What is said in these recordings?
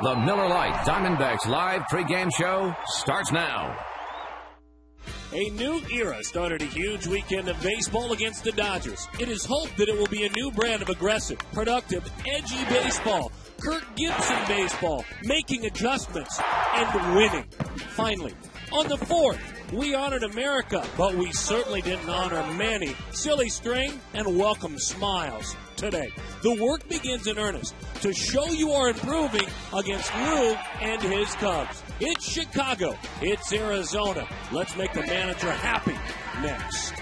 The Miller Lite Diamondbacks live pregame show starts now. A new era started a huge weekend of baseball against the Dodgers. It is hoped that it will be a new brand of aggressive, productive, edgy baseball. Kirk Gibson baseball, making adjustments and winning. Finally, on the 4th, we honored America, but we certainly didn't honor many silly string and welcome smiles today. The work begins in earnest to show you are improving against Lou and his Cubs. It's Chicago. It's Arizona. Let's make the manager happy next.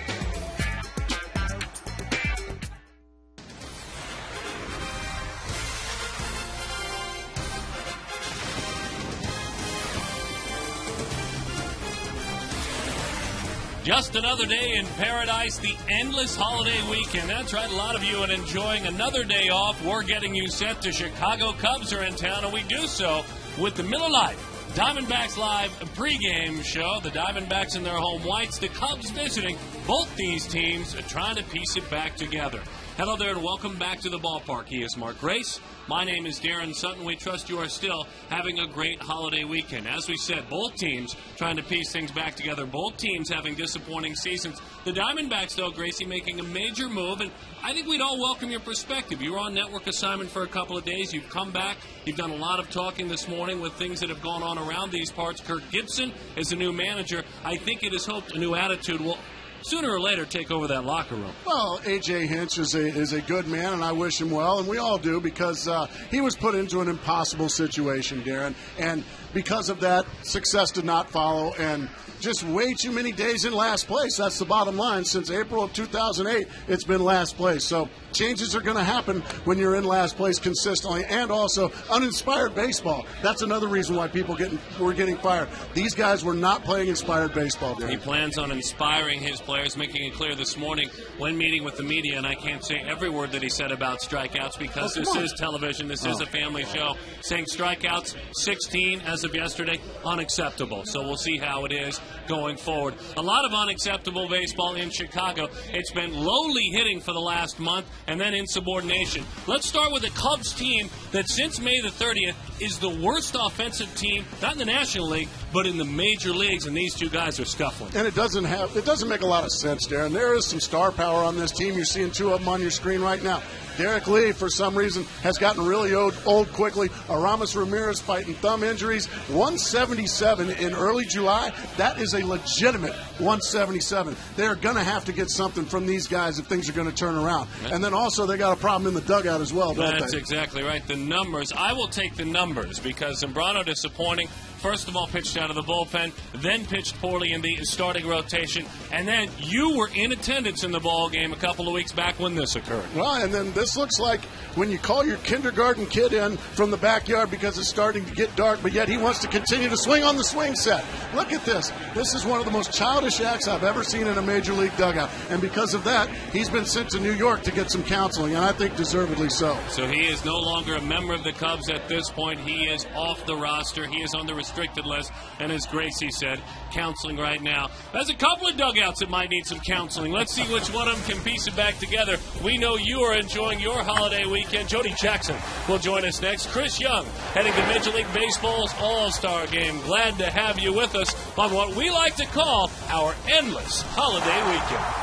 Just another day in paradise, the endless holiday weekend. That's right, a lot of you are enjoying another day off. We're getting you set to Chicago. Cubs are in town, and we do so with the Miller Lite Diamondbacks Live pregame show. The Diamondbacks in their home whites, the Cubs visiting. Both these teams are trying to piece it back together. Hello there and welcome back to the ballpark. He is Mark Grace. My name is Darren Sutton. We trust you are still having a great holiday weekend. As we said, both teams trying to piece things back together. Both teams having disappointing seasons. The Diamondbacks, though, Gracie, making a major move, and I think we'd all welcome your perspective. You were on network assignment for a couple of days. You've come back. You've done a lot of talking this morning with things that have gone on around these parts. Kirk Gibson is the new manager. I think it is hoped a new attitude will sooner or later take over that locker room. Well, A.J. Hinch is a good man, and I wish him well, and we all do, because he was put into an impossible situation, Darren, and because of that, success did not follow, and just way too many days in last place. That's the bottom line. Since April of 2008, it's been last place. So changes are going to happen when you're in last place consistently, and also uninspired baseball. That's another reason why people were getting fired. These guys were not playing inspired baseball, Darren. He plans on inspiring his players, making it clear this morning when meeting with the media, and I can't say every word that he said about strikeouts because this is television, this is a family show, saying strikeouts, 16 as of yesterday, unacceptable. So we'll see how it is going forward. A lot of unacceptable baseball in Chicago. It's been lowly hitting for the last month and then insubordination. Let's start with the Cubs team that since May the 30th is the worst offensive team, not in the National League, but in the major leagues, and these two guys are scuffling. And it doesn't make a lot of sense, Darren. There is some star power on this team. You're seeing two of them on your screen right now. Derek Lee, for some reason, has gotten really old quickly. Aramis Ramirez fighting thumb injuries. 177 in early July. That is a legitimate 177. They're going to have to get something from these guys if things are going to turn around. And then also they got a problem in the dugout as well, don't they? That's exactly right. The numbers. I will take the numbers because Zambrano disappointing. First of all, pitched out of the bullpen, then pitched poorly in the starting rotation, and then you were in attendance in the ball game a couple of weeks back when this occurred. Well, and then this looks like when you call your kindergarten kid in from the backyard because it's starting to get dark, but yet he wants to continue to swing on the swing set. Look at this. This is one of the most childish acts I've ever seen in a major league dugout, and because of that, he's been sent to New York to get some counseling, and I think deservedly so. So he is no longer a member of the Cubs at this point. He is off the roster. He is on the restricted list, and as Gracie said, counseling right now. There's a couple of dugouts that might need some counseling. Let's see which one of them can piece it back together. We know you are enjoying your holiday weekend. Jody Jackson will join us next. Chris Young heading to Major League Baseball's All-Star Game. Glad to have you with us on what we like to call our endless holiday weekend.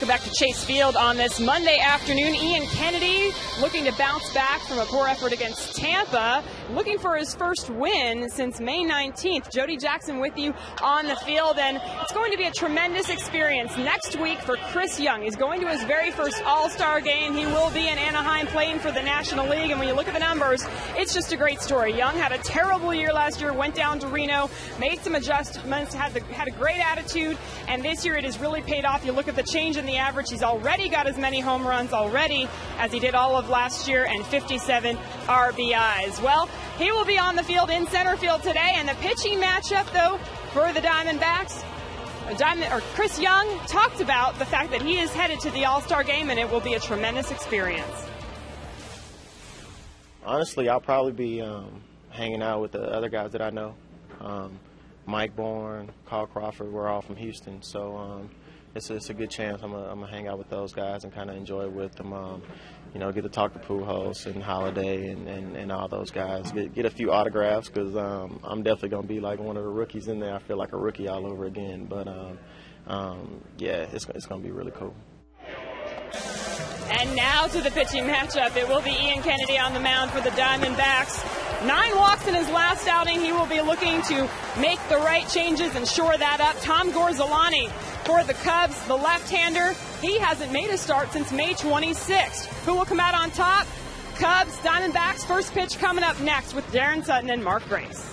Welcome back to Chase Field on this Monday afternoon. Ian Kennedy looking to bounce back from a poor effort against Tampa, looking for his first win since May 19th. Jody Jackson with you on the field, and it's going to be a tremendous experience next week for Chris Young. He's going to his very first All-Star game. He will be in Anaheim playing for the National League, and when you look at the numbers, it's just a great story. Young had a terrible year last year, went down to Reno, made some adjustments, had a great attitude, and this year it has really paid off. You look at the change in the average. He's already got as many home runs already as he did all of last year, and 57 RBIs. Well, he will be on the field in center field today, and the pitching matchup, though, for the Diamondbacks, Chris Young talked about the fact that he is headed to the All-Star game, and it will be a tremendous experience. Honestly, I'll probably be hanging out with the other guys that I know. Mike Bourne, Carl Crawford, we're all from Houston, so it's a good chance. I'm gonna hang out with those guys and kind of enjoy with them. Get to talk to Pujols and Holiday and all those guys. Get a few autographs because I'm definitely gonna be like one of the rookies in there. I feel like a rookie all over again. But yeah, it's gonna be really cool. And now to the pitching matchup. It will be Ian Kennedy on the mound for the Diamondbacks. 9 walks in his last outing. He will be looking to make the right changes and shore that up. Tom Gorzolani for the Cubs, the left-hander. He hasn't made a start since May 26th. Who will come out on top? Cubs, Diamondbacks. First pitch coming up next with Darren Sutton and Mark Grace.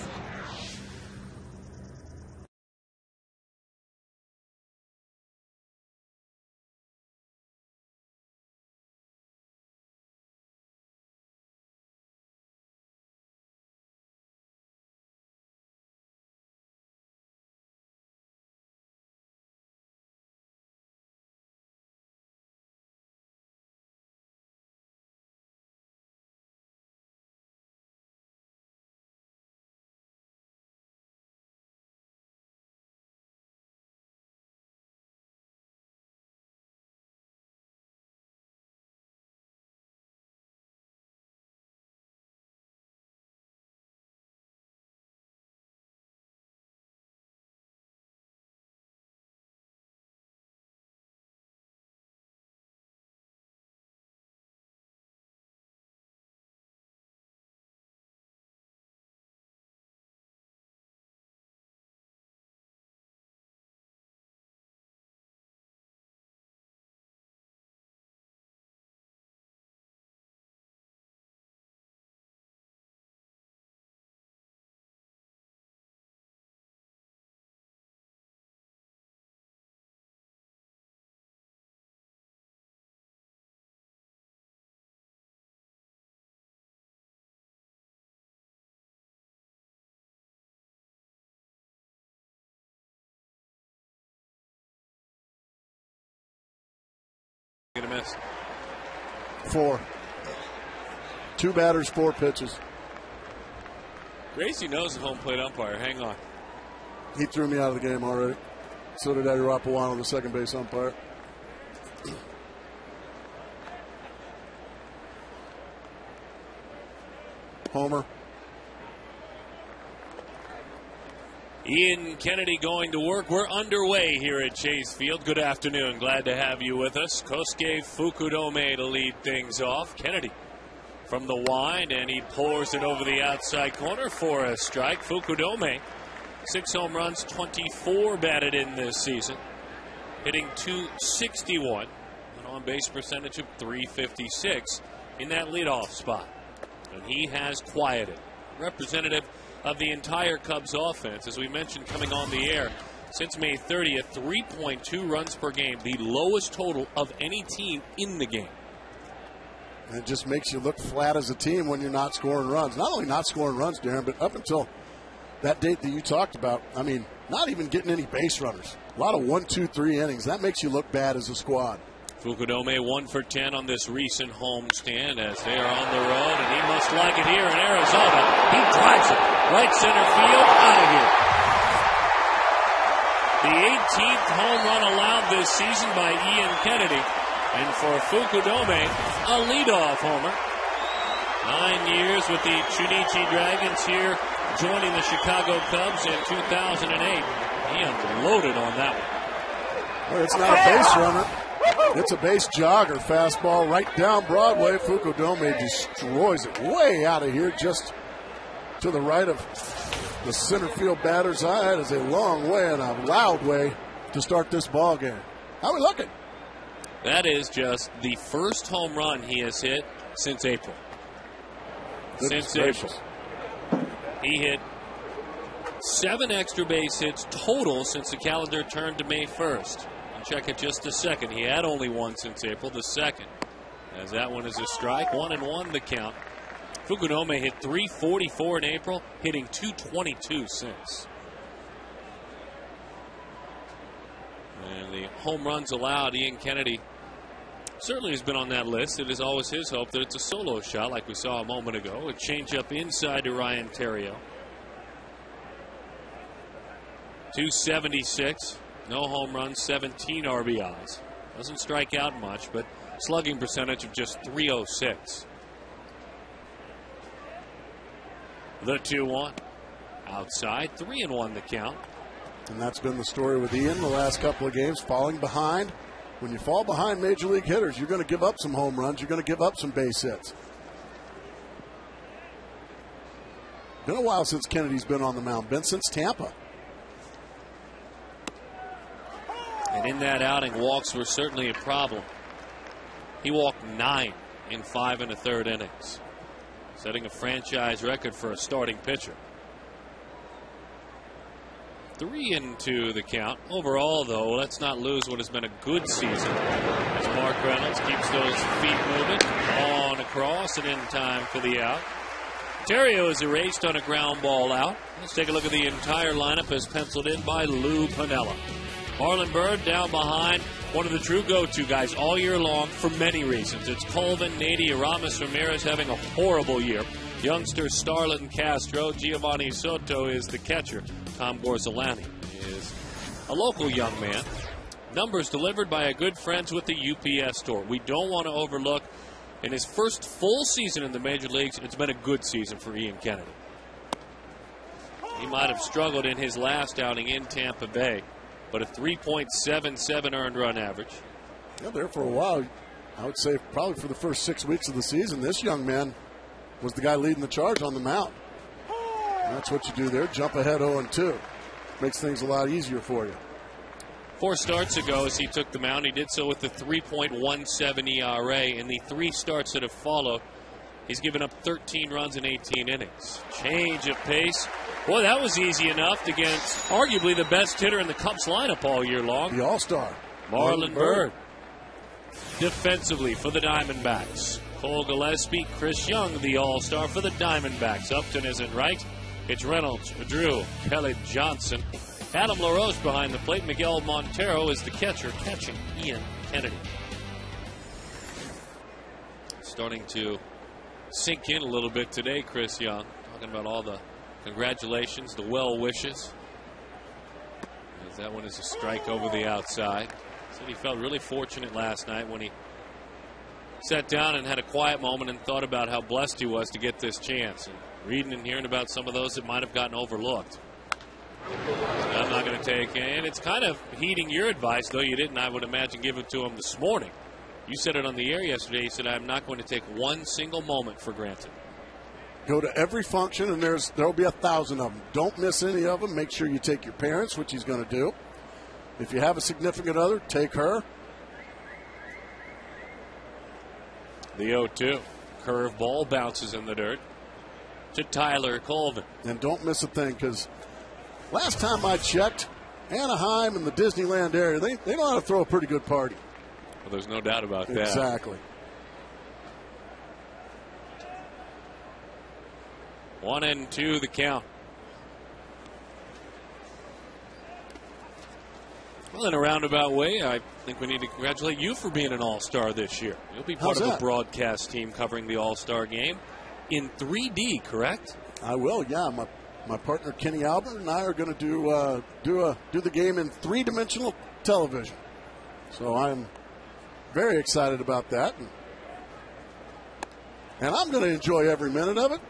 Gonna miss. 4. 2 batters, 4 pitches. Gracie knows the home plate umpire. Hang on. He threw me out of the game already. So did Eddie Rapawano, the second base umpire. Homer. Ian Kennedy going to work. We're underway here at Chase Field. Good afternoon. Glad to have you with us. Kosuke Fukudome to lead things off. Kennedy from the wide, and he pours it over the outside corner for a strike. Fukudome, 6 home runs, 24 batted in this season, hitting .261, an on-base percentage of .356 in that leadoff spot. And he has quieted. Representative of the entire Cubs offense, as we mentioned coming on the air, since May 30th, 3.2 runs per game, the lowest total of any team in the game. And it just makes you look flat as a team when you're not scoring runs. Not only not scoring runs, Darren, but up until that date that you talked about, I mean, not even getting any base runners. A lot of 1, 2, 3 innings. That makes you look bad as a squad. Fukudome 1 for 10 on this recent homestand as they are on the road, and he must like it here in Arizona. He drives it right center field, out of here. The 18th home run allowed this season by Ian Kennedy, and for Fukudome, a leadoff homer. 9 years with the Chunichi Dragons here, joining the Chicago Cubs in 2008. He unloaded on that one. Well, it's not a base runner. It's a base jogger, fastball right down Broadway. Fukudome destroys it way out of here, just to the right of the center field batter's eye. That is a long way and a loud way to start this ball game. How are we looking? That is just the first home run he has hit since April. April. He hit 7 extra base hits total since the calendar turned to May 1st. I'll check it just a second. He had only one since April the 2nd. As that one is a strike, 1-1 the count. Fukudome hit 344 in April, hitting 222 since. And the home runs allowed, Ian Kennedy certainly has been on that list. It is always his hope that it's a solo shot like we saw a moment ago. A changeup inside to Ryan Theriot. 276, no home runs, 17 RBIs. Doesn't strike out much, but slugging percentage of just .306. The 2-1. Outside, 3-1 the count. And that's been the story with Ian the last couple of games, falling behind. When you fall behind major league hitters, you're going to give up some home runs. You're going to give up some base hits. Been a while since Kennedy's been on the mound. Been since Tampa. And in that outing, walks were certainly a problem. He walked 9 in 5 1/3 innings, setting a franchise record for a starting pitcher. 3-2 the count. Overall, though, let's not lose what has been a good season as Mark Reynolds keeps those feet moving on across and in time for the out. Theriot is erased on a ground ball out. Let's take a look at the entire lineup as penciled in by Lou Piniella. Marlon Byrd down behind, one of the true go-to guys all year long for many reasons. It's Colvin, Nady, Aramis Ramirez having a horrible year. Youngsters Starlin Castro, Giovanni Soto is the catcher. Tom Gorzolani is a local young man. Numbers delivered by a good friends with the UPS store. We don't want to overlook, in his first full season in the major leagues, it's been a good season for Ian Kennedy. He might have struggled in his last outing in Tampa Bay, but a 3.77 earned run average. Yeah, there for a while. I would say probably for the first 6 weeks of the season, this young man was the guy leading the charge on the mound. And that's what you do there. Jump ahead 0-2. Makes things a lot easier for you. 4 starts ago, as he took the mound, he did so with the 3.17 ERA. In the 3 starts that have followed, he's given up 13 runs in 18 innings. Change of pace. Boy, that was easy enough against arguably the best hitter in the Cubs lineup all year long. The All-Star. Marlon Byrd. Defensively for the Diamondbacks. Cole Gillespie, Chris Young, the All-Star for the Diamondbacks. Upton is at right. It's Reynolds, Drew, Kelly Johnson. Adam LaRoche behind the plate. Miguel Montero is the catcher, catching Ian Kennedy. Starting to sink in a little bit today, Chris Young. Talking about all the congratulations, the well wishes. As that one is a strike over the outside. Said he felt really fortunate last night when he sat down and had a quiet moment and thought about how blessed he was to get this chance. And reading and hearing about some of those that might have gotten overlooked. I'm not going to take, and it's kind of heeding your advice, though you didn't, I would imagine, give it to him this morning. You said it on the air yesterday. You said, I'm not going to take one single moment for granted. Go to every function, and there'll be 1,000 of them. Don't miss any of them. Make sure you take your parents, which he's going to do. If you have a significant other, take her. The 0-2. Curveball bounces in the dirt to Tyler Colvin. And don't miss a thing, because last time I checked, Anaheim and the Disneyland area, they know how to throw a pretty good party. Well, there's no doubt about that. Exactly. 1-2 the count. Well, in a roundabout way, I think we need to congratulate you for being an All-Star this year. You'll be part of a broadcast team covering the All-Star game in 3D, correct? I will, yeah. My partner Kenny Albert and I are going to do the game in 3-dimensional television. So I'm very excited about that. And I'm going to enjoy every minute of it.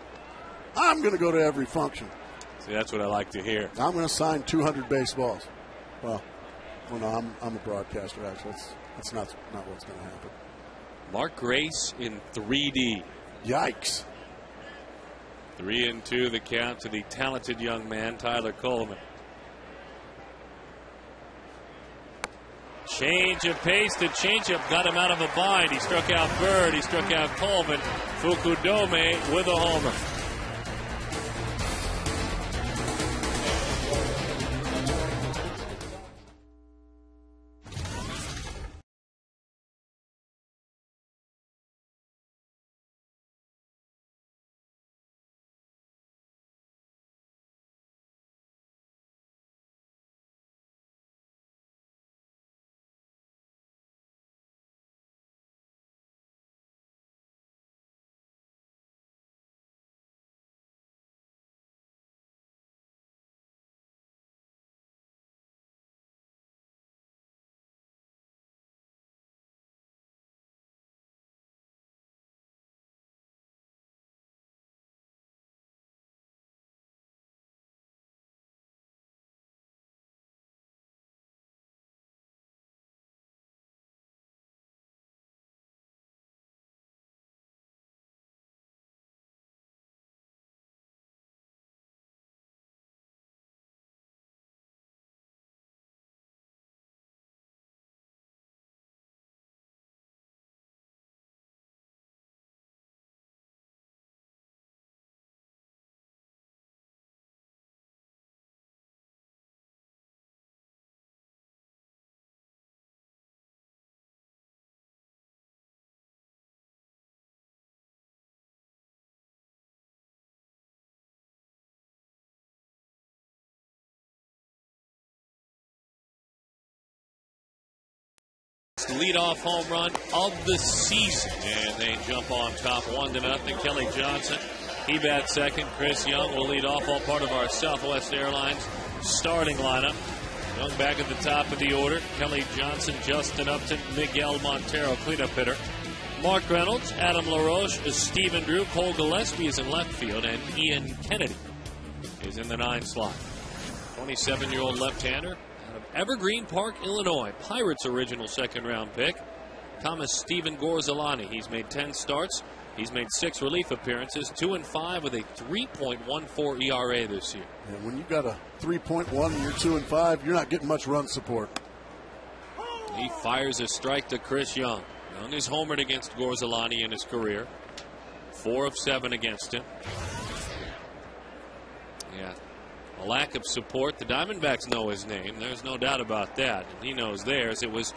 I'm going to go to every function. See, that's what I like to hear. I'm going to sign 200 baseballs. Well, no, I'm a broadcaster, actually. That's not what's going to happen. Mark Grace in 3D. Yikes. 3-2 the count to the talented young man, Tyler Coleman. Change of pace. The changeup got him out of a bind. He struck out Bird. He struck out Coleman. Fukudome with a homer. Leadoff home run of the season, and they jump on top 1-0. Kelly Johnson, he bats second. Chris Young will lead off, all part of our Southwest Airlines starting lineup. Young back at the top of the order. Kelly Johnson, Justin Upton, Miguel Montero, cleanup hitter. Mark Reynolds, Adam LaRoche, Stephen Drew, Cole Gillespie is in left field, and Ian Kennedy is in the 9 slot. 27-year-old left-hander. Evergreen Park, Illinois. Pirates' original second-round pick. Thomas Stephen Gorzolani. He's made 10 starts. He's made 6 relief appearances, 2-5 with a 3.14 ERA this year. And when you got a 3.1 and you're 2-5, you're not getting much run support. He fires a strike to Chris Young. Young is homered against Gorzolani in his career. 4 of 7 against him. Yeah. A lack of support. The Diamondbacks know his name. There's no doubt about that. And he knows theirs. It was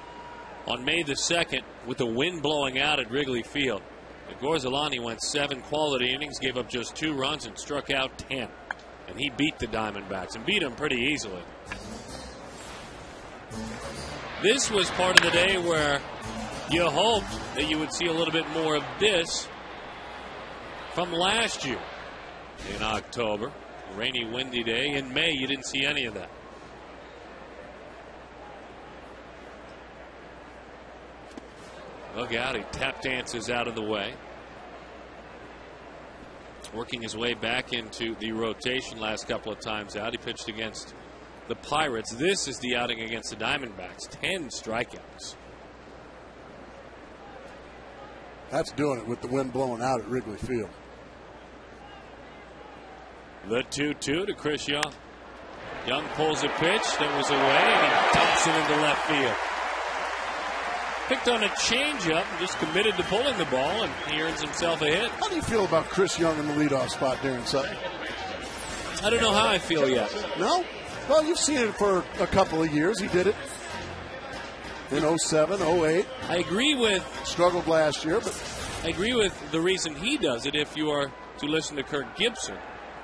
on May the 2nd with the wind blowing out at Wrigley Field. And Gorzolani went 7 quality innings, gave up just 2 runs, and struck out 10. And he beat the Diamondbacks and beat them pretty easily. This was part of the day where you hoped that you would see a little bit more of this from last year in October. Rainy, windy day. In May, you didn't see any of that. Look out, he tap dances out of the way. Working his way back into the rotation last couple of times out. He pitched against the Pirates. This is the outing against the Diamondbacks. 10 strikeouts. That's doing it with the wind blowing out at Wrigley Field. The 2-2 to Chris Young. Young pulls a pitch that was away, and he dumps it into left field. Picked on a changeup and just committed to pulling the ball, and he earns himself a hit. How do you feel about Chris Young in the leadoff spot, Darren Sutton? I don't know how I feel yet. No? Well, you've seen it for a couple of years. He did it in 07, 08. I agree with... Struggled last year, but... I agree with the reason he does it if you are to listen to Kirk Gibson.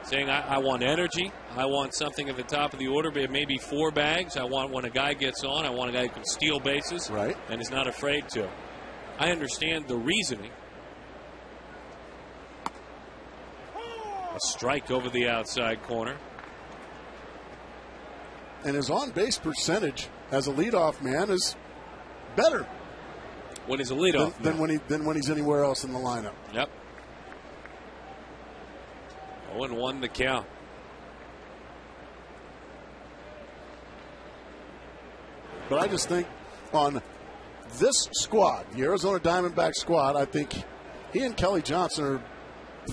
Saying, I want energy. I want something at the top of the order, but maybe 4 bags. I want when a guy gets on, I want a guy who can steal bases. Right. And is not afraid to. I understand the reasoning. A strike over the outside corner. And his on-base percentage as a leadoff man is better. When he's a leadoff than when he's anywhere else in the lineup. Yep. 0-1 the count. But I just think on this squad, the Arizona Diamondbacks squad, I think he and Kelly Johnson are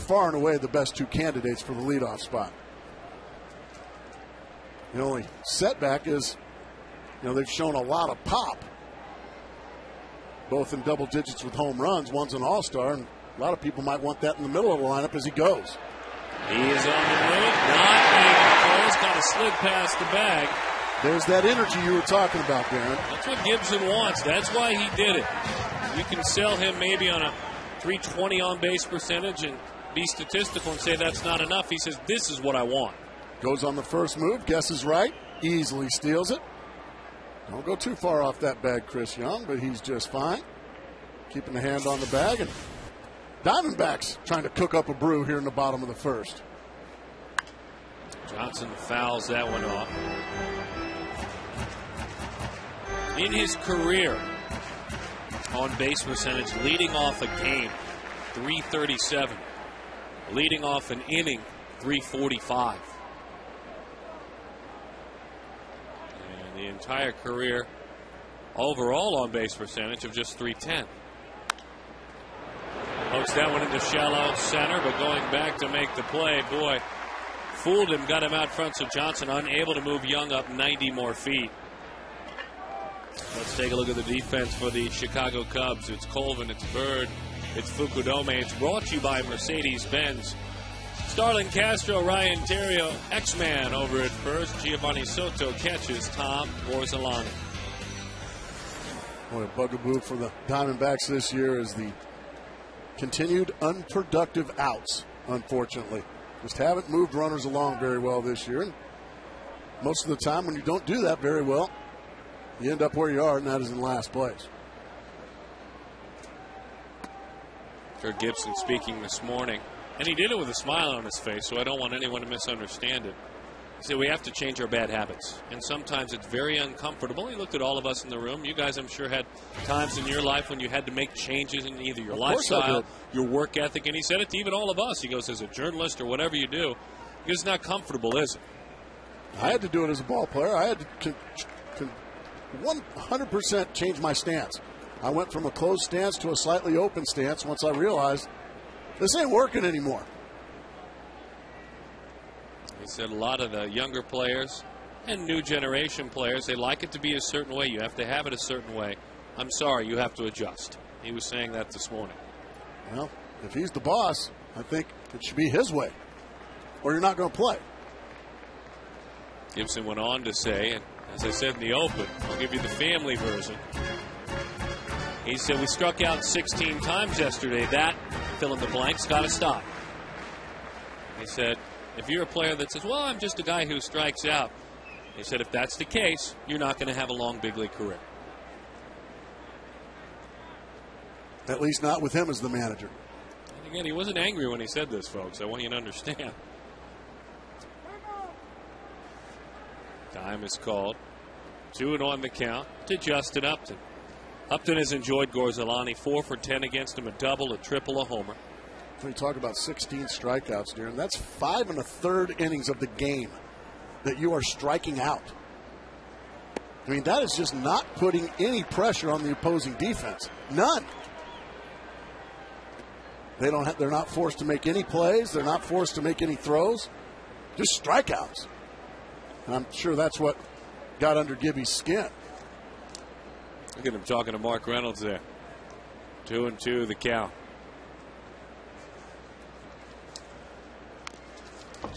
far and away the best two candidates for the leadoff spot. The only setback is, they've shown a lot of pop, both in double digits with home runs. One's an all-star, and a lot of people might want that in the middle of the lineup as he goes. He is on the move, not even close, kind of slid past the bag. There's that energy you were talking about, Darren. That's what Gibson wants. That's why he did it. You can sell him maybe on a 320 on-base percentage and be statistical and say that's not enough. He says, this is what I want. Goes on the first move, guesses right, easily steals it. Don't go too far off that bag, Chris Young, but he's just fine. Keeping the hand on the bag, and Diamondbacks trying to cook up a brew here in the bottom of the first. Johnson fouls that one off. In his career, on base percentage, leading off a game, 337. Leading off an inning, 345. And the entire career, overall on base percentage of just 310. Hooks that one into shallow center, but going back to make the play, boy, fooled him, got him out front, so Johnson unable to move Young up 90 more feet. Let's take a look at the defense for the Chicago Cubs. It's Colvin, it's Bird, it's Fukudome. It's brought to you by Mercedes-Benz. Starlin Castro, Ryan Terrio, X-Man over at first. Giovanni Soto catches Tom Borzolani. Boy, a bugaboo for the Diamondbacks this year is the continued unproductive outs, unfortunately. Just haven't moved runners along very well this year. And most of the time when you don't do that very well, you end up where you are, and that is in last place. Kirk Gibson speaking this morning, and he did it with a smile on his face, so I don't want anyone to misunderstand it. He said we have to change our bad habits, and sometimes it's very uncomfortable. He looked at all of us in the room. You guys, I'm sure, had times in your life when you had to make changes in either your lifestyle, your work ethic, and he said it to even all of us. He goes, as a journalist or whatever you do, it's not comfortable, is it? I had to do it as a ball player. I had to 100% change my stance. I went from a closed stance to a slightly open stance once I realized this ain't working anymore. He said a lot of the younger players and new generation players, they like it to be a certain way. You have to have it a certain way. I'm sorry, you have to adjust. He was saying that this morning. Well, if he's the boss, I think it should be his way, or you're not going to play. Gibson went on to say, and as I said in the open, I'll give you the family version. He said, we struck out 16 times yesterday. That, fill in the blanks, got to stop. He said, if you're a player that says, well, I'm just a guy who strikes out, he said, if that's the case, you're not going to have a long big league career. At least not with him as the manager. And again, he wasn't angry when he said this, folks. I want you to understand. Time is called. 2-0 on the count to Justin Upton. Upton has enjoyed Borzolani, 4 for 10 against him, a double, a triple, a homer. When you talk about 16 strikeouts, Darren, that's 5 1/3 innings of the game that you are striking out. I mean, that is just not putting any pressure on the opposing defense. None. They're not forced to make any plays. They're not forced to make any throws. Just strikeouts. And I'm sure that's what got under Gibby's skin. Look at him talking to Mark Reynolds there. 2-2 the count.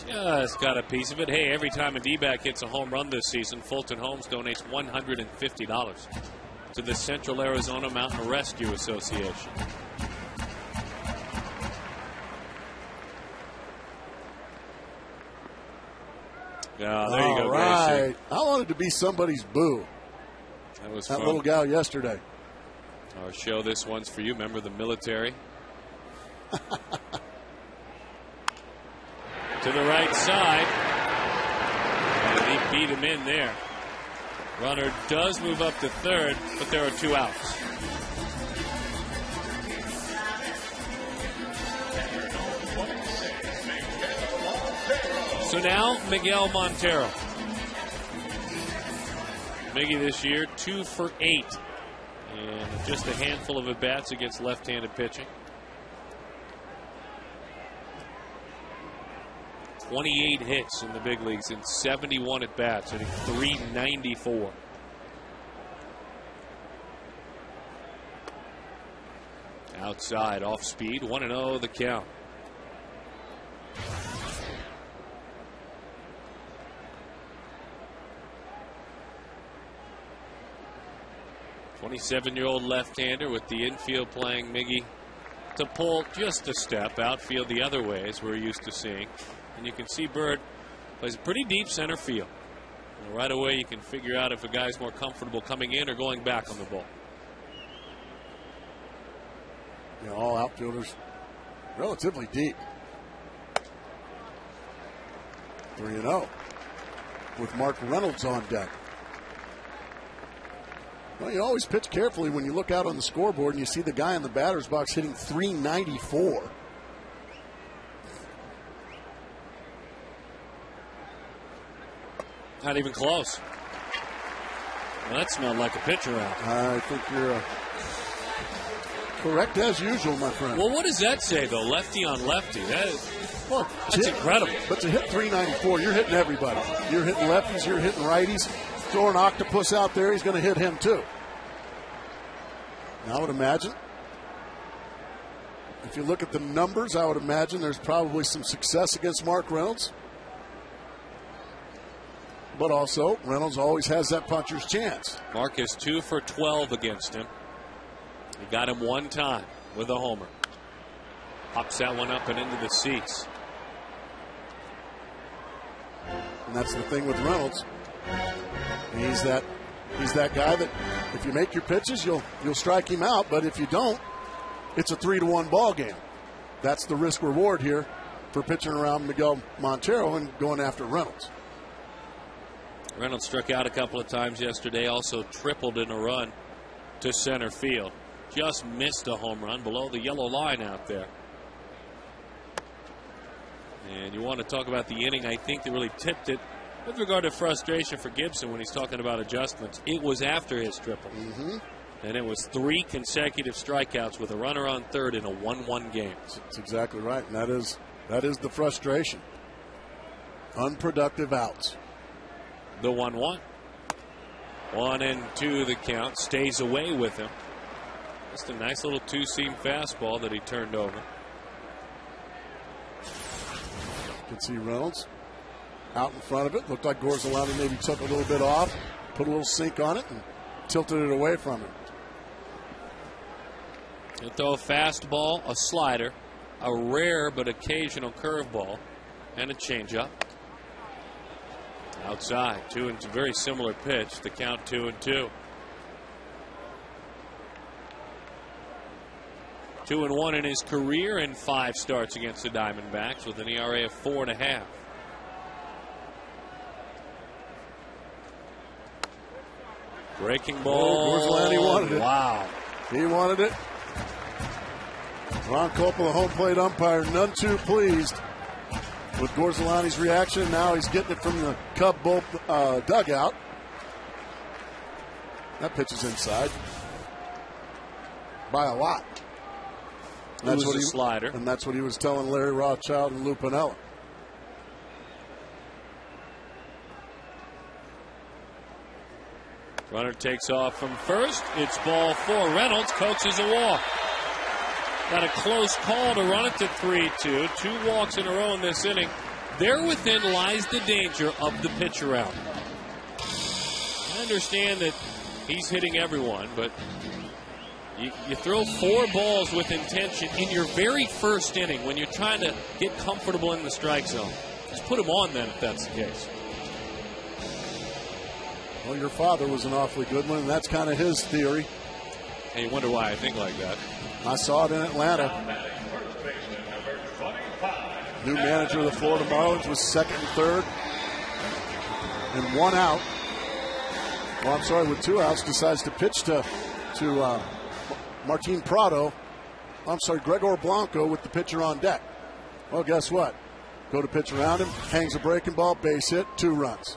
Just got a piece of it. Hey, every time a D-back hits a home run this season, Fulton Homes donates $150 to the Central Arizona Mountain Rescue Association. Yeah, there you go, right. Gracie. I wanted to be somebody's boo. That was that fun. little gal yesterday. Our show, this one's for you. Member of the military. To the right side. And he beat him in there. Runner does move up to third, but there are 2 outs. So now, Miguel Montero. Miggy this year, 2 for 8 And just a handful of at-bats against left-handed pitching. 28 hits in the big leagues in 71 at-bats, hitting .394. Outside, off speed, 1-0 the count. '27-year-old left-hander with the infield playing Miggy to pull just a step. Outfield the other way as we're used to seeing. And you can see Bird plays a pretty deep center field. And right away you can figure out if a guy's more comfortable coming in or going back on the ball. You know, all outfielders relatively deep. 3-0 with Mark Reynolds on deck. Well, you always pitch carefully when you look out on the scoreboard and you see the guy in the batter's box hitting .394. Not even close. Well, that smelled like a pitcher out. I think you're correct as usual, my friend. Well, what does that say, though? Lefty on lefty. That's incredible. But to hit .394, you're hitting everybody. You're hitting lefties, you're hitting righties. Throw an octopus out there, he's going to hit him too. And I would imagine, if you look at the numbers, I would imagine there's probably some success against Mark Reynolds. But also, Reynolds always has that puncher's chance. Mark is 2 for 12 against him. He got him one time with a homer. Pops that one up and into the seats. And that's the thing with Reynolds. He's that guy that if you make your pitches, you'll strike him out. But if you don't, it's a 3-1 ball game. That's the risk reward here for pitching around Miguel Montero and going after Reynolds. Reynolds struck out a couple of times yesterday, also tripled in a run to center field. Just missed a home run below the yellow line out there. And you want to talk about the inning, I think, that really tipped it with regard to frustration for Gibson when he's talking about adjustments. It was after his triple. And it was 3 consecutive strikeouts with a runner on third in a 1-1 game. That's exactly right, and that is the frustration. Unproductive outs. The 1-1. 1-2 the count. Stays away with him. Just a nice little two-seam fastball that he turned over. You can see Reynolds out in front of it. Looked like Gorzolani maybe took a little bit off, put a little sink on it, and tilted it away from him. He'll throw a fastball, a slider, a rare but occasional curveball, and a changeup. Outside, very similar pitch. The count 2-2. 2-1 in his career in 5 starts against the Diamondbacks with an ERA of 4.5. Breaking ball. Gorzolani wanted it. Wow. He wanted it. Ron Coppola, home plate umpire, none too pleased with Gorzolani's reaction. Now he's getting it from the Cub dugout. That pitch is inside by a lot. That's what slider. And that's what he was telling Larry Rothschild and Lou Piniella. Runner takes off from first. It's ball 4. Reynolds coaxes a walk. Got a close call to run it to 3-2. 2 walks in a row in this inning. There within lies the danger of the pitcher out. I understand that he's hitting everyone, but you throw 4 balls with intention in your very first inning when you're trying to get comfortable in the strike zone. Just put him on then if that's the case. Well, your father was an awfully good one, and that's kind of his theory. And you wonder why I think like that. I saw it in Atlanta. New manager of the Florida Marlins was second and third. And 1 out. Well, I'm sorry, with 2 outs, decides to pitch to Martin Prado. I'm sorry, Gregor Blanco with the pitcher on deck. Well, guess what? Go to pitch around him, hangs a breaking ball, base hit, 2 runs.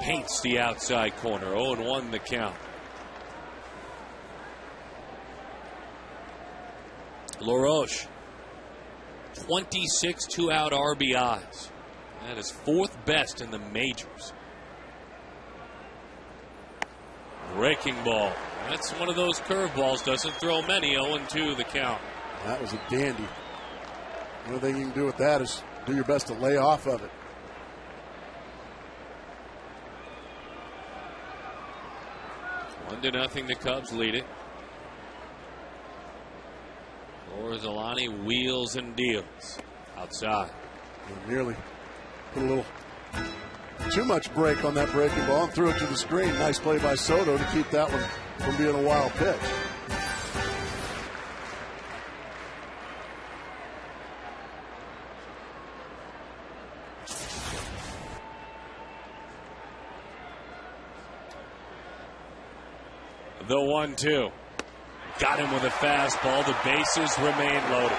paints the outside corner. 0-1 the count. LaRoche, 26 two-out RBIs. That is 4th best in the majors. Breaking ball. That's one of those curveballs. Doesn't throw many. 0-2 the count. That was a dandy. The only thing you can do with that is do your best to lay off of it. One to nothing, the Cubs lead it. Orsolani wheels and deals outside. Nearly put a little too much break on that breaking ball and threw it to the screen. Nice play by Soto to keep that one from being a wild pitch. The 1-2. Got him with a fastball. The bases remain loaded.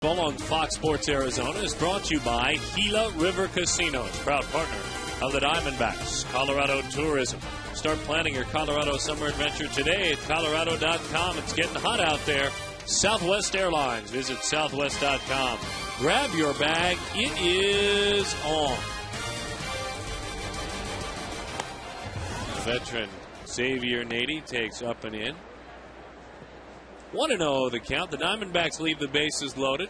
On Fox Sports Arizona is brought to you by Gila River Casinos, proud partner of the Diamondbacks. Colorado Tourism. Start planning your Colorado summer adventure today at Colorado.com. It's getting hot out there. Southwest Airlines. Visit Southwest.com. Grab your bag. It is on. Veteran Xavier Nady takes up and in. 1-0 the count. The Diamondbacks leave the bases loaded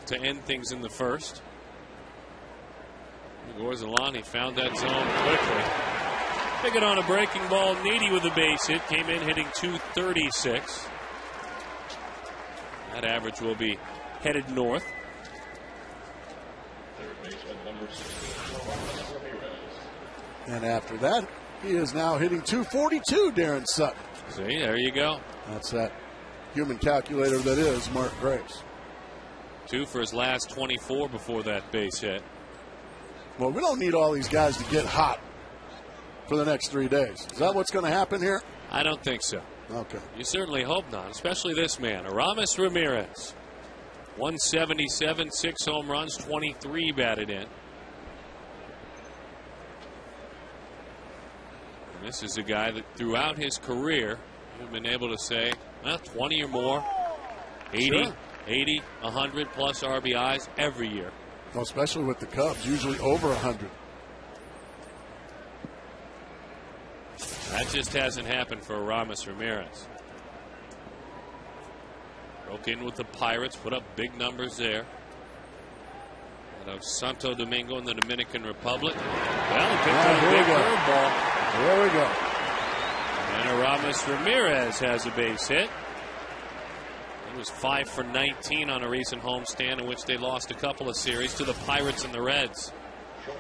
to end things in the first. Orsolani found that zone quickly. Picking on a breaking ball. Nady with a base hit. Came in hitting .236. That average will be headed north. And after that, he is now hitting .242, Darren Sutton. See, there you go. That's that human calculator that is Mark Grace. 2 for his last 24 before that base hit. Well, we don't need all these guys to get hot for the next 3 days. Is that what's going to happen here? I don't think so. Okay. You certainly hope not, especially this man, Aramis Ramirez. 177, 6 home runs, 23 batted in. And this is a guy that throughout his career, you've been able to say, well, 20 or more, 80, sure. 80, 100 plus RBIs every year. Well, especially with the Cubs, usually over 100. That just hasn't happened for Aramis Ramirez. Broke in with the Pirates, put up big numbers there. Out of Santo Domingo in the Dominican Republic. Well, picked up a big curveball. There we go. And Aramis Ramirez has a base hit. He was 5 for 19 on a recent homestand in which they lost a couple of series to the Pirates and the Reds.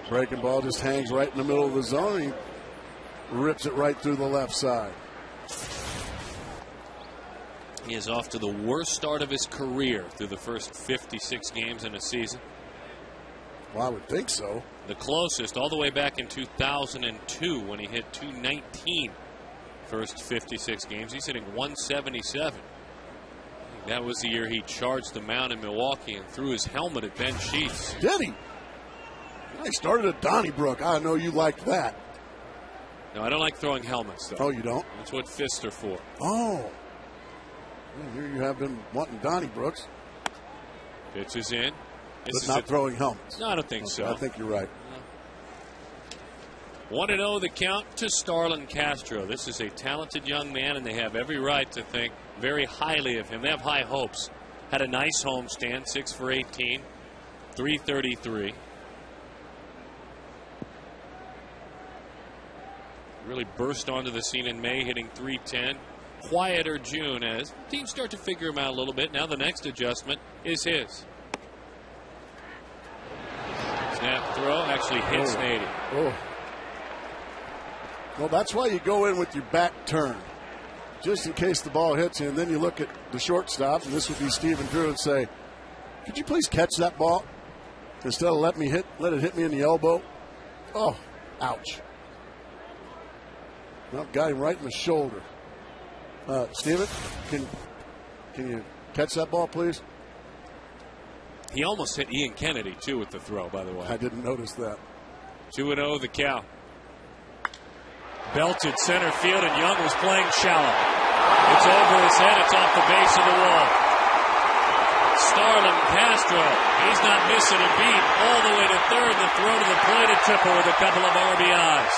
Breaking ball just hangs right in the middle of the zone. And he rips it right through the left side. He is off to the worst start of his career through the first 56 games in a season. Well, I would think so. The closest all the way back in 2002 when he hit 219 first 56 games. He's hitting 177. That was the year he charged the mound in Milwaukee and threw his helmet at Ben Sheets. Did he? I started at Donnybrook. I know you liked that. No, I don't like throwing helmets, though. Oh, you don't? That's what fists are for. Oh. Well, here you have been wanting Donnybrooks. Pitch is in. But not throwing helmets. No, I don't think so. I think you're right. 1-0 the count to Starlin Castro. This is a talented young man, and they have every right to think very highly of him. They have high hopes. Had a nice homestand, 6 for 18, 333. Really burst onto the scene in May, hitting 310. Quieter June as teams start to figure him out a little bit. Now the next adjustment is his. Snap throw actually hits Nady. Oh. Well, that's why you go in with your back turned, just in case the ball hits you. And then you look at the shortstop, and this would be Stephen Drew, and say, could you please catch that ball instead of let it hit me in the elbow? Oh, ouch. Well, got him right in the shoulder. Stephen, can you catch that ball, please? He almost hit Ian Kennedy, too, with the throw, by the way. I didn't notice that. 2-0 the count. Belted center field, and Young was playing shallow. It's over his head. It's off the base of the wall. Starlin Castro, he's not missing a beat. All the way to third. The throw to the plate, a triple with a couple of RBIs.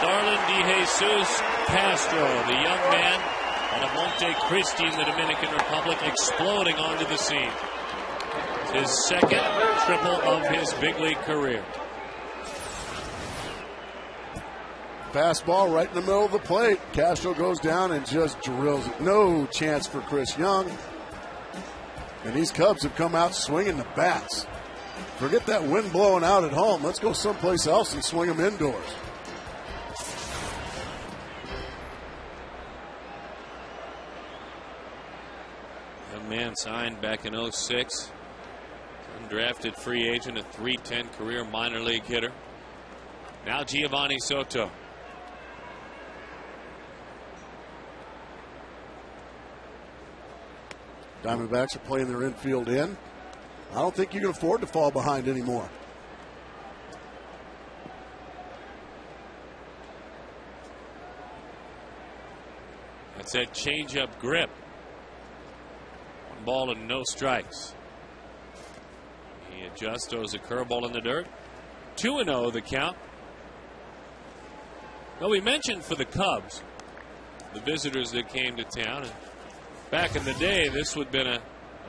Starlin De Jesus Castro, the young man out of Monte Cristi in the Dominican Republic, exploding onto the scene. It's his second triple of his big league career. Fastball right in the middle of the plate. Castro goes down and just drills it. No chance for Chris Young. And these Cubs have come out swinging the bats. Forget that wind blowing out at home. Let's go someplace else and swing them indoors. Young man signed back in 06. Undrafted free agent, a .310 career minor league hitter. Now Giovanni Soto. Diamondbacks are playing their infield in. I don't think you can afford to fall behind anymore. That's that change-up grip. 1 ball and no strikes. He adjusts, throws a curveball in the dirt. 2-0 the count. Well, we mentioned for the Cubs, the visitors that came to town, and back in the day, this would have been a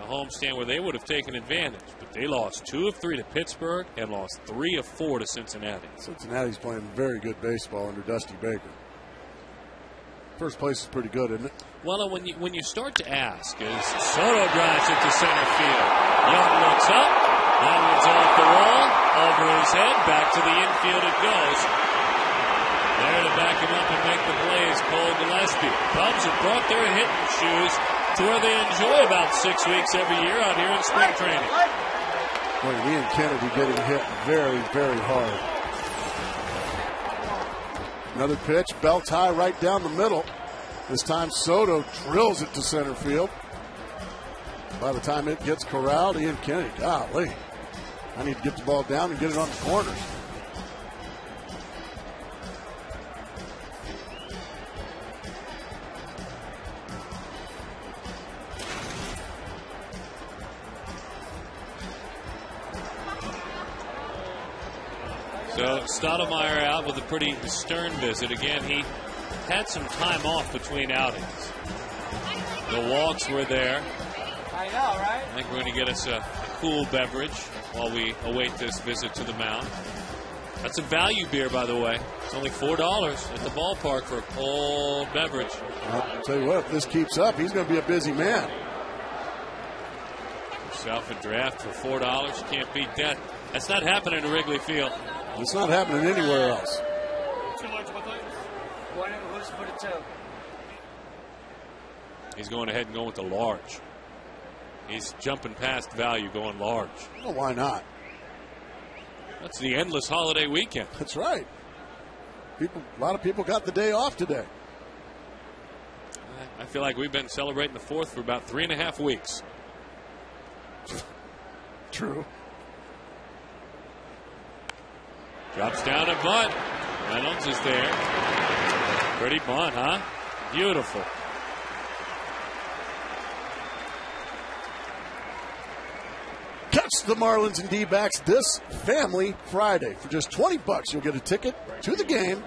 homestand where they would have taken advantage. But they lost 2 of 3 to Pittsburgh and lost 3 of 4 to Cincinnati. Cincinnati's playing very good baseball under Dusty Baker. First place is pretty good, isn't it? Well, and when you start to ask, as Soto drives it to center field, Young looks up, that one's off the wall, over his head, back to the infield it goes. There to back him up and make the play is Cole Gillespie. Cubs have brought their hitting shoes to where they enjoy about 6 weeks every year out here in spring training. Boy, Ian Kennedy getting hit very, very hard. Another pitch, belt high right down the middle. This time Soto drills it to center field. By the time it gets corralled, Ian Kennedy, golly, I need to get the ball down and get it on the corners. So Stoudemire out with a pretty stern visit. Again, he had some time off between outings. The walks were there. I know, right? I think we're going to get us a cool beverage while we await this visit to the mound. That's a value beer, by the way. It's only $4 at the ballpark for a cold beverage. I'll tell you what, if this keeps up, he's going to be a busy man. yourself a draft for $4. You can't beat that. That's not happening at Wrigley Field. It's not happening anywhere else. He's going ahead and going with the large. He's jumping past value, going large. Well, why not? That's the endless holiday weekend. That's right. A lot of people got the day off today. I feel like we've been celebrating the 4th for about 3.5 weeks. True. Drops down a bunt. Reynolds is there. Pretty bunt, huh? Beautiful. Catch the Marlins and D-backs this Family Friday. For just $20, you'll get a ticket to the game,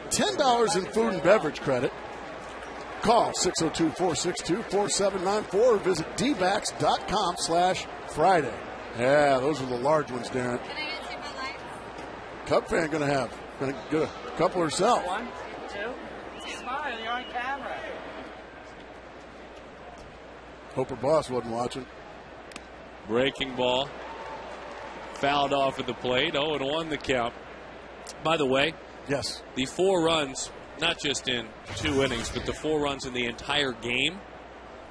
$10 in food and beverage credit. Call 602-462-4794 or visit dbacks.com/Friday. Yeah, those are the large ones, Darren. Cub fan gonna get a couple herself. 1, 2, smile, you're on camera. Hope her boss wasn't watching. Breaking ball. Fouled off at the plate. 0-1 the count. By the way, yes, the 4 runs, not just in 2 innings, but the 4 runs in the entire game.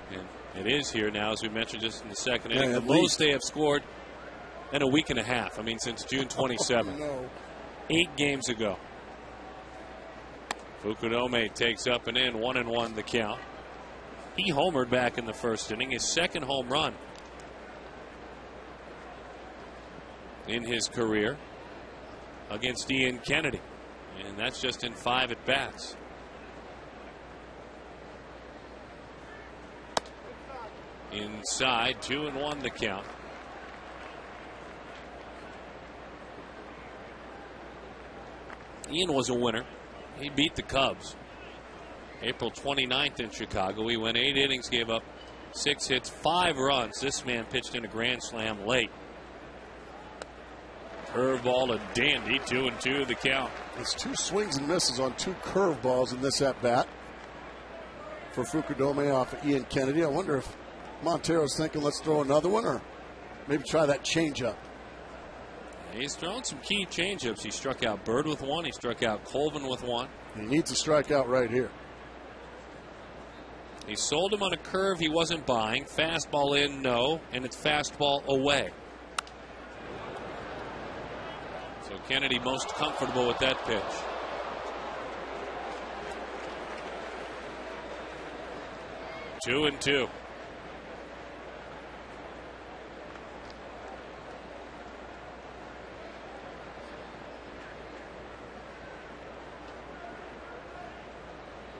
And it is here now, as we mentioned, just in the second inning. The most they have scored in a week and a half. I mean, since June 27th. No. 8 games ago. Fukudome takes up and in, 1-1 the count. He homered back in the first inning, his second home run in his career against Ian Kennedy. And that's just in 5 at-bats. Inside, 2-1 the count. Ian was a winner. He beat the Cubs April 29th in Chicago. He went 8 innings, gave up 6 hits, 5 runs. This man pitched in a grand slam late. Curveball, a dandy, 2-2 the count. It's 2 swings and misses on 2 curveballs in this at-bat for Fukudome off of Ian Kennedy. I wonder if Montero's thinking, let's throw another one, or maybe try that changeup. He's thrown some key changeups. He struck out Bird with 1. He struck out Colvin with 1. He needs a strikeout right here. He sold him on a curve he wasn't buying. Fastball in, no. And it's fastball away. So Kennedy most comfortable with that pitch. Two and two.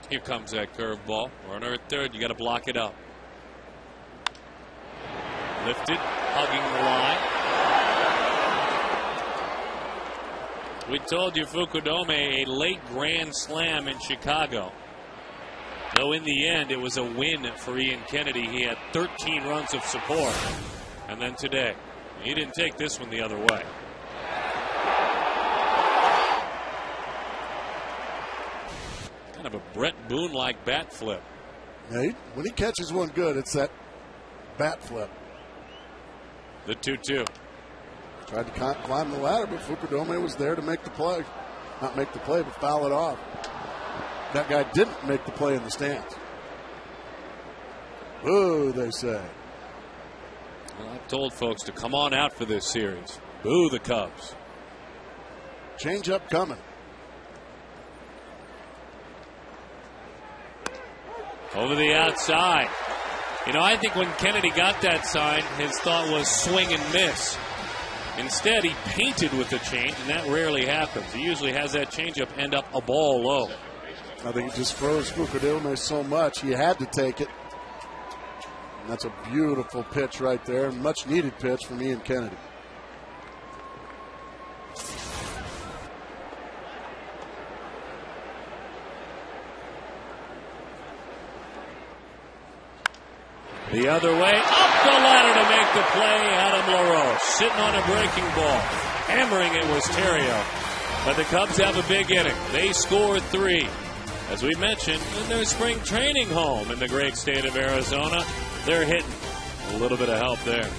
Here comes that curveball. Runner at third. You got to block it up. Lifted, hugging the line. We told you Fukudome, a late grand slam in Chicago. Though in the end, it was a win for Ian Kennedy. He had 13 runs of support. And then today, he didn't take this one the other way. Kind of a Brett Boone-like bat flip. Yeah, when he catches one good, it's that bat flip. The 2-2. Tried to climb the ladder, but Fukudome was there to make the play. Not make the play, but foul it off. That guy didn't make the play in the stands. Boo, they say. Well, I've told folks to come on out for this series. Boo the Cubs. Change up coming. Over the outside. You know, I think when Kennedy got that sign, his thought was swing and miss. Instead, he painted with the change, and that rarely happens. He usually has that changeup end up a ball low. I think he just froze Fukudome so much, he had to take it. And that's a beautiful pitch right there. Much needed pitch from Ian Kennedy. The other way, up the ladder to make the play. Adam LaRoche sitting on a breaking ball. Hammering it was Terrio. But the Cubs have a big inning. They score 3. As we mentioned, in their spring training home in the great state of Arizona, they're hitting. A little bit of help there.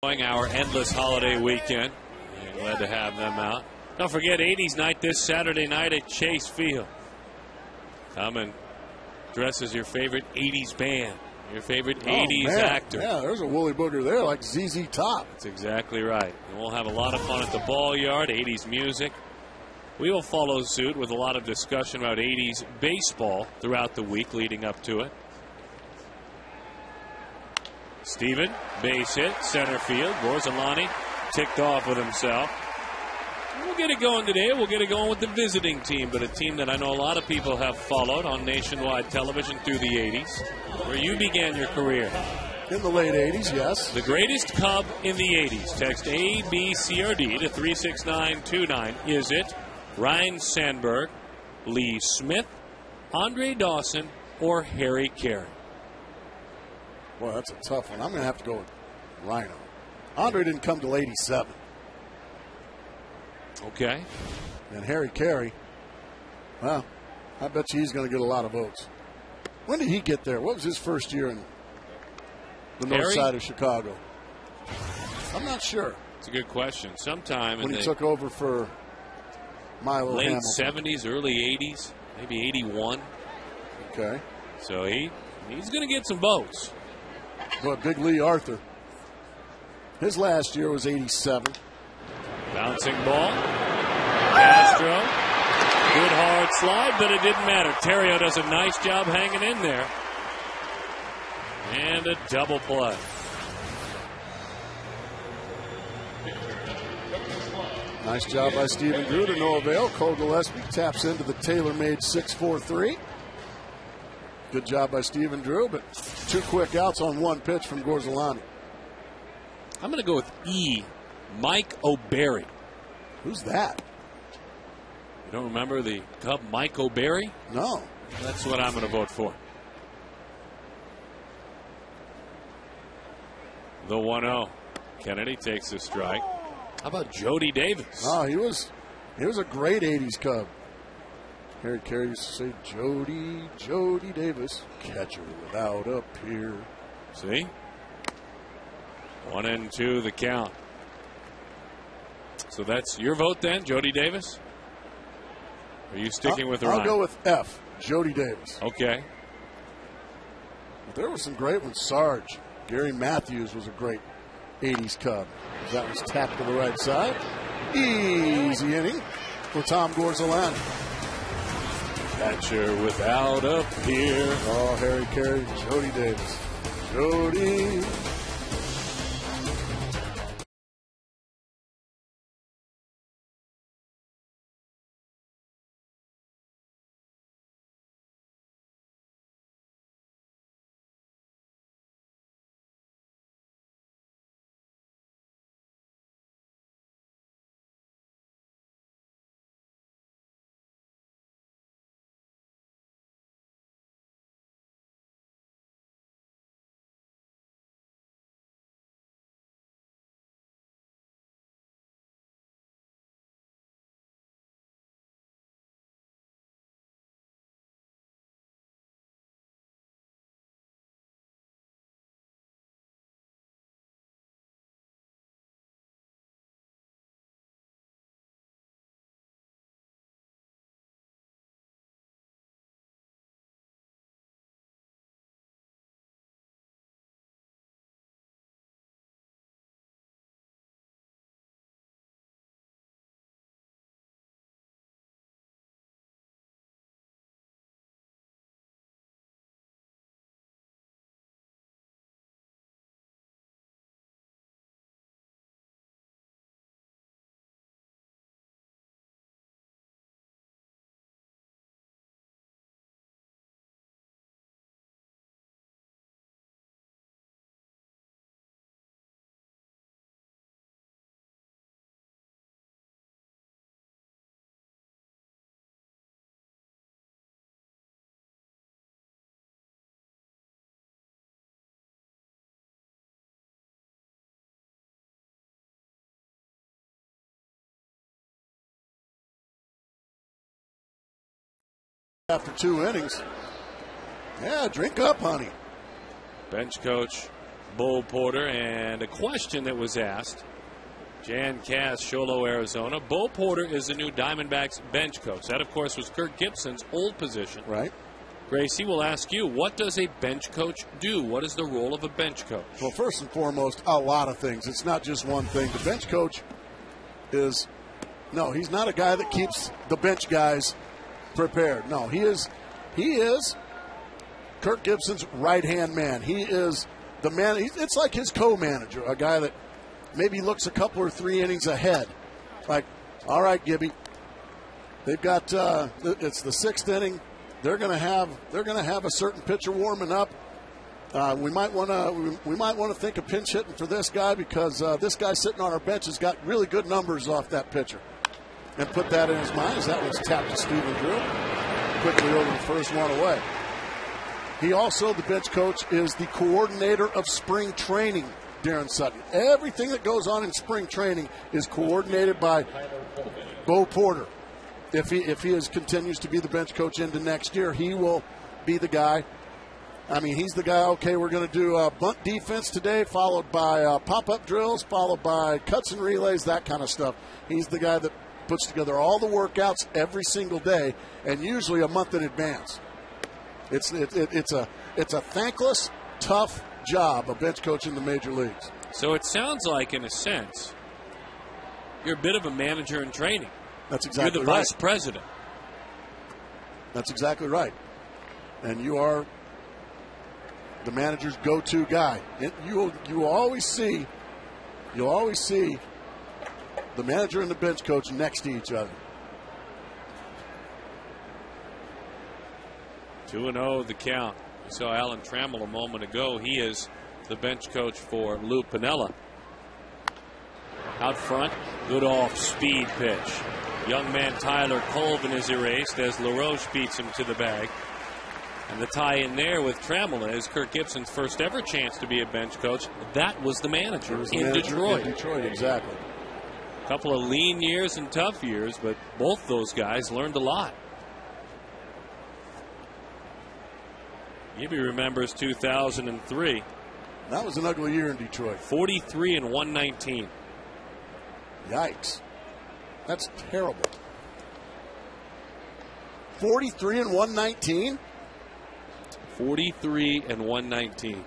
Our endless holiday weekend. And glad to have them out. Don't forget 80s night this Saturday night at Chase Field. Come and dress as your favorite 80s band, your favorite 80s actor. Yeah, there's a woolly booger there like ZZ Top. That's exactly right. And we'll have a lot of fun at the ball yard, 80s music. We will follow suit with a lot of discussion about 80s baseball throughout the week leading up to it. Steven, base hit, center field. Borzolani ticked off with himself. We'll get it going today. We'll get it going with the visiting team, but a team that I know a lot of people have followed on nationwide television through the 80s, where you began your career. In the late 80s, yes. The greatest Cub in the 80s. Text A, B, C, or D to 36929. Is it Ryne Sandberg, Lee Smith, Andre Dawson, or Harry Caray? Boy, that's a tough one. I'm going to have to go with Rhino. Andre didn't come till 87. Okay. And Harry Caray, well, I bet you he's going to get a lot of votes. When did he get there? What was his first year in the north side of Chicago? I'm not sure. It's a good question. Sometime when in he the took over for Milo late Hamilton. 70s, early 80s, maybe 81. Okay. So he's going to get some votes. But Big Lee Arthur, his last year was 87. Bouncing ball. Castro. Good hard slide, but it didn't matter. Terrio does a nice job hanging in there. And a double play. Nice job by Stephen Drew to no avail. Cole Gillespie taps into the tailor-made 6-4-3. Good job by Stephen Drew, but two quick outs on one pitch from Borzolani. I'm going to go with E. Mike O'Berry. Who's that? You don't remember the Cub Mike O'Berry? No. That's what I'm going to vote for. The 1-0. Kennedy takes a strike. How about Jody Davis? Oh, he was a great 80s Cub. Harry Caray used to say, Jody Davis, catcher without a peer. See? 1-2 the count. So that's your vote then, Jody Davis? Are you sticking with Ryan? I'll go with F, Jody Davis. Okay. But there were some great ones. Sarge. Gary Matthews was a great 80s Cub. That was tapped to the right side. Easy inning for Tom Borzolani. Catcher without a peer. Oh, Harry Caray, Jody Davis. Jody. After 2 innings. Yeah, drink up, honey. Bench coach Bo Porter, and a question that was asked. Jan Cass, Sholo, Arizona. Bo Porter is the new Diamondbacks bench coach. That, of course, was Kirk Gibson's old position. Right. Gracie will ask you, what does a bench coach do? What is the role of a bench coach? Well, first and foremost, a lot of things. It's not just one thing. The bench coach is, no, he's not a guy that keeps the bench guys prepared. No, he is Kirk Gibson's right-hand man. He is the man. It's like his co-manager, a guy that maybe looks a couple or 3 innings ahead. Like, all right, Gibby, they've got it's the 6th inning. They're going to have a certain pitcher warming up. We might want to think of pinch hitting for this guy because this guy sitting on our bench has got really good numbers off that pitcher. And put that in his mind as that was tapped to Stephen Drew. Quickly over the first one away. He also, the bench coach, is the coordinator of spring training, Darren Sutton. Everything that goes on in spring training is coordinated by Bo Porter. If he continues to be the bench coach into next year, he will be the guy. I mean, he's the guy, okay, we're going to do bunt defense today, followed by pop-up drills, followed by cuts and relays, that kind of stuff. He's the guy that puts together all the workouts every single day, and usually a month in advance. It's a thankless, tough job, a bench coach in the major leagues. So it sounds like, in a sense, you're a bit of a manager in training. That's exactly right. You're the right. vice president. That's exactly right. And you are the manager's go-to guy. You will always see the manager and the bench coach next to each other. 2-0 the count. We saw Alan Trammell a moment ago. He is the bench coach for Lou Piniella. Out front, good off-speed pitch. Young man Tyler Colvin is erased as LaRoche beats him to the bag. And the tie in there with Trammell is Kirk Gibson's first ever chance to be a bench coach. That was the manager in Detroit. In Detroit, exactly. A couple of lean years and tough years, but both those guys learned a lot. Gibby remembers 2003. That was an ugly year in Detroit. 43 and 119. Yikes. That's terrible. 43 and 119? 43 and 119.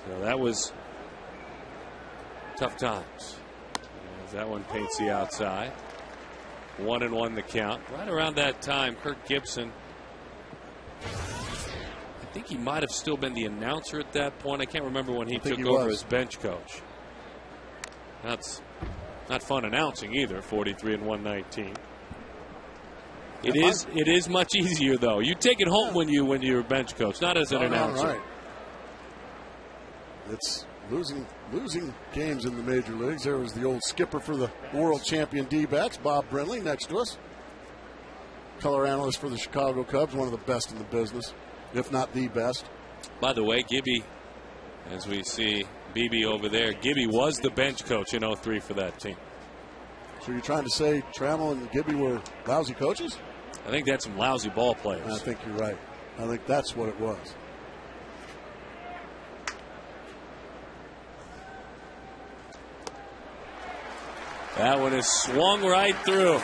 So that was tough times. As that one paints the outside. 1-1 the count. Right around that time, Kirk Gibson, I think he might have still been the announcer at that point. I can't remember when he took over as bench coach. That's not fun announcing either, 43 and 119. It is much easier though. You take it home when you're a bench coach, not as an announcer. Right. It's losing games in the major leagues. There was the old skipper for the world champion D-backs, Bob Brinley, next to us. Color analyst for the Chicago Cubs, one of the best in the business, if not the best. By the way, Gibby, as we see BB over there, Gibby was the bench coach in 03 for that team. So you're trying to say Trammell and Gibby were lousy coaches? I think that's some lousy ball players. I think you're right. I think that's what it was. That one is swung right through.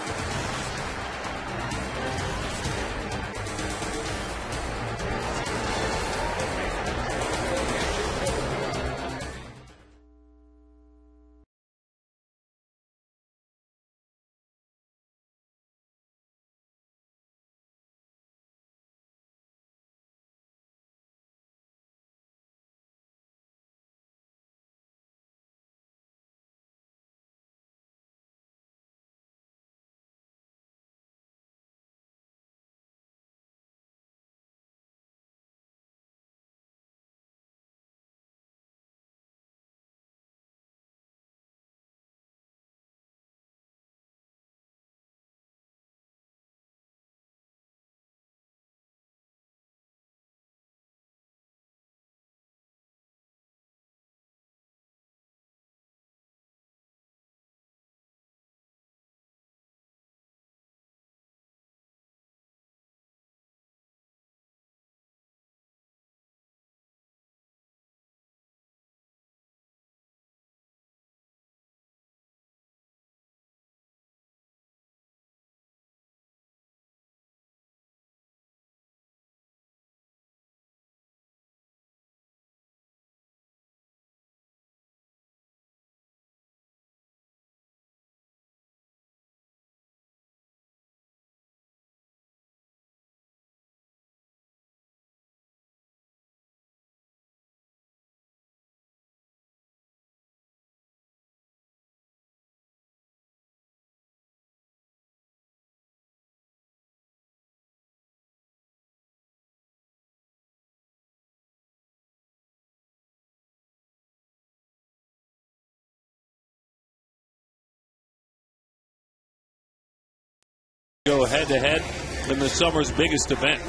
Go head-to-head in the summer's biggest event.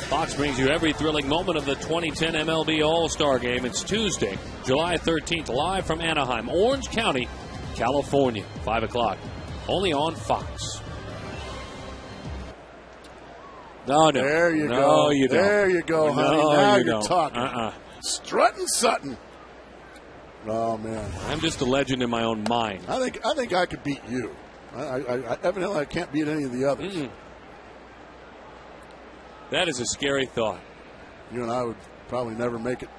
Fox brings you every thrilling moment of the 2010 MLB All-Star Game. It's Tuesday, July 13th, live from Anaheim, Orange County, California, 5 o'clock, only on Fox. No. There you no, go. You don't. There you go, honey. No, now you you're don't. talking. Strutting Sutton. Oh, man. I'm just a legend in my own mind. I think I could beat you. Evidently, I can't beat any of the others. That is a scary thought. You and I would probably never make it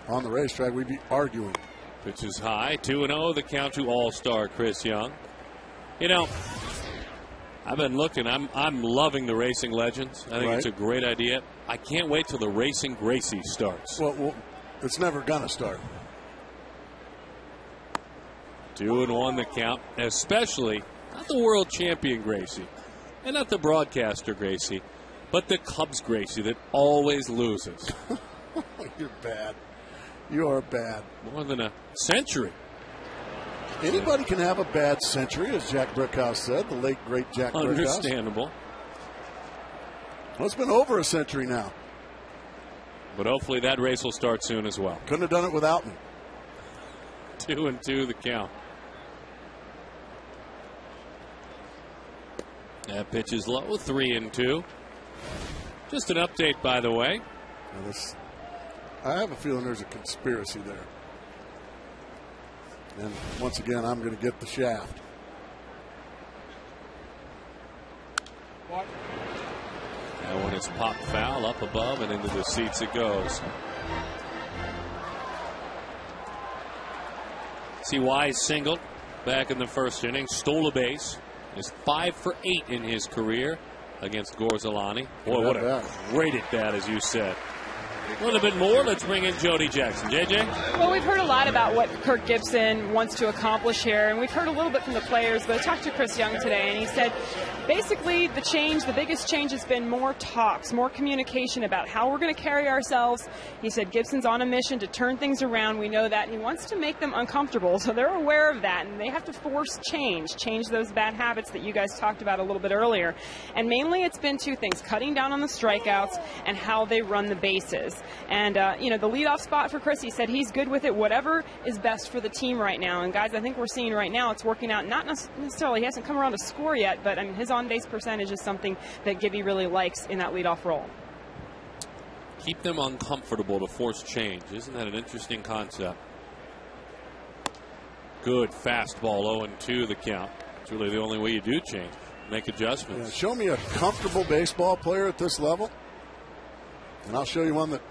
on the racetrack. We'd be arguing. Pitch is high. 2-0, the count to All-Star Chris Young. You know, I've been looking. I'm loving the Racing Legends. I think it's a great idea. I can't wait till the Racing Gracie starts. Well, it's never gonna start. 2-1 the count, especially not the world champion Gracie, and not the broadcaster Gracie, but the Cubs Gracie that always loses. You're bad. You are bad. More than a century. Anybody can have a bad century, as Jack Brickhouse said, the late, great Jack Brickhouse. Understandable. Well, it's been over a century now. But hopefully that race will start soon as well. Couldn't have done it without me. 2-2 the count. That pitch is low, 3-2. Just an update, by the way. I have a feeling there's a conspiracy there. And once again, I'm going to get the shaft. What? That one is popped foul up above and into the seats it goes. See Wise singled back in the first inning, stole a base. Is 5 for 8 in his career against Gorzalani. Boy, what a great at bat, as you said. A little bit more. Let's bring in Jody Jackson. JJ? Well, we've heard a lot about what Kirk Gibson wants to accomplish here, and we've heard a little bit from the players, but I talked to Chris Young today, and he said basically the biggest change has been more talks, more communication about how we're going to carry ourselves. He said Gibson's on a mission to turn things around. We know that, and he wants to make them uncomfortable, so they're aware of that, and they have to force change those bad habits that you guys talked about a little bit earlier. And mainly it's been two things, cutting down on the strikeouts and how they run the bases. And, the leadoff spot for Chris, he said he's good with it, whatever is best for the team right now. And, guys, I think we're seeing right now it's working out. Not necessarily, he hasn't come around to score yet, but, his on-base percentage is something that Gibby really likes in that leadoff role. Keep them uncomfortable to force change. Isn't that an interesting concept? Good fastball, 0-2 the count. It's really the only way you do change. Make adjustments. Yeah, show me a comfortable baseball player at this level, and I'll show you one that's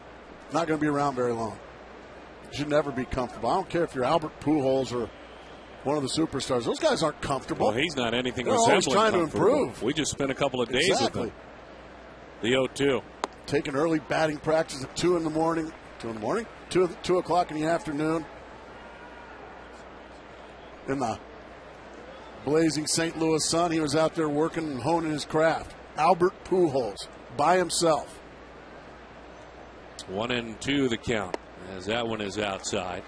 not going to be around very long. You should never be comfortable. I don't care if you're Albert Pujols or one of the superstars. Those guys aren't comfortable. Well, he's not anything They're resembling always trying to comfortable. improve. We just spent a couple of days with them. The 0-2. Taking early batting practice at 2 in the morning. 2 o'clock in the afternoon. In the blazing St. Louis sun, he was out there working and honing his craft. Albert Pujols by himself. 1-2 the count, as that one is outside.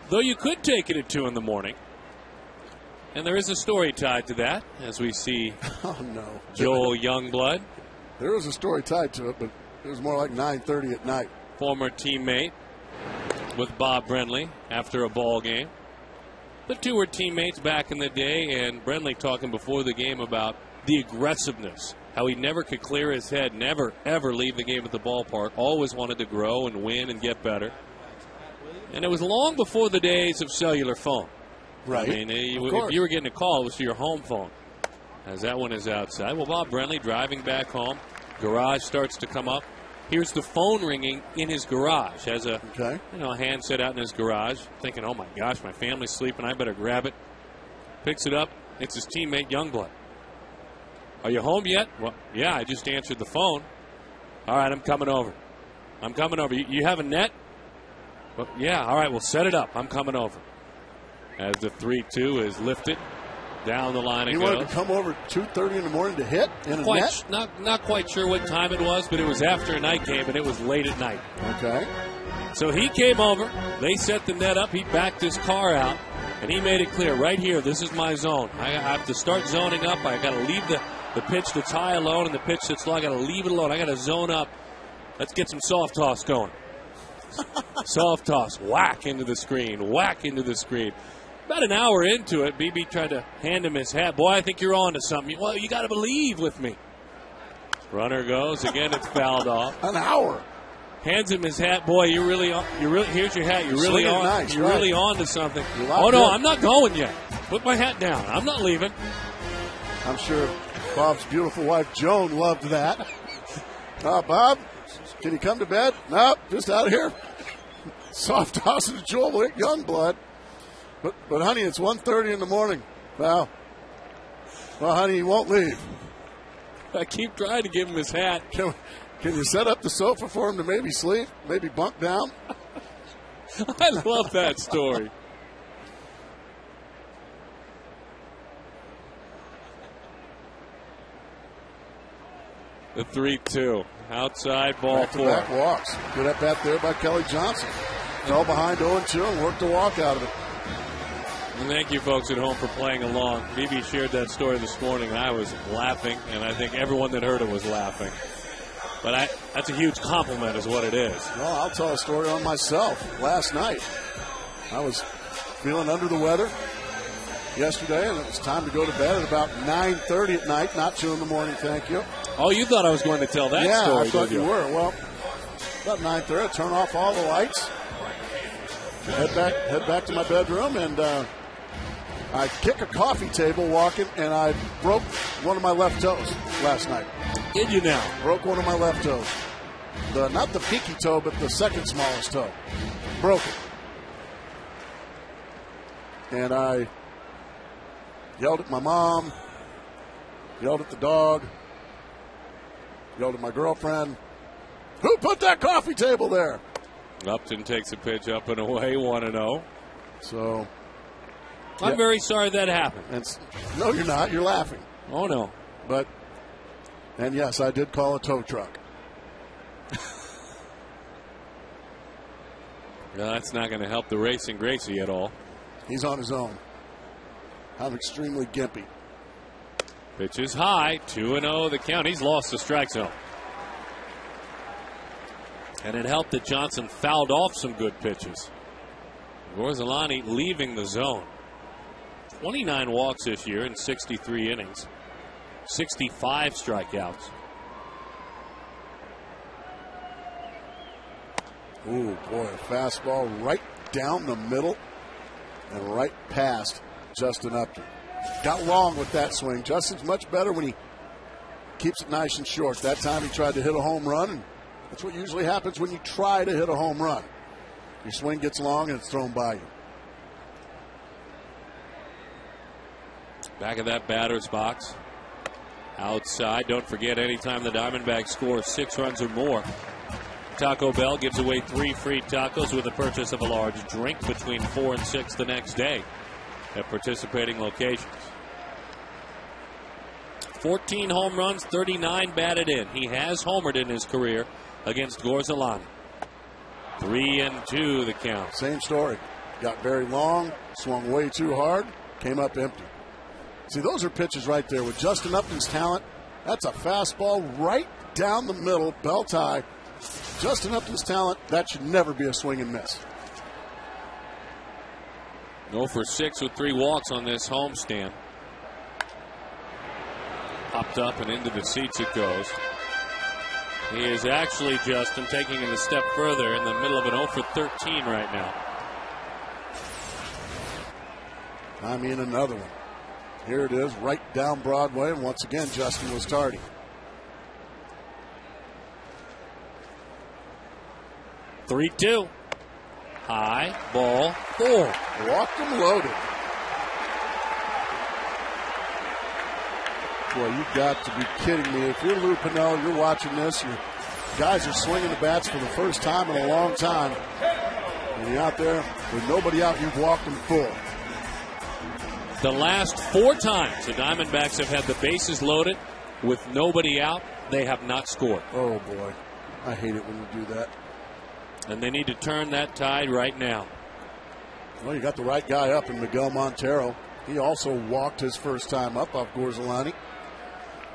Though you could take it at 2 in the morning. And there is a story tied to that, as we see Joel Youngblood. There was a story tied to it, but it was more like 9:30 at night. Former teammate with Bob Brenly after a ball game. The two were teammates back in the day, and Brenly talking before the game about the aggressiveness, how he never could clear his head, never, ever leave the game at the ballpark, always wanted to grow and win and get better. And it was long before the days of cellular phone. Right. I mean, if you were getting a call, it was to your home phone. As that one is outside. Well, Bob Brenly driving back home. Garage starts to come up. Here's the phone ringing in his garage. Has a handset out in his garage, thinking, "Oh my gosh, my family's sleeping. I better grab it." Picks it up. It's his teammate Youngblood. "Are you home yet?" "Well, yeah, I just answered the phone." "All right, I'm coming over. You have a net?" "Well, yeah, all right, we'll set it up. I'm coming over." As the 3-2 is lifted, down the line it goes. He wanted to come over at 2:30 in the morning to hit in a net? Not quite sure what time it was, but it was after a night game, and it was late at night. Okay. So he came over. They set the net up. He backed his car out, and he made it clear right here, this is my zone. I have to start zoning up. I got to leave the pitch that's high alone and the pitch that's low. I got to leave it alone. I got to zone up. Let's get some soft toss going. Soft toss. Whack into the screen. Whack into the screen. About an hour into it, BB tried to hand him his hat. Boy, I think you're on to something. Well, you got to believe with me. Runner goes. Again, it's fouled off. An hour. Hands him his hat. Boy, you're really here's your hat. You're really on. Nice, you're right. really on to something. Oh, no, I'm not going yet. Put my hat down. I'm not leaving. I'm sure Bob's beautiful wife, Joan, loved that. Bob, can you come to bed? No, just out of here. Soft toss to Joel Youngblood. But honey, it's 1:30 in the morning. Well, honey, he won't leave. I keep trying to give him his hat. Can you set up the sofa for him to maybe sleep? Maybe bunk down? I love that story. The 3-2. Outside ball four. Back walks. Good at bat there by Kelly Johnson. Fell behind 0-2 and worked a walk out of it. And thank you, folks at home, for playing along. BB shared that story this morning, and I was laughing, and I think everyone that heard it was laughing. But that's a huge compliment is what it is. Well, I'll tell a story on myself. Last night, I was feeling under the weather yesterday, and it was time to go to bed at about 9:30 at night, not 2 in the morning, thank you. Oh, you thought I was going to tell that story, Yeah, I thought you were. Well, about 9:30, I turn off all the lights, head back to my bedroom, and I kick a coffee table walking, and I broke one of my left toes last night. Did you now? Broke one of my left toes. Not the pinky toe, but the second smallest toe. Broke it. And I yelled at my mom, yelled at the dog, yelled at my girlfriend. Who put that coffee table there? Upton takes a pitch up and away, 1-0. So I'm very sorry that happened. No, you're not. You're laughing. Oh, no. And yes, I did call a tow truck. No, that's not going to help the racing Gracie at all. He's on his own. I'm extremely gimpy. Pitch is high, 2-0 the count. He's lost the strike zone. And it helped that Johnson fouled off some good pitches. Gorzolani leaving the zone. 29 walks this year in 63 innings. 65 strikeouts. Ooh, boy, a fastball right down the middle and right past Justin Upton. Got wrong with that swing. Justin's much better when he keeps it nice and short. That time he tried to hit a home run, and that's what usually happens when you try to hit a home run. Your swing gets long and it's thrown by you. Back of that batter's box. Outside. Don't forget, anytime the Diamondbacks score 6 runs or more, Taco Bell gives away 3 free tacos with the purchase of a large drink between 4 and 6 the next day at participating locations. 14 home runs, 39 batted in. He has homered in his career against Gorzolani. 3-2 the count. Same story. Got very long, swung way too hard, came up empty. See, those are pitches right there. With Justin Upton's talent, that's a fastball right down the middle, belt high. Justin Upton's talent, that should never be a swing and miss. 0 for 6 with 3 walks on this homestand. Popped up and into the seats it goes. He is actually, Justin, taking it a step further in the middle of an 0 for 13 right now. I mean, another one. Here it is, right down Broadway, and once again, Justin was tardy. Three-two. High, ball, 4. Walked him loaded. Boy, you've got to be kidding me. If you're Lou Pennell, you're watching this, your guys are swinging the bats for the first time in a long time. And you're out there with nobody out, you've walked them full. The last 4 times the Diamondbacks have had the bases loaded with nobody out, they have not scored. Oh, boy. I hate it when you do that. And they need to turn that tide right now. Well, you got the right guy up in Miguel Montero. He also walked his first time up off Gorzelani.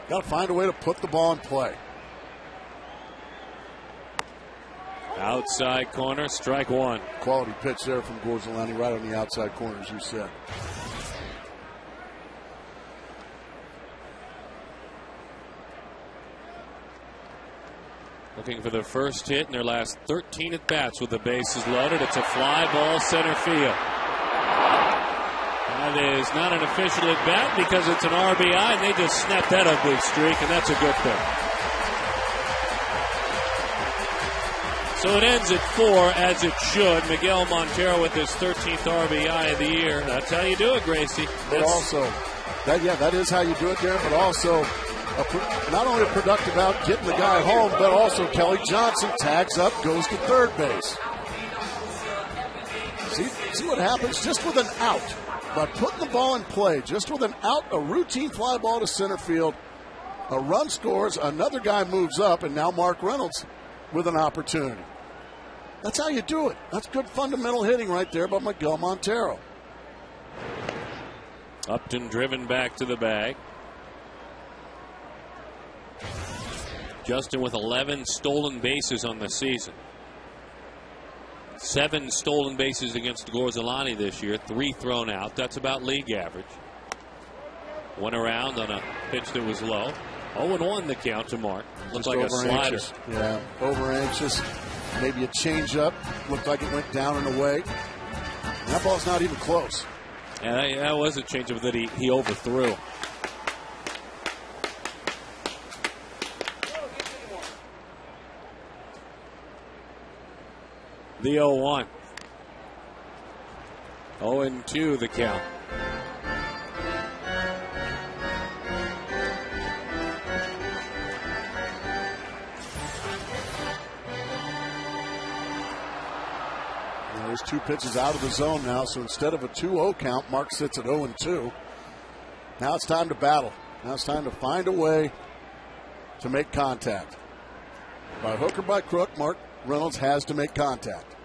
Got to find a way to put the ball in play. Outside corner, strike one. Quality pitch there from Gorzelani, right on the outside corner, as you said. Looking for their first hit in their last 13 at-bats with the bases loaded. It's a fly ball center field. That is not an official at-bat because it's an RBI, and they just snapped that ugly streak, and that's a good thing. So it ends at 4, as it should. Miguel Montero with his 13th RBI of the year. That's how you do it, Gracie. But also, that is how you do it, Darren, but also not only a productive out getting the guy home, but also Kelly Johnson tags up, goes to third base. See what happens just with an out. By putting the ball in play, just with an out, a routine fly ball to center field, a run scores, another guy moves up, and now Mark Reynolds with an opportunity. That's how you do it. That's good fundamental hitting right there by Miguel Montero. Upton driven back to the bag. Justin with 11 stolen bases on the season. 7 stolen bases against Gorzelani this year, 3 thrown out. That's about league average. Went around on a pitch that was low. 0-1 the count to Mark. Looks like a slider. Yeah, over anxious. Maybe a changeup. Looked like it went down and away. That ball's not even close. Yeah, that was a changeup that he overthrew. The 0-1. 0-2 the count. There's 2 pitches out of the zone now, so instead of a 2-0 count, Mark sits at 0-2. Now it's time to battle. Now it's time to find a way to make contact. By hook or by crook, Mark Reynolds has to make contact.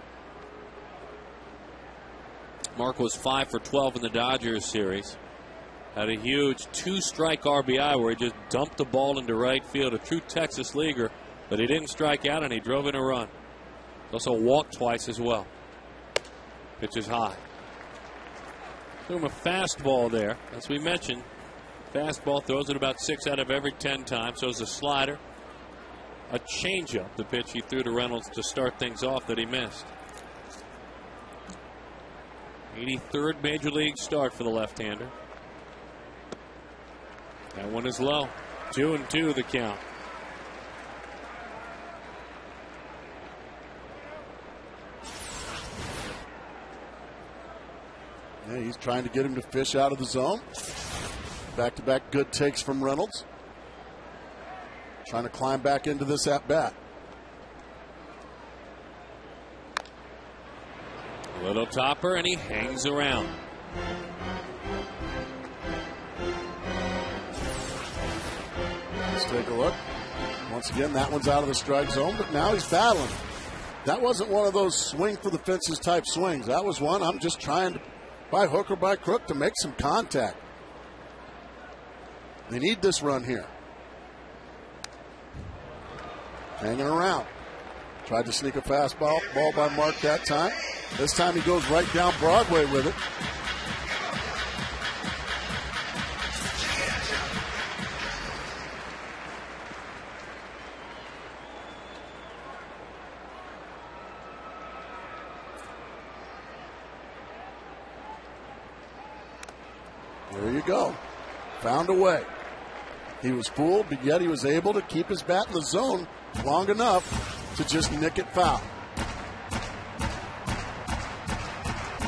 Mark was 5 for 12 in the Dodgers series. Had a huge 2-strike RBI where he just dumped the ball into right field. A true Texas leaguer, but he didn't strike out and he drove in a run. He also walked twice as well. Pitch is high. Threw him a fastball there. As we mentioned, fastball throws it about 6 out of every 10 times. So it's a slider. A changeup, the pitch he threw to Reynolds to start things off that he missed. 83rd Major League start for the left-hander. That one is low. 2-2 the count. Yeah, he's trying to get him to fish out of the zone. Back-to-back good takes from Reynolds. Trying to climb back into this at-bat. Little topper, and he hangs around. Let's take a look. Once again, that one's out of the strike zone, but now he's battling. That wasn't one of those swing for the fences type swings. That was one I'm just trying to, by hook or by crook, to make some contact. They need this run here. Hanging around. Tried to sneak a fastball ball by Mark that time. This time he goes right down Broadway with it. There you go. Found a way. He was fooled, but yet he was able to keep his bat in the zone long enough to just nick it foul.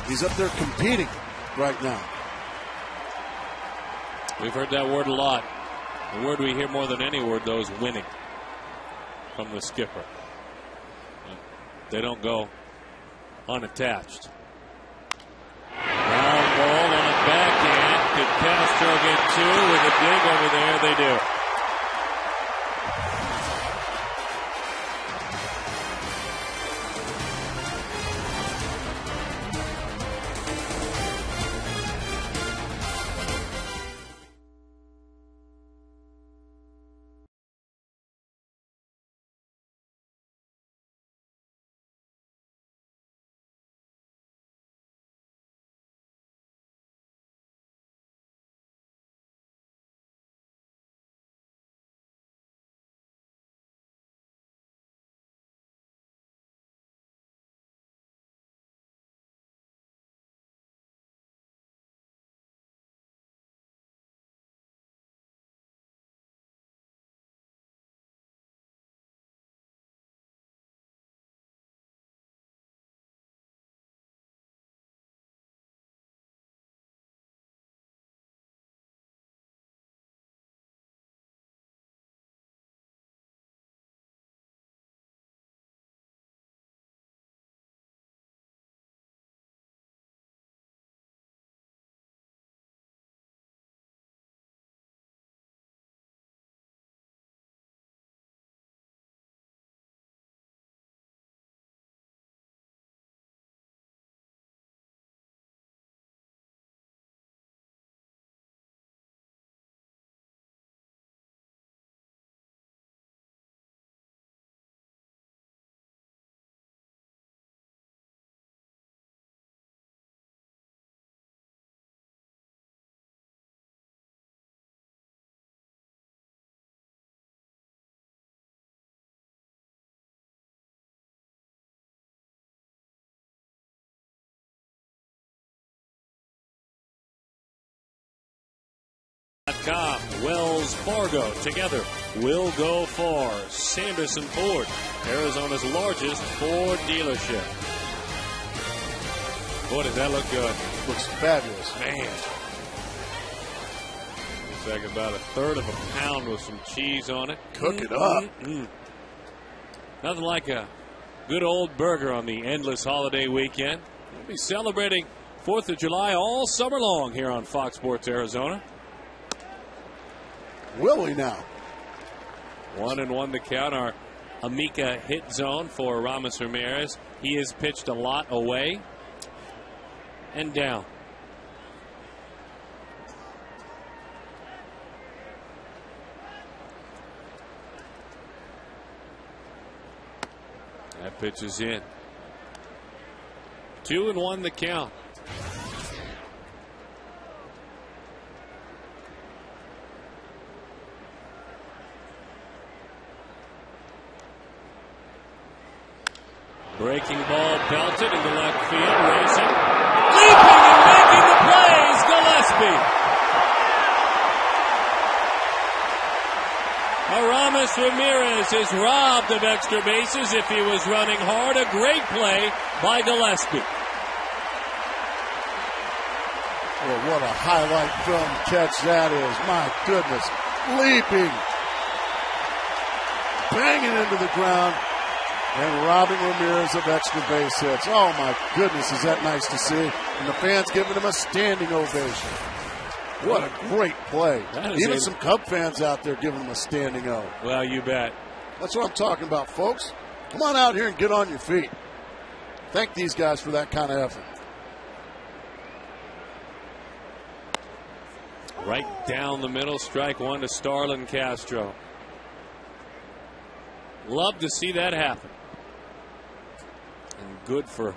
He's up there competing right now. We've heard that word a lot. The word we hear more than any word, though, is winning from the skipper. They don't go unattached. Ground ball on a backhand. Could Castro get 2 with a dig over there? They do. Wells Fargo, together will go far. Sanderson Ford, Arizona's largest Ford dealership. Boy, does that look good. Looks fabulous. Man. Looks like about a third of a pound with some cheese on it. Cook it up. Nothing like a good old burger on the endless holiday weekend. We'll be celebrating 4th of July all summer long here on Fox Sports Arizona. Will we now? 1-1 the count. Our Amica hit zone for Ramos Ramirez. He has pitched a lot away and down. That pitch is in. 2-1 the count. Breaking ball belted into left field, racing, leaping and making the plays, Gillespie. Aramis Ramirez is robbed of extra bases if he was running hard. A great play by Gillespie. Well, what a highlight film catch that is. My goodness. Leaping. Banging into the ground. And robbing Ramirez of extra base hits. Oh, my goodness, is that nice to see. And the fans giving him a standing ovation. What a great play. Even some Cub fans out there giving him a standing O. Well, you bet. That's what I'm talking about, folks. Come on out here and get on your feet. Thank these guys for that kind of effort. Right down the middle, strike one to Starlin Castro. Love to see that happen. And good for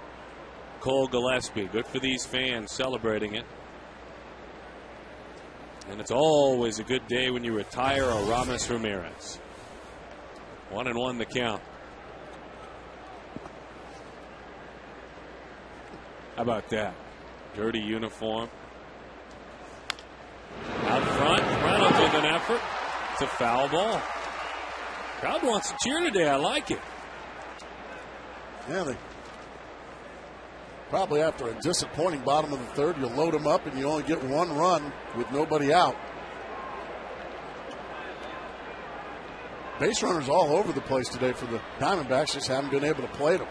Cole Gillespie. Good for these fans celebrating it. And it's always a good day when you retire a Ramos Ramirez. 1-1 the count. How about that? Dirty uniform. Out front, Reynolds with an effort. It's a foul ball. Crowd wants to cheer today. I like it. Yeah, they probably after a disappointing bottom of the third, you load them up and you only get one run with nobody out. Base runners all over the place today for the Diamondbacks, just haven't been able to play them.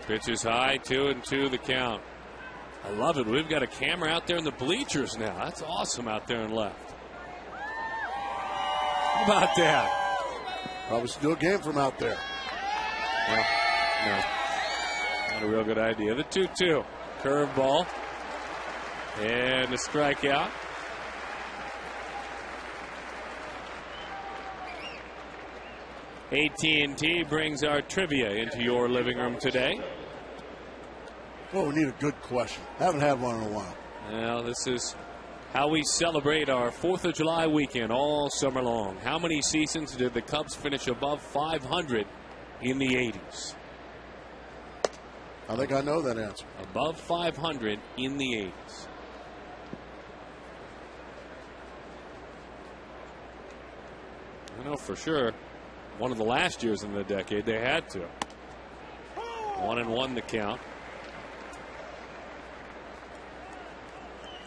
Pitch is high, 2-2 the count. I love it. We've got a camera out there in the bleachers now. That's awesome out there in left. How about that? Probably should do a game from out there. Well, no. Not a real good idea. The 2-2. Curveball. And a strikeout. AT&T brings our trivia into your living room today. Well, we need a good question. Haven't had one in a while. Well, this is how we celebrate our 4th of July weekend all summer long. How many seasons did the Cubs finish above 500 in the 80s? I think I know that answer. Above 500 in the 80s. I know for sure one of the last years in the decade they had to. 1-1 the count.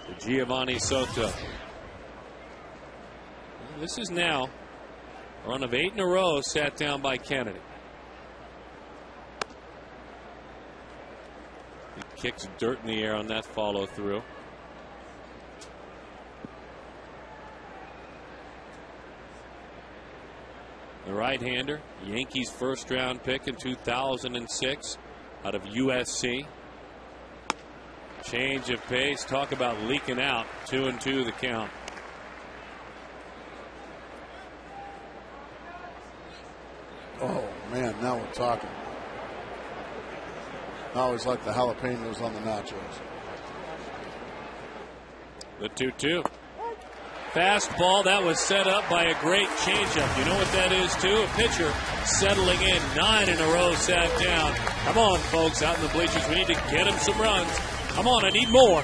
To Giovanni Soto. This is now a run of 8 in a row sat down by Kennedy. He kicks dirt in the air on that follow through. The right-hander, Yankees first round pick in 2006 out of USC. Change of pace. Talk about leaking out. 2-2 the count. Oh, man, now we're talking. I always like the jalapenos on the nachos. The 2-2. Fastball that was set up by a great changeup. You know what that is, too? A pitcher settling in. 9 in a row sat down. Come on, folks, out in the bleachers. We need to get him some runs. Come on, I need more.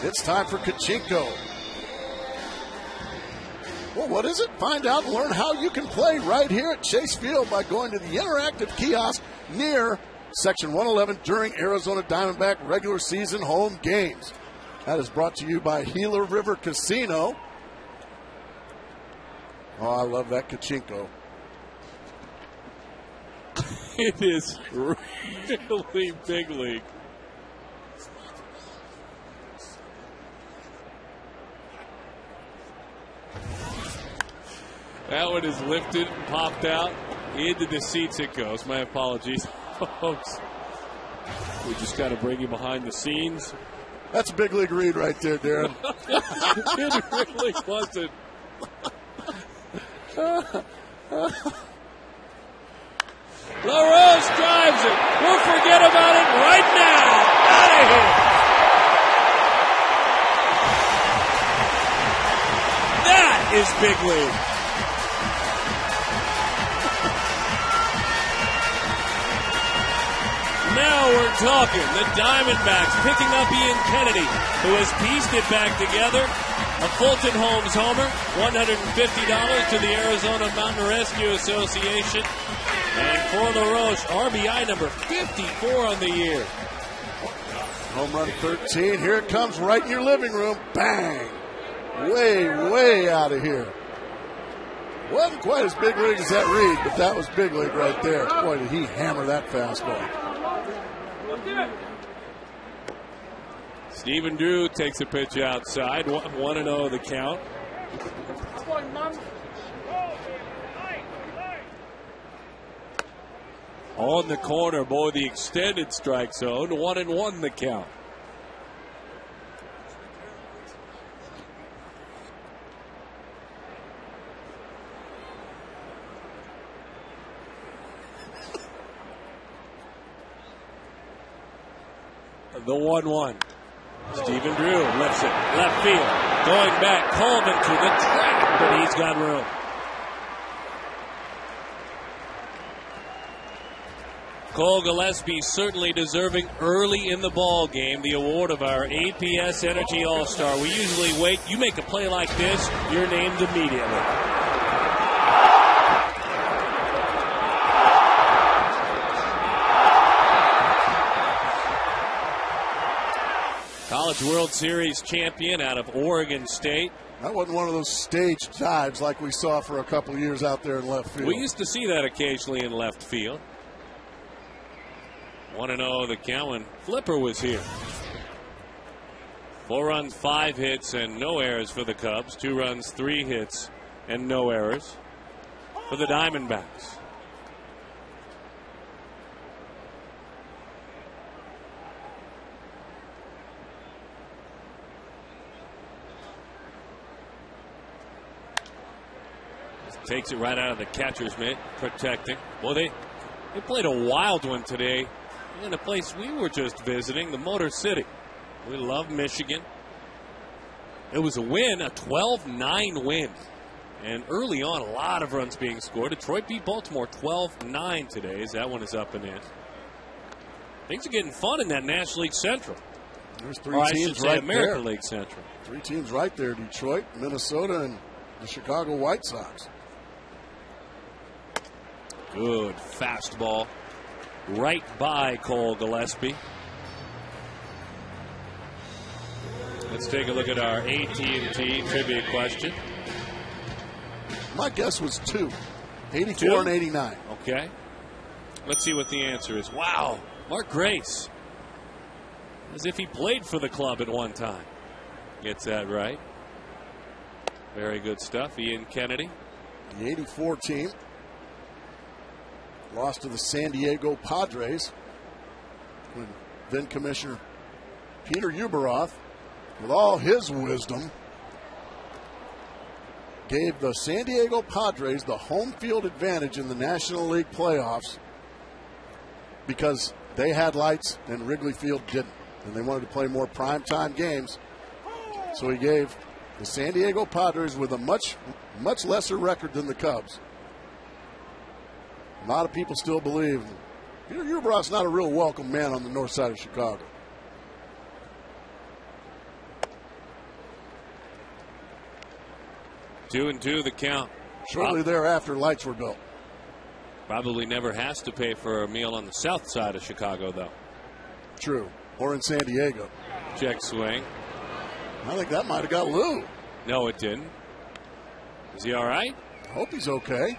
It's time for Kachinko. Well, what is it? Find out and learn how you can play right here at Chase Field by going to the interactive kiosk near Section 111 during Arizona Diamondback regular season home games. That is brought to you by Gila River Casino. Oh, I love that Kachinko. It is really big league. That one is lifted, popped out. Into the seats it goes. My apologies, folks. We just got to bring you behind the scenes. That's a big league read right there, Darren. It really wasn't. LaRose drives it. We'll forget about it right now. Out of here. That is big league. Now we're talking. The Diamondbacks picking up Ian Kennedy, who has pieced it back together. A Fulton Homes homer, $150 to the Arizona Mountain Rescue Association. And for LaRoche, RBI number 54 on the year. Home run 13. Here it comes right in your living room. Bang! Way, way out of here. Wasn't quite as big league as that read, but that was big league right there. Boy, did he hammer that fastball. Stephen Drew takes a pitch outside. 1-0 the count. On the corner, boy, the extended strike zone. 1-1 the count. The 1-1. Stephen Drew lifts it. Left field. Going back. Coleman to the track, but he's got room. Cole Gillespie certainly deserving early in the ball game the award of our APS Energy All-Star. We usually wait. You make a play like this, you're named immediately. College World Series champion out of Oregon State. That wasn't one of those staged dives like we saw for a couple years out there in left field. We used to see that occasionally in left field. 1-0 the count when Flipper was here. 4 runs, 5 hits, and no errors for the Cubs. 2 runs, 3 hits, and no errors for the Diamondbacks. Takes it right out of the catcher's mitt, protecting. Well, they played a wild one today in a place we were just visiting, the Motor City. We love Michigan. It was a win, a 12-9 win. And early on, a lot of runs being scored. Detroit beat Baltimore 12-9 today, as that one is up and in. Things are getting fun in that National League Central. There's 3 teams right American there. League Central. 3 teams right there, Detroit, Minnesota, and the Chicago White Sox. Good fastball right by Cole Gillespie. Let's take a look at our AT&T trivia question. My guess was 2. 84 2? and 89. Okay. Let's see what the answer is. Wow. Mark Grace. As if he played for the club at one time. Gets that right. Very good stuff. Ian Kennedy. The 84 team lost to the San Diego Padres when then Commissioner Peter Ueberroth, with all his wisdom, gave the San Diego Padres the home field advantage in the National League playoffs because they had lights and Wrigley Field didn't. And they wanted to play more primetime games. So he gave the San Diego Padres, with a much lesser record than the Cubs. A lot of people still believe Peter Ueberroth's not a real welcome man on the north side of Chicago. 2-2 the count. Shortly thereafter, lights were built. Probably never has to pay for a meal on the south side of Chicago, though. True. Or in San Diego. Check swing. I think that might have got Lou. No, it didn't. Is he all right? I hope he's okay.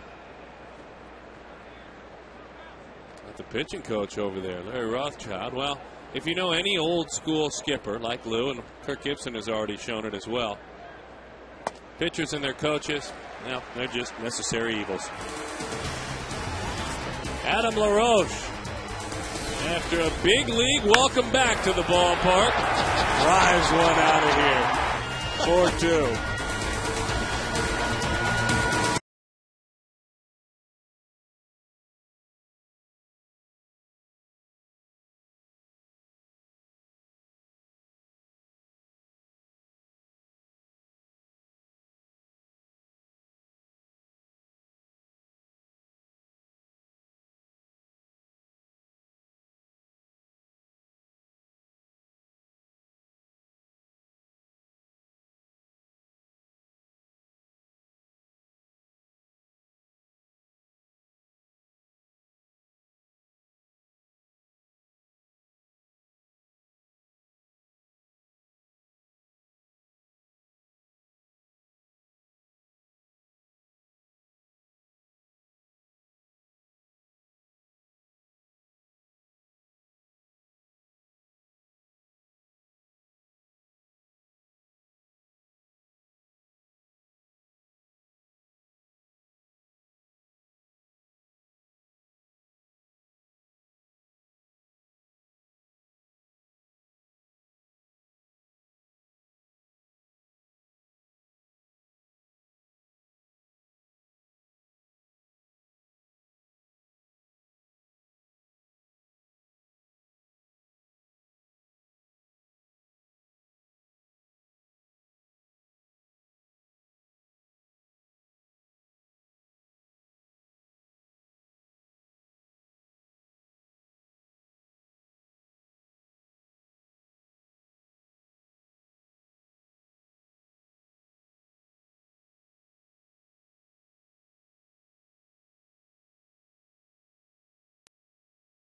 Got the pitching coach over there, Larry Rothschild. Well, if you know any old school skipper like Lou, and Kirk Gibson has already shown it as well, pitchers and their coaches, well, they're just necessary evils. Adam LaRoche, after a big league welcome back to the ballpark, drives one out of here. 4-2.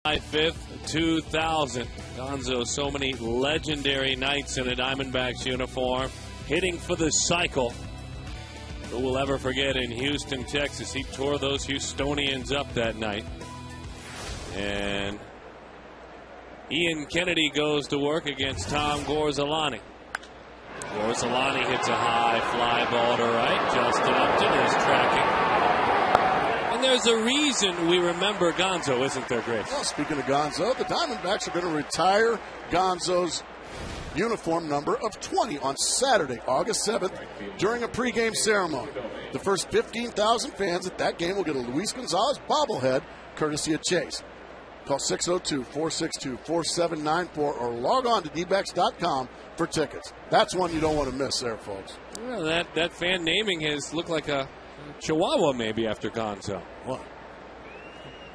July 5th, 2000. Gonzo, so many legendary nights in a Diamondbacks uniform, hitting for the cycle. Who will ever forget in Houston, Texas? He tore those Houstonians up that night. And Ian Kennedy goes to work against Tom Gorzelani. Gorzelani hits a high fly ball to right. Justin Upton is tracking. And there's a reason we remember Gonzo, isn't there, Grace? Well, speaking of Gonzo, the Diamondbacks are going to retire Gonzo's uniform number of 20 on Saturday, August 7th, during a pregame ceremony. The first 15,000 fans at that game will get a Luis Gonzalez bobblehead, courtesy of Chase. Call 602-462-4794 or log on to dbacks.com for tickets. That's one you don't want to miss there, folks. Well, that fan naming has looked like a Chihuahua maybe after Gonzo. What?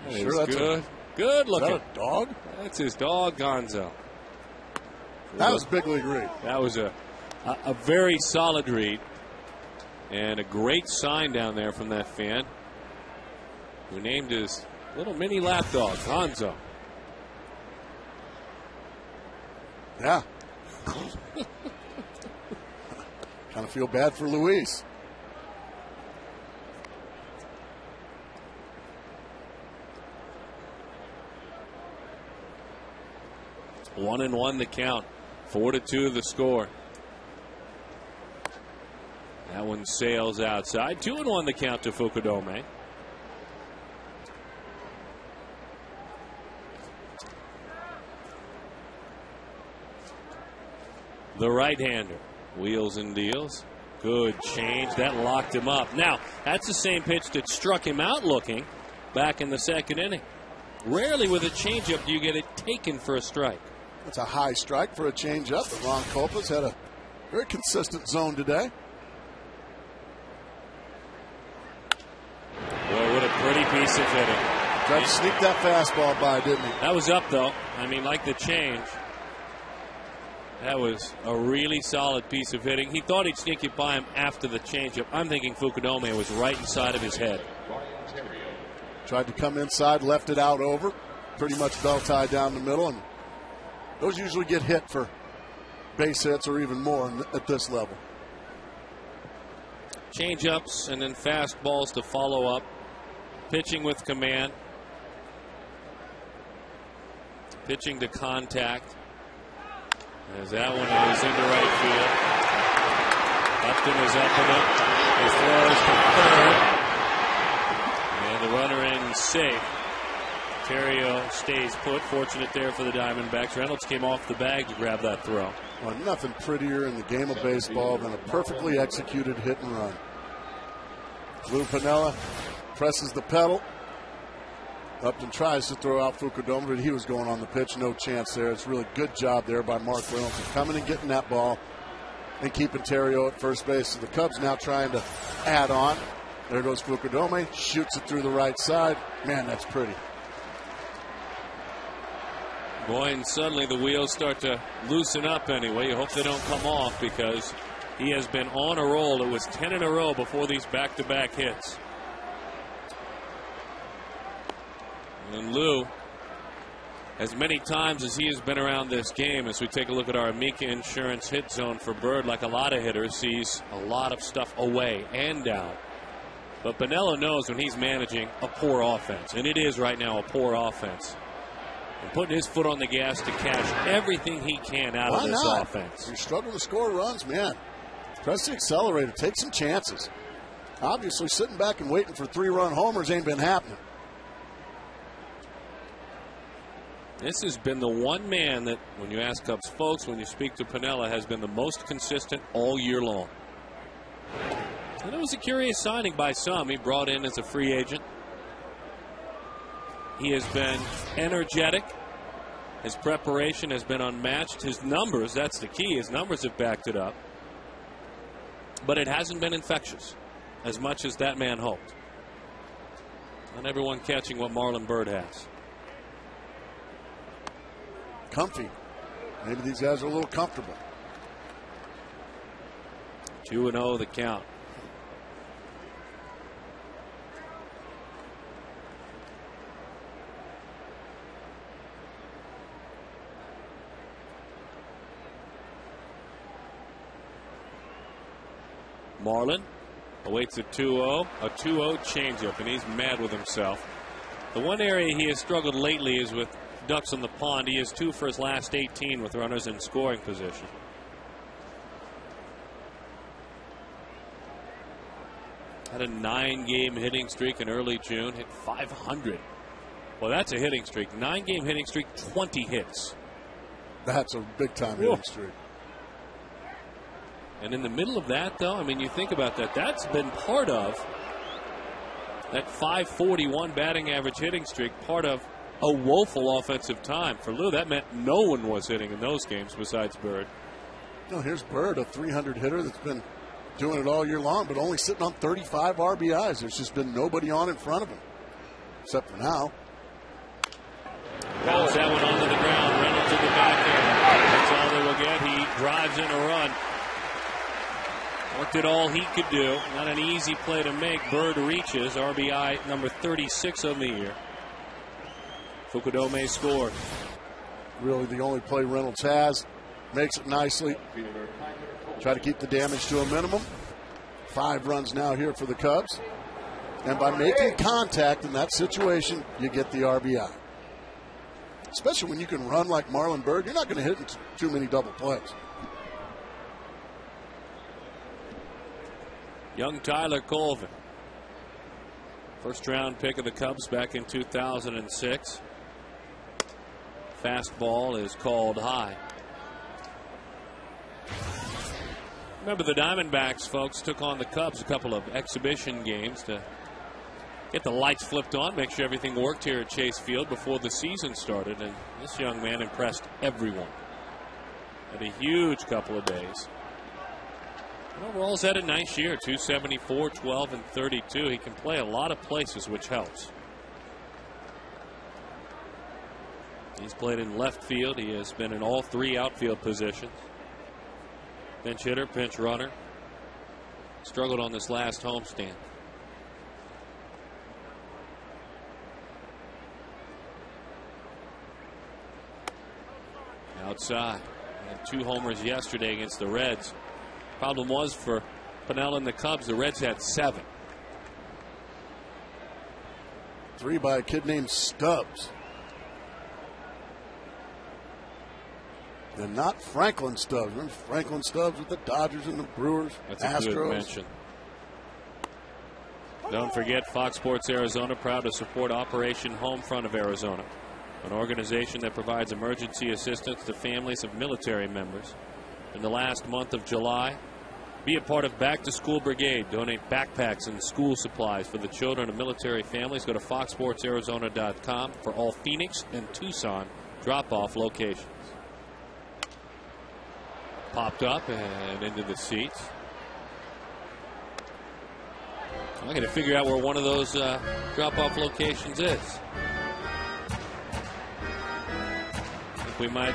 That Sure, is that's good. Good looking. Is that a dog? That's his dog, Gonzo. That was big league read. That was a very solid read. And a great sign down there from that fan who named his little mini lapdog, Gonzo. Yeah. Kind of feel bad for Luis. One and one the count. 4-2 the score. That one sails outside. 2-1 the count to Fukudome. The right-hander wheels and deals. Good change. That locked him up. Now, that's the same pitch that struck him out looking back in the second inning. Rarely with a changeup do you get it taken for a strike. It's a high strike for a changeup, but Ron Copa's had a very consistent zone today. Boy, what a pretty piece of hitting. Tried to sneak that fastball by, didn't he? That was up, though. I mean, like the change. That was a really solid piece of hitting. He thought he'd sneak it by him after the changeup. I'm thinking Fukudome was right inside of his head. Tried to come inside, left it out over. Pretty much bell tied down the middle, and those usually get hit for base hits or even more at this level. Changeups and then fastballs to follow up. Pitching with command. Pitching to contact. As that one is into right field. Upton is up with it. He throws to third. And the runner in safe. Terrio stays put. Fortunate there for the Diamondbacks. Reynolds came off the bag to grab that throw. Well, nothing prettier in the game of baseball than a perfectly executed hit and run. Lou Piniella presses the pedal. Upton tries to throw out Fukudome, but he was going on the pitch. No chance there. It's a really good job there by Mark Reynolds of coming and getting that ball and keeping Terrio at first base. So the Cubs now trying to add on. There goes Fukudome. Shoots it through the right side. Man, that's pretty. Boy, and suddenly the wheels start to loosen up anyway. You hope they don't come off because he has been on a roll. It was 10 in a row before these back-to-back hits. And Lou, as many times as he has been around this game, as we take a look at our Amica Insurance hit zone for Bird, like a lot of hitters, sees a lot of stuff away and down. But Piniella knows when he's managing a poor offense, and it is right now a poor offense, and putting his foot on the gas to cash everything he can out of this offense. You struggle to score runs, man. Press the accelerator. Take some chances. Obviously, sitting back and waiting for 3-run homers ain't been happening. This has been the one man that, when you ask Cubs folks, when you speak to Piniella, has been the most consistent all year long. And it was a curious signing by some. He brought in as a free agent. He has been energetic. His preparation has been unmatched. His numbers, that's the key. His numbers have backed it up. But it hasn't been infectious as much as that man hoped. Not everyone catching what Marlon Byrd has. Comfy. Maybe these guys are a little comfortable. 2-0 the count. Marlin awaits a 2-0, a 2-0 changeup, and he's mad with himself. The one area he has struggled lately is with ducks on the pond. He is 2 for his last 18 with runners in scoring position. Had a 9-game hitting streak in early June, hit 500. Well, that's a hitting streak. 9-game hitting streak, 20 hits. That's a big-time hitting streak. And in the middle of that, though, I mean, you think about that. That's been part of that 541 batting average hitting streak, part of a woeful offensive time. For Lou, that meant no one was hitting in those games besides Bird. No, here's Bird, a 300 hitter that's been doing it all year long, but only sitting on 35 RBIs. There's just been nobody on in front of him, except for now. Bounce that one onto the ground. Reynolds to the back end. That's all they will get. He drives in a run. Worked it all he could do. Not an easy play to make. Bird reaches RBI number 36 of the year. Fukudome scored. Really the only play Reynolds has. Makes it nicely. Try to keep the damage to a minimum. 5 runs now here for the Cubs. And by making contact in that situation, you get the RBI. Especially when you can run like Marlon Byrd, you're not going to hit in too many double plays. Young Tyler Colvin. First round pick of the Cubs back in 2006. Fastball is called high. Remember, the Diamondbacks, folks, took on the Cubs a couple of exhibition games to get the lights flipped on, make sure everything worked here at Chase Field before the season started. And this young man impressed everyone. Had a huge couple of days. And overall, he's had a nice year. 274, 12, and 32. He can play a lot of places, which helps. He's played in left field. He has been in all 3 outfield positions. Pinch hitter, pinch runner. Struggled on this last homestand. Outside. And 2 homers yesterday against the Reds. Problem was for Pannell and the Cubs, the Reds had 7. 3 by a kid named Stubbs. And not Franklin Stubbs. Remember Franklin Stubbs with the Dodgers and the Brewers? That's a Astros. good mention. Don't forget, Fox Sports Arizona, proud to support Operation Homefront of Arizona, an organization that provides emergency assistance to families of military members. In the last month of July, be a part of Back to School Brigade. Donate backpacks and school supplies for the children of military families. Go to foxsportsarizona.com for all Phoenix and Tucson drop-off locations. Popped up and into the seats. I'm going to figure out where one of those drop-off locations is. I think we might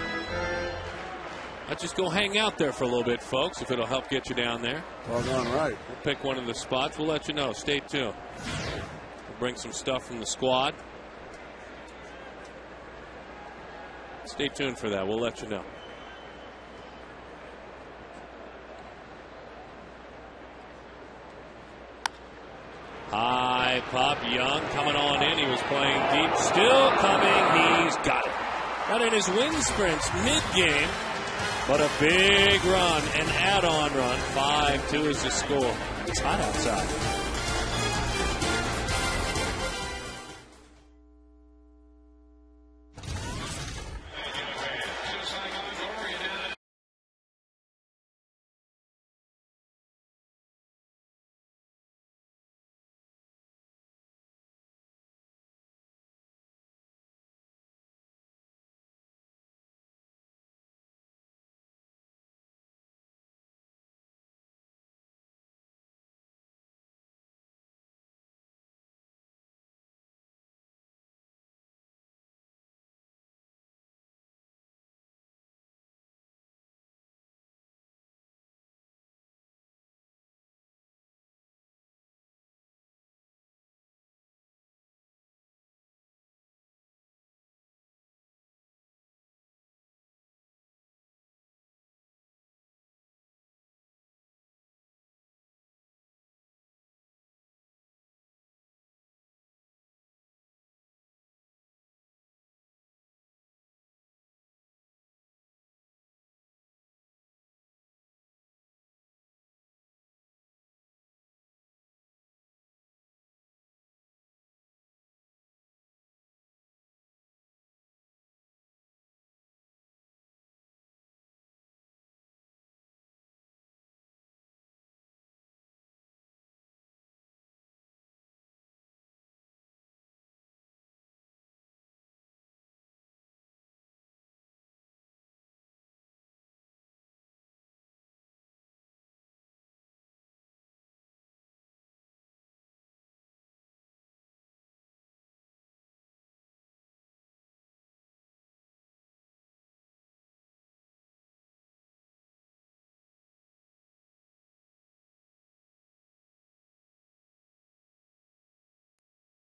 just go hang out there for a little bit, folks, if it'll help get you down there. Doggone right. We'll pick one of the spots. We'll let you know. Stay tuned. We'll bring some stuff from the squad. Stay tuned for that. We'll let you know. High pop, Young coming on in. He was playing deep, still coming. He's got it. Got in his wind sprints mid-game, but a big run, an add-on run. 5-2 is the score. It's hot outside.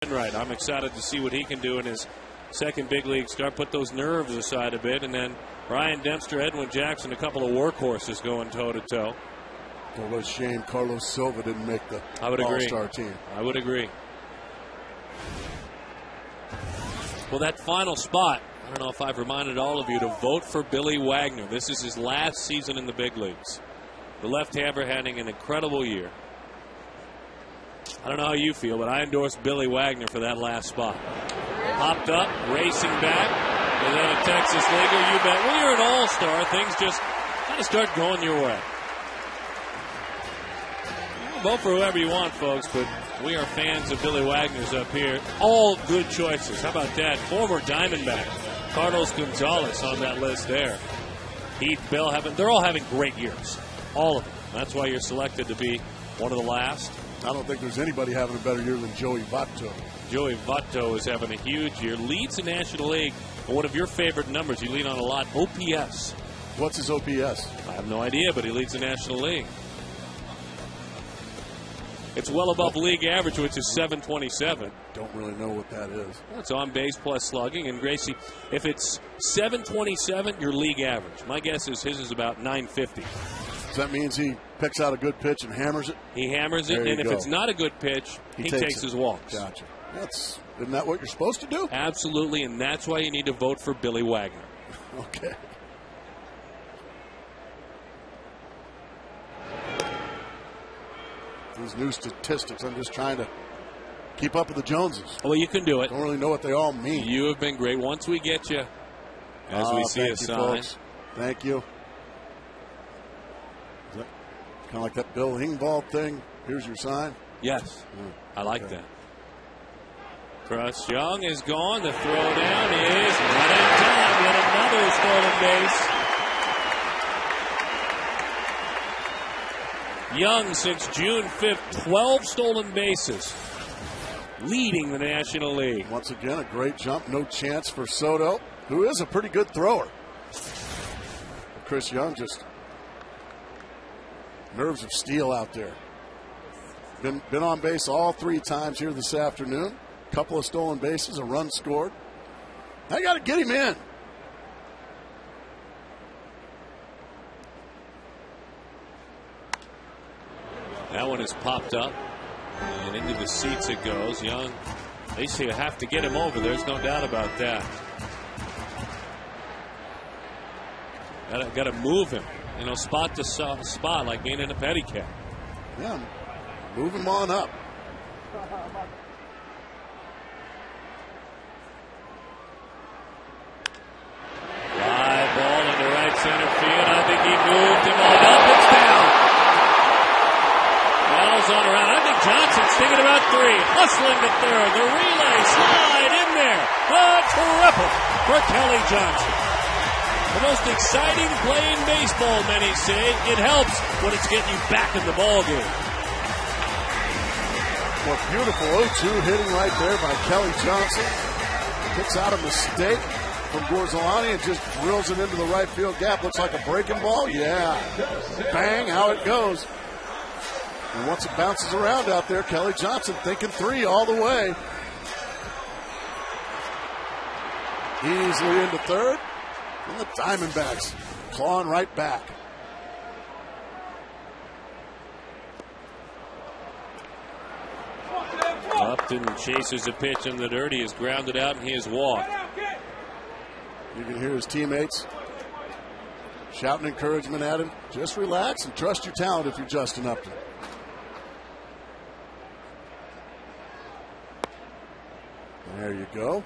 Right, I'm excited to see what he can do in his second big league start. Put those nerves aside a bit, and then Ryan Dempster, Edwin Jackson, a couple of workhorses going toe-to-toe. Well, what a shame Carlos Silva didn't make the All-Star team. I would agree. Well, that final spot, I don't know if I've reminded all of you to vote for Billy Wagner. This is his last season in the big leagues. The left-hander having an incredible year. I don't know how you feel, but I endorsed Billy Wagner for that last spot. Popped up, racing back, and then a Texas leaguer. You bet. When you're an all-star, things just kind of start going your way. Vote for whoever you want, folks, but we are fans of Billy Wagner's up here. All good choices. How about that? Former Diamondback, Carlos Gonzalez on that list there. Heath, Bill, they're all having great years. All of them. That's why you're selected to be one of the last. I don't think there's anybody having a better year than Joey Votto. Joey Votto is having a huge year. Leads the National League. One of your favorite numbers you lean on a lot, OPS. What's his OPS? I have no idea, but he leads the National League. It's well above league average, which is 727. Don't really know what that is. That's on base plus slugging. And Gracie, if it's 727, your league average. My guess is his is about 950. So that means he picks out a good pitch and hammers it? He hammers it, and if it's not a good pitch, he takes his walks. Gotcha. Isn't that what you're supposed to do? Absolutely, and that's why you need to vote for Billy Wagner. Okay. These new statistics, I'm just trying to keep up with the Joneses. Well, you can do it. Don't really know what they all mean. You have been great. Once we get you, as we see a sign. Folks. Thank you. Is that kind of like that Bill Engvall thing? Here's your sign. Yes, I like that. Chris Young is gone. The throw down is not in time. Yet another stolen base. Young, since June 5th, 12 stolen bases, leading the National League. Once again, a great jump. No chance for Soto, who is a pretty good thrower. Chris Young, just nerves of steel out there. Been on base all 3 times here this afternoon. Couple of stolen bases, a run scored. I got to get him in. That one is popped up, and into the seats it goes. Young, they say you have to get him over. There's no doubt about that. Got to move him, spot to spot, like being in a pedicab. Yeah, move him on up. Fly ball into right center field. I think he moved him on up. It's down. Ball's on around. I think Johnson's thinking about 3. Hustling to third. The relay slide in there. A triple for Kelly Johnson. The most exciting play in baseball, many say. It helps when it's getting you back in the ball game. What beautiful 0-2 hitting right there by Kelly Johnson. Picks out a mistake from Gorzolani and just drills it into the right field gap. Looks like a breaking ball. Yeah. Bang, how it goes. And once it bounces around out there, Kelly Johnson thinking 3 all the way. Easily into third. And the Diamondbacks clawing right back. Upton chases a pitch in the dirt. He is grounded out and he is walked. You can hear his teammates shouting encouragement at him. Just relax and trust your talent if you're Justin Upton. There you go.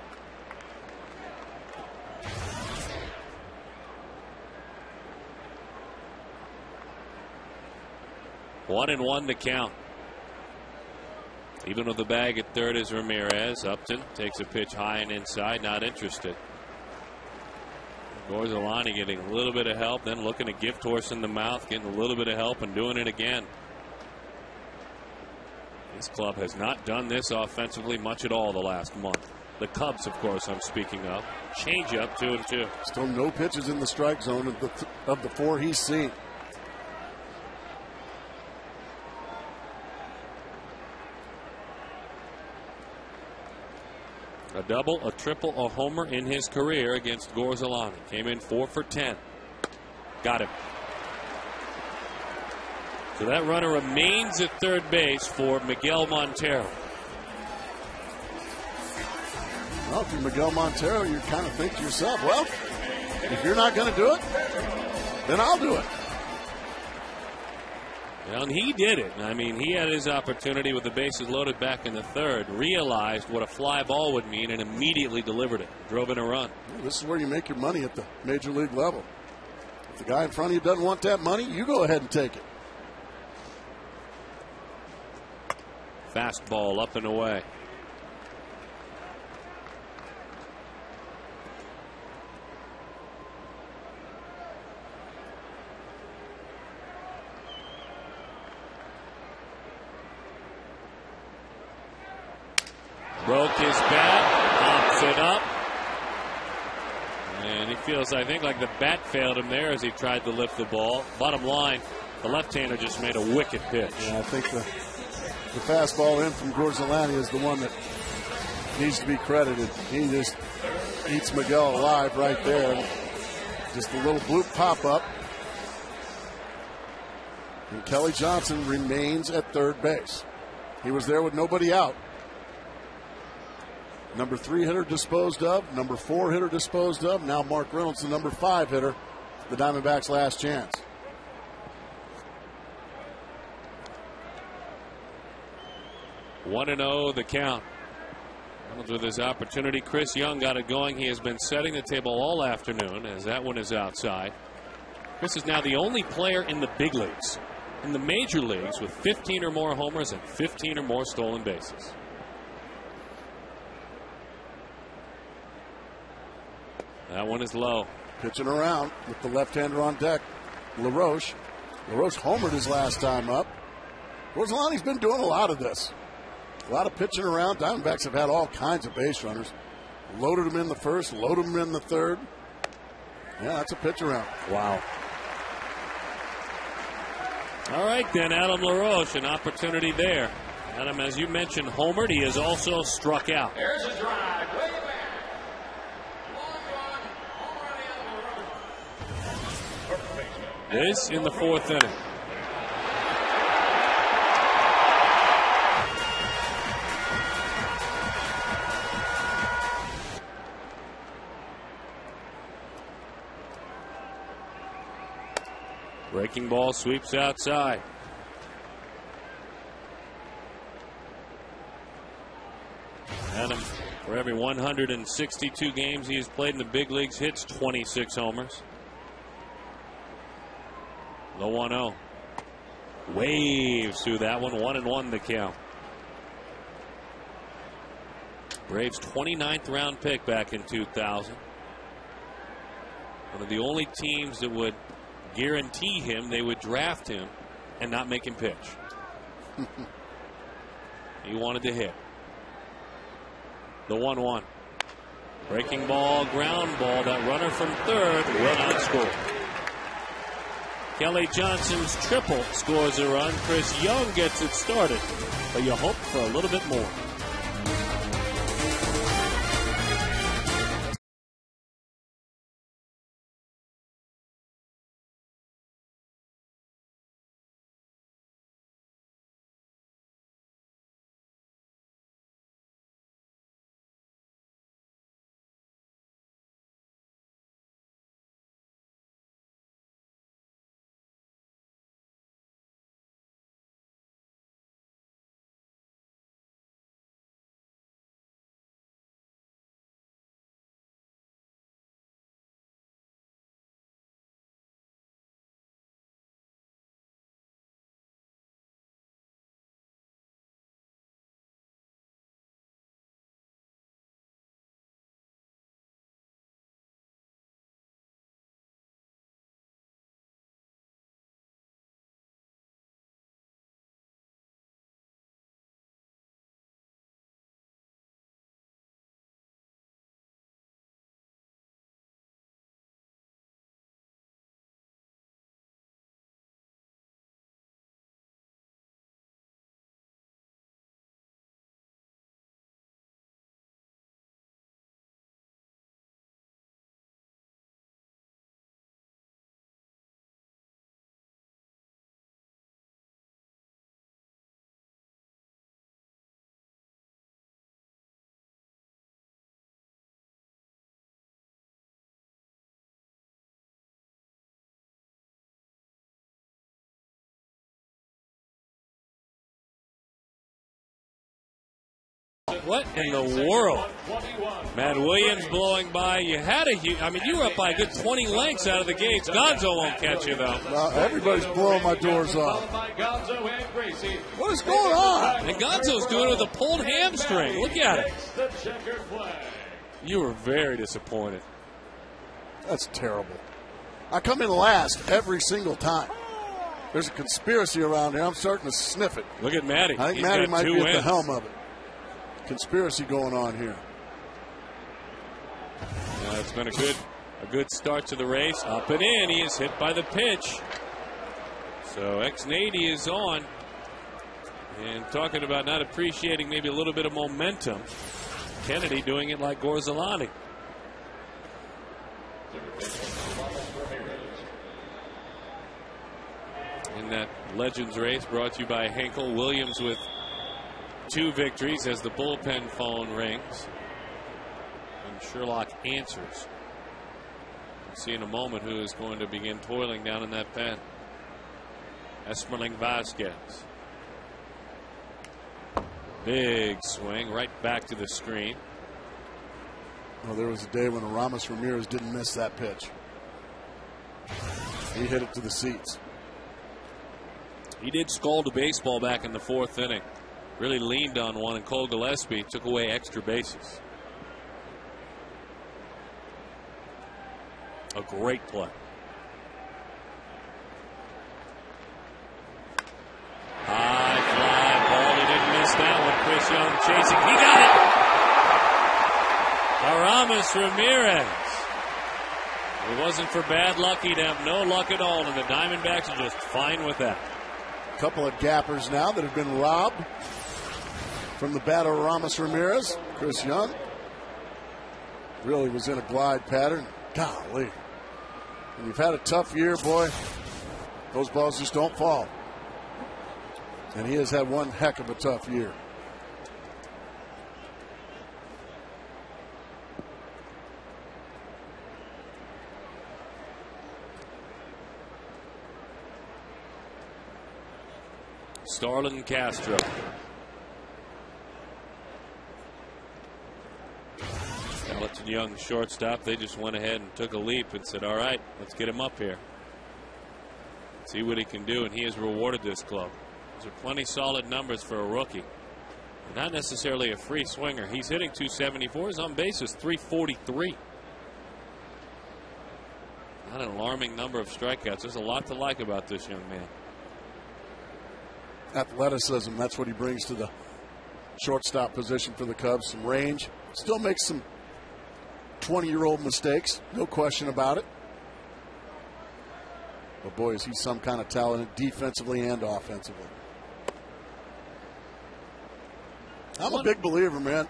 One and one to count. Even with the bag at third is Ramirez. Upton takes a pitch high and inside, not interested. Gorzolani getting a little bit of help, then looking to gift horse in the mouth, getting a little bit of help and doing it again. This club has not done this offensively much at all the last month. The Cubs, of course, I'm speaking of. Change up 2-2. Still no pitches in the strike zone of the 4 he's seen. A double, a triple, a homer in his career against Gorzolani. Came in 4 for 10. Got him. So that runner remains at third base for Miguel Montero. Well, if you're Miguel Montero, you kind of think to yourself, well, if you're not going to do it, then I'll do it. Well, and he did it. I mean, he had his opportunity with the bases loaded back in the third, realized what a fly ball would mean, and immediately delivered it. Drove in a run. Well, this is where you make your money at the major league level. If the guy in front of you doesn't want that money, you go ahead and take it. Fastball up and away. Broke his bat, pops it up. And he feels, I think, like the bat failed him there as he tried to lift the ball. Bottom line, the left-hander just made a wicked pitch. Yeah, I think the fastball in from Gorzelani is the one that needs to be credited. He just eats Miguel alive right there. Just a little bloop pop-up. And Kelly Johnson remains at third base. He was there with nobody out. Number 3 hitter disposed of. Number 4 hitter disposed of. Now Mark Reynolds, the number 5 hitter. The Diamondbacks' last chance. One and 0 the count. Reynolds with his opportunity. Chris Young got it going. He has been setting the table all afternoon as that one is outside. Chris is now the only player in the big leagues, in the major leagues, with 15 or more homers and 15 or more stolen bases. That one is low. Pitching around with the left-hander on deck. LaRoche. LaRoche homered his last time up. Gorzelani's been doing a lot of this. A lot of pitching around. Diamondbacks have had all kinds of base runners. Loaded them in the first, loaded them in the third. Yeah, that's a pitch around. Wow. All right, then, Adam LaRoche, an opportunity there. Adam, as you mentioned, homered. He has also struck out. There's a drive. This in the 4th inning. Breaking ball sweeps outside. Adam, for every 162 games he has played in the big leagues, hits 26 homers. The 1-0. Waves through that one. 1-1 the count. Braves 29th round pick back in 2000. One of the only teams that would guarantee him they would draft him and not make him pitch. He wanted to hit. The 1-1. Breaking ball, ground ball. That runner from third will not score. Kelly Johnson's triple scores a run. Chris Young gets it started, but you hope for a little bit more. What in the world? Matt Williams blowing by. You had you were up by a good 20 lengths out of the gates. Gonzo won't catch you, though. Everybody's blowing my doors off. What is going on? And Gonzo's doing it with a pulled hamstring. Look at it. You were very disappointed. That's terrible. I come in last every single time. There's a conspiracy around here. I'm starting to sniff it. Look at Matty. I think Matty might be at the helm of it. conspiracy going on here. It's been a good start to the race. Up and in. He is hit by the pitch. So X-80 is on. And talking about not appreciating maybe a little bit of momentum. Kennedy doing it like Gorzolani. In that Legends race brought to you by Henkel. Williams with 2 victories as the bullpen phone rings. And Sherlock answers. We'll see in a moment who is going to begin toiling down in that pen. Esmerling Vasquez. Big swing right back to the screen. Well, there was a day when Aramis Ramirez didn't miss that pitch. He hit it to the seats. He did scald a baseball back in the 4th inning. Really leaned on one, and Cole Gillespie took away extra bases. A great play. High fly ball. He didn't miss that one. Chris Young chasing. He got it. Aramis Ramirez. If it wasn't for bad luck, he'd have no luck at all, and the Diamondbacks are just fine with that. A couple of gappers now that have been robbed from the bat of Aramis Ramirez. Chris Young really was in a glide pattern. Golly. When you've had a tough year, boy, those balls just don't fall. And he has had one heck of a tough year. Starlin Castro. Gallatin Young shortstop. They just went ahead and took a leap and said, all right, let's get him up here. See what he can do, and he has rewarded this club. Those are plenty solid numbers for a rookie. Not necessarily a free swinger. He's hitting 274. His on base is 343. Not an alarming number of strikeouts. There's a lot to like about this young man. Athleticism, that's what he brings to the shortstop position for the Cubs. Some range. Still makes some 20-year-old mistakes. No question about it. But boy, is he some kind of talent defensively and offensively. I'm a big believer, man.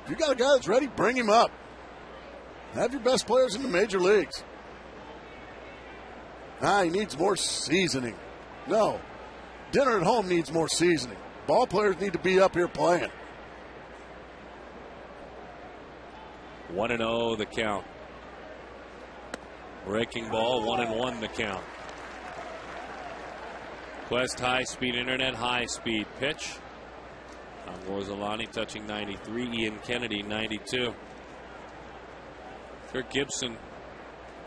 If you got a guy that's ready, bring him up. Have your best players in the major leagues. He needs more seasoning. No. Dinner at home needs more seasoning. Ball players need to be up here playing. 1-0 the count. Breaking ball, 1-1 the count. Quest high-speed internet, high-speed pitch. Tom Gorzolani touching 93. Ian Kennedy 92. Kirk Gibson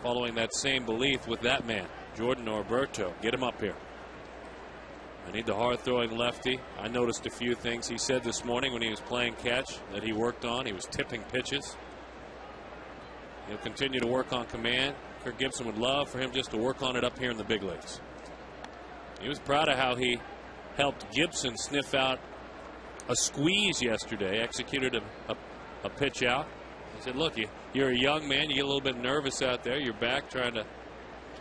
following that same belief with that man, Jordan Norberto. Get him up here. I need the hard-throwing lefty. I noticed a few things he said this morning when he was playing catch that he worked on. He was tipping pitches. He'll continue to work on command. Kirk Gibson would love for him just to work on it up here in the big leagues. He was proud of how he helped Gibson sniff out a squeeze yesterday, executed a pitch out. He said, look, you're a young man. You get a little bit nervous out there. You're back trying to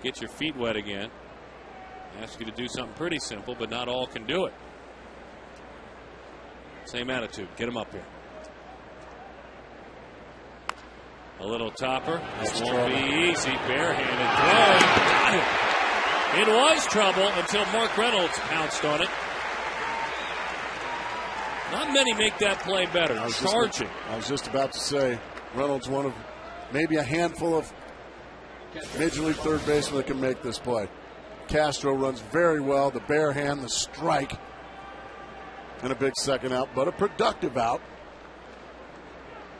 get your feet wet again. I ask you to do something pretty simple, but not all can do it. Same attitude. Get him up here. A little topper. This won't be easy. Barehanded throw. It was trouble until Mark Reynolds pounced on it. Not many make that play better. Charging. I was just about to say, Reynolds, one of maybe a handful of Major League third basemen that can make this play. Castro runs very well. The bare hand, the strike, and a big second out, but a productive out.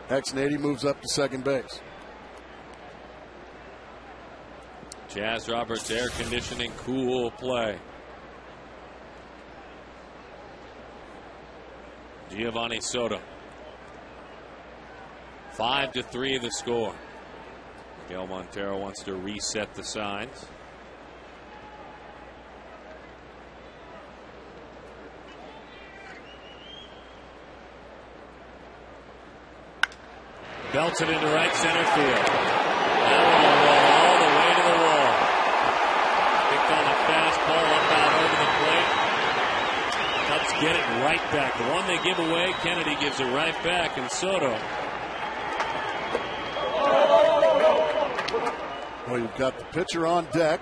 X-80 moves up to second base. Jazz Roberts air conditioning, cool play. Giovanni Soto. 5-3 the score. Miguel Montero wants to reset the signs. Belts it into right center field. That one will roll all the way to the wall. Picked on a fastball up out over the plate. Cubs get it right back. The one they give away, Kennedy gives it right back, and Soto. Well, you've got the pitcher on deck.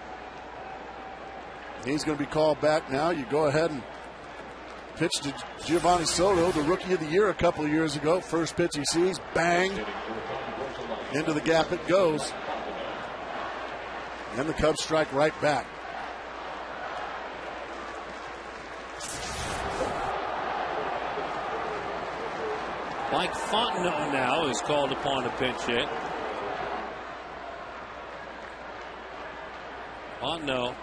He's going to be called back now. You go ahead and pitch to Giovanni Soto, the Rookie of the Year a couple of years ago. First pitch he sees, bang, into the gap it goes. And the Cubs strike right back. Mike Fontenot now is called upon to pinch hit. Fontenot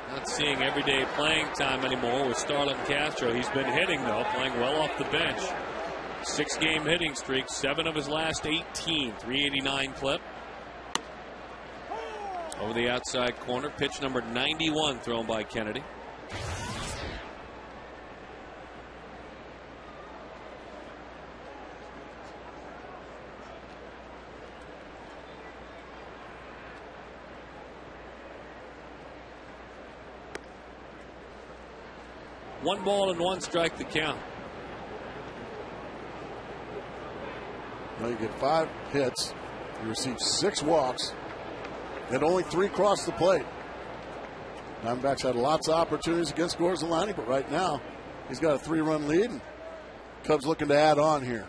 not seeing everyday playing time anymore with Starlin Castro. He's been hitting, though, playing well off the bench. 6-game hitting streak, 7 of his last 18, 389 clip. Over the outside corner, pitch number 91 thrown by Kennedy. One ball and one strike the count. Well, you get 5 hits. You receive 6 walks. And only 3 cross the plate. Diamondbacks had lots of opportunities against Gorzelani, but right now he's got a 3-run lead. And Cubs looking to add on here.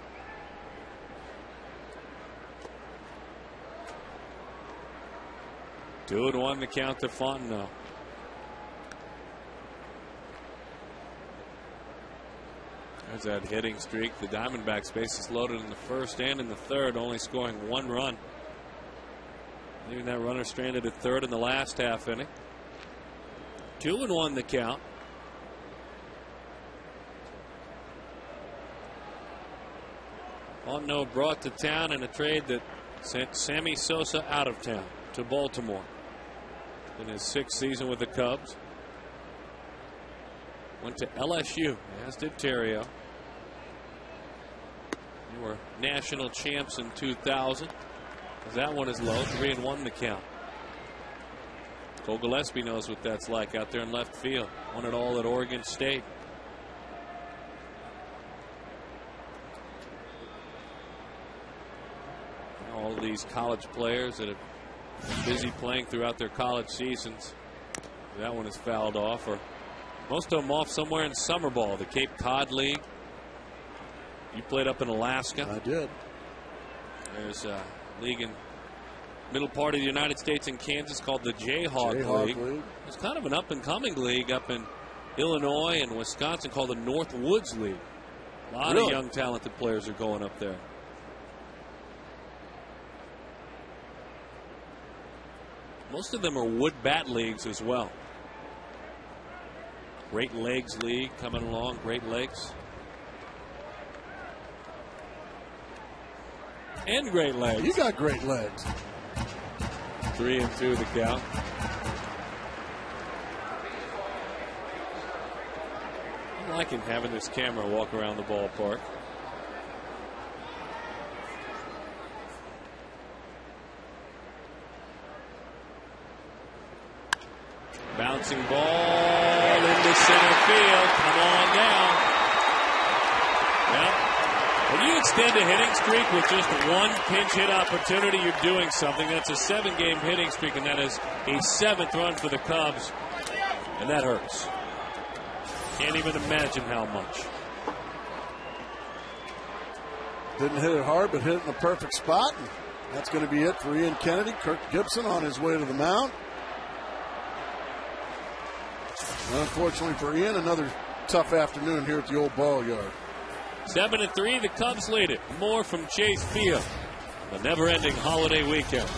Two and one the count to Fontenot. There's that hitting streak. The Diamondbacks bases loaded in the first and in the third, only scoring 1 run. Leaving that runner stranded at third in the last half inning. 2 and 1 the count. Fontenot brought to town in a trade that sent Sammy Sosa out of town to Baltimore in his 6th season with the Cubs. Went to LSU, as did Terrio. They were national champs in 2000. That one is low, 3 and 1 the count. Cole Gillespie knows what that's like out there in left field. Won it all at Oregon State. All of these college players that have been busy playing throughout their college seasons. That one is fouled off, or most of them off somewhere in summer ball, the Cape Cod League. You played up in Alaska. I did. There's a league in middle part of the United States in Kansas called the Jayhawk League. It's kind of an up-and-coming league up in Illinois and Wisconsin called the North Woods League. A lot of young, talented players are going up there. Most of them are wood bat leagues as well. Great Legs League coming along. Great Lakes. And Great Legs. You got great legs. 3 and 2 the count. I'm liking having this camera walk around the ballpark. Bouncing ball into center field. Come on down. Yep. When you extend a hitting streak with just 1 pinch hit opportunity, you're doing something. That's a 7-game hitting streak, and that is a 7th run for the Cubs. And that hurts. Can't even imagine how much. Didn't hit it hard, but hit it in the perfect spot. And that's going to be it for Ian Kennedy. Kirk Gibson on his way to the mound. Unfortunately for Ian, another tough afternoon here at the old ball yard. 7-3, the Cubs lead it. More from Chase Field. The never-ending holiday weekend.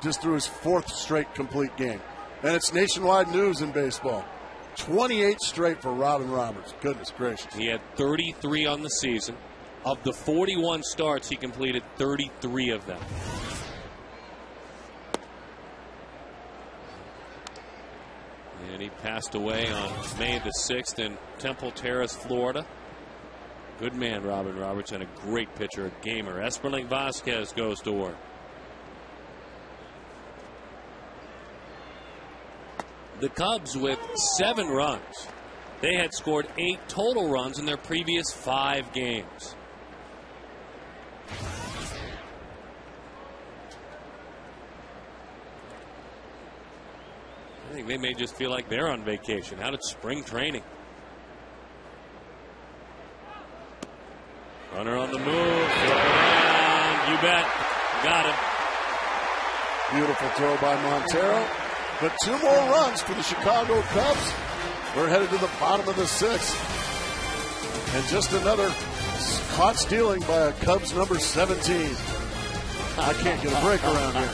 Just threw his 4th straight complete game. And it's nationwide news in baseball. 28 straight for Robin Roberts. Goodness gracious. He had 33 on the season. Of the 41 starts, he completed 33 of them. And he passed away on May the 6th in Temple Terrace, Florida. Good man, Robin Roberts, and a great pitcher, a gamer. Esperling Vasquez goes to work. The Cubs with 7 runs. They had scored 8 total runs in their previous 5 games. I think they may just feel like they're on vacation, out at spring training. Runner on the move. Throw down. You bet. Got him. Beautiful throw by Montero. But 2 more runs for the Chicago Cubs. We're headed to the bottom of the 6th. And just another caught stealing by a Cubs number 17. I can't get a break around here.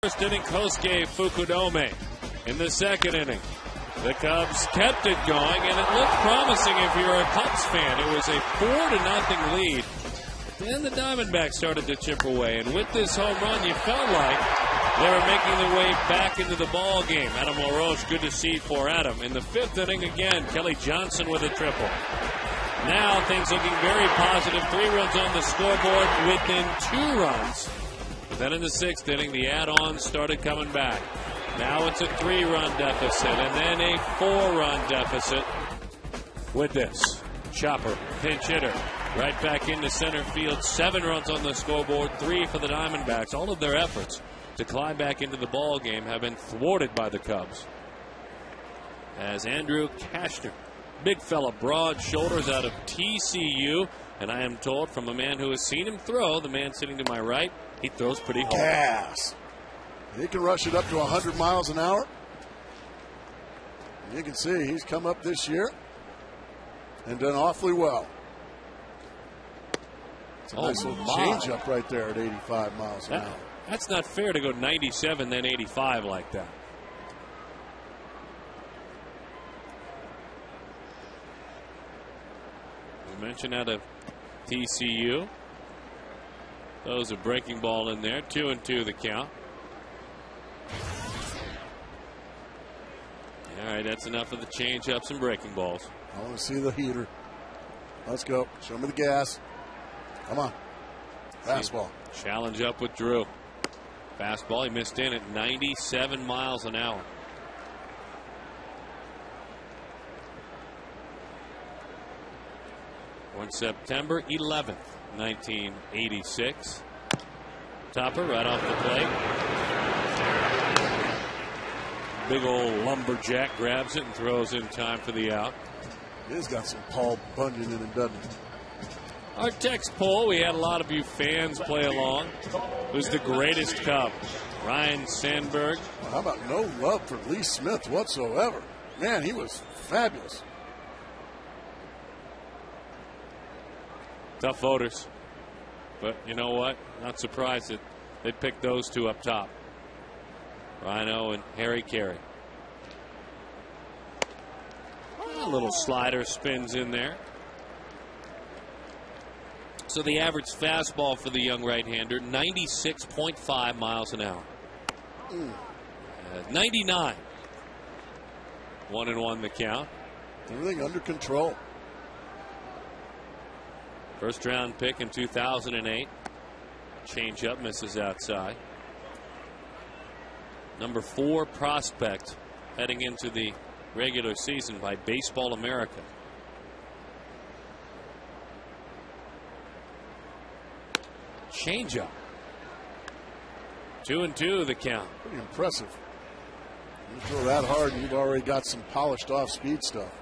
First inning, Kosuke Fukudome. In the second inning, the Cubs kept it going, and it looked promising if you're a Cubs fan. It was a 4-0 lead. But then the Diamondbacks started to chip away, and with this home run, you felt like they were making their way back into the ball game. Adam LaRoche, good to see for Adam. In the 5th inning again, Kelly Johnson with a triple. Now things looking very positive. 3 runs on the scoreboard within 2 runs. Then in the 6th inning, the add-ons started coming back. Now it's a 3-run deficit, and then a 4-run deficit with this. Chopper, pinch hitter, right back into center field. 7 runs on the scoreboard, 3 for the Diamondbacks. All of their efforts to climb back into the ball game have been thwarted by the Cubs. As Andrew Kashner, big fella, broad shoulders out of TCU, and I am told from a man who has seen him throw, the man sitting to my right, he throws pretty hard. Gas. He can rush it up to 100 miles an hour. You can see he's come up this year and done awfully well. It's a nice little change up right there at 85 miles an hour. That's not fair to go 97 then 85 like that. We mentioned out of TCU. Those a breaking ball in there. 2-2 the count. All right, that's enough of the change-ups and breaking balls. I want to see the heater. Let's go. Show me the gas. Come on. Fastball. Challenge up with Drew. Fastball, he missed in at 97 miles an hour. On September 11th, 1986. Topper right off the plate. Big old lumberjack grabs it and throws in time for the out. He's got some Paul Bunyan in him, doesn't he? Our text poll, we had a lot of you fans play along. Who's the greatest Cub? Ryan Sandberg. Well, how about no love for Lee Smith whatsoever? Man, he was fabulous. Tough voters. But you know what? Not surprised that they picked those two up top. Rhino and Harry Carey. A little slider spins in there. So the average fastball for the young right-hander, 96.5 miles an hour. 99. 1-1 the count. Everything under control. First round pick in 2008. Change up, misses outside. Number 4 prospect heading into the regular season by Baseball America. Change up. 2-2 the count. Pretty impressive. You throw that hard and you've already got some polished off speed stuff.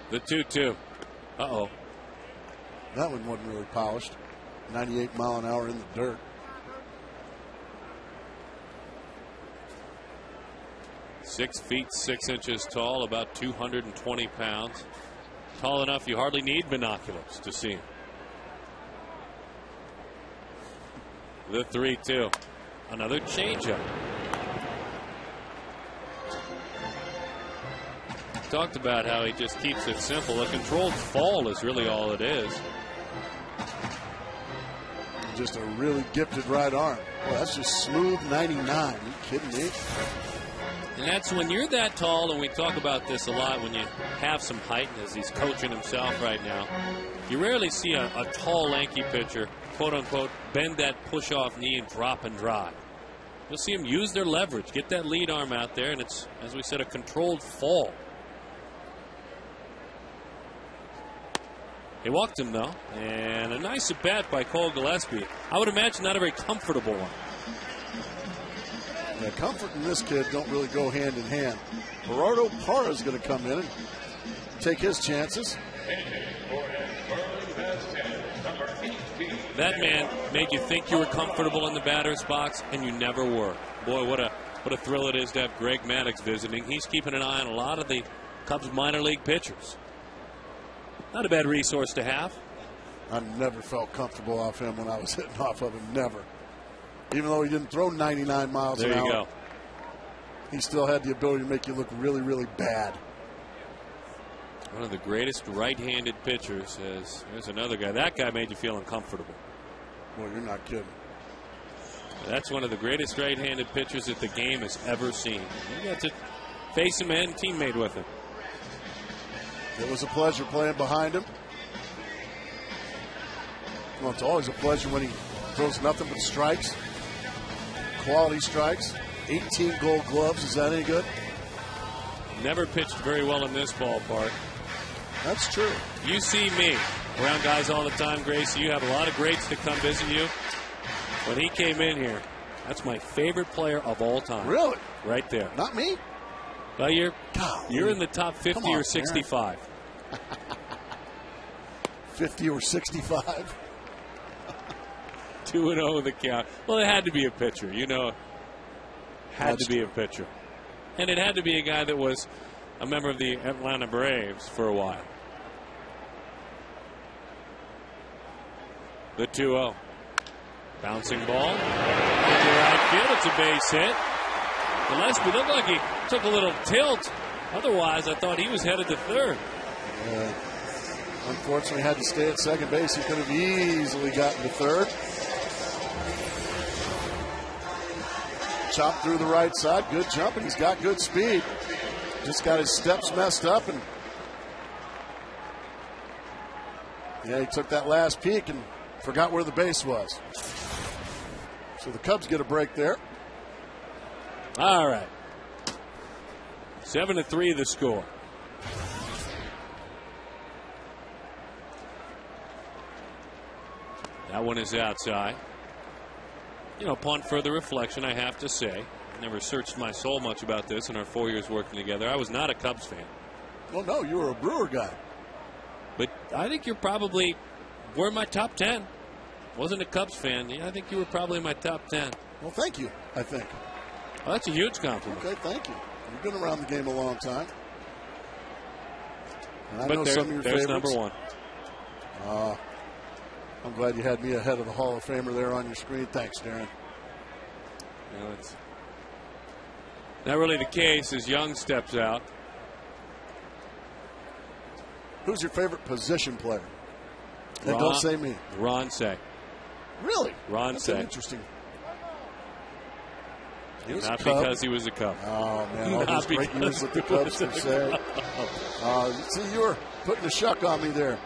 The 2-2. Uh-oh. That one wasn't really polished. 98 mile an hour in the dirt. Six feet 6 inches tall, about 220 pounds. Tall enough you hardly need binoculars to see him. The 3-2. Another changeup. Talked about how he just keeps it simple. A controlled fall is really all it is. Just a really gifted right arm. Well, that's just smooth 99. Are you kidding me? And that's when you're that tall, and we talk about this a lot when you have some height, as he's coaching himself right now. You rarely see a tall, lanky pitcher, quote unquote, bend that push off knee and drop and drive. You'll see him use their leverage, get that lead arm out there, and it's, as we said, a controlled fall. He walked him, though, and a nice at bat by Cole Gillespie. I would imagine not a very comfortable one. Yeah, comfort and this kid don't really go hand in hand. Gerardo Parra is going to come in and take his chances. That man made you think you were comfortable in the batter's box, and you never were. Boy, what a thrill it is to have Greg Maddux visiting. He's keeping an eye on a lot of the Cubs minor league pitchers. Not a bad resource to have. I never felt comfortable off him when I was hitting off of him. Never. Even though he didn't throw 99 miles an hour. There you go. He still had the ability to make you look really, really bad. One of the greatest right-handed pitchers. There's another guy. That guy made you feel uncomfortable. Well, you're not kidding. That's one of the greatest right-handed pitchers that the game has ever seen. You got to face him and teammate with him. It was a pleasure playing behind him. Well, it's always a pleasure when he throws nothing but strikes. Quality strikes. 18 gold gloves. Is that any good? Never pitched very well in this ballpark. That's true. You see me around guys all the time, Gracie. You have a lot of greats that come visit you. When he came in here, that's my favorite player of all time. Really? Right there. Not me? Well, you're in the top 50 or 65. 50 or 65? 2-0 the count. Well, it had to be a pitcher, you know. Had to be a pitcher. And it had to be a guy that was a member of the Atlanta Braves for a while. The 2-0. Bouncing ball. Into right field. It's a base hit. Gillespie looked like he took a little tilt. Otherwise, I thought he was headed to third. Unfortunately, had to stay at second base. He could have easily gotten to third. Chopped through the right side. Good jump, and he's got good speed. Just got his steps messed up, and yeah, he took that last peek and forgot where the base was. So the Cubs get a break there. All right. 7-3 the score. That one is outside. you know, upon further reflection, I have to say, never searched my soul much about this in our 4 years working together. I was not a Cubs fan. Well, no, you were a Brewer guy. But I think were in my top 10. Wasn't a Cubs fan. Yeah, I think you were probably in my top 10. Well, thank you, I think. Well, that's a huge compliment. Okay, thank you. You've been around the game a long time. And I but know some of your there's favorites. number 1. I'm glad you had me ahead of the Hall of Famer there on your screen. Thanks, Darren. You know, it's not really the case as Young steps out. Who's your favorite position player? And don't say me. Ronce. Really? Ronce. That's interesting. Not because he was a Cub. Oh, man. All those great years with the Cubs, per se. See, you were putting a shuck on me there.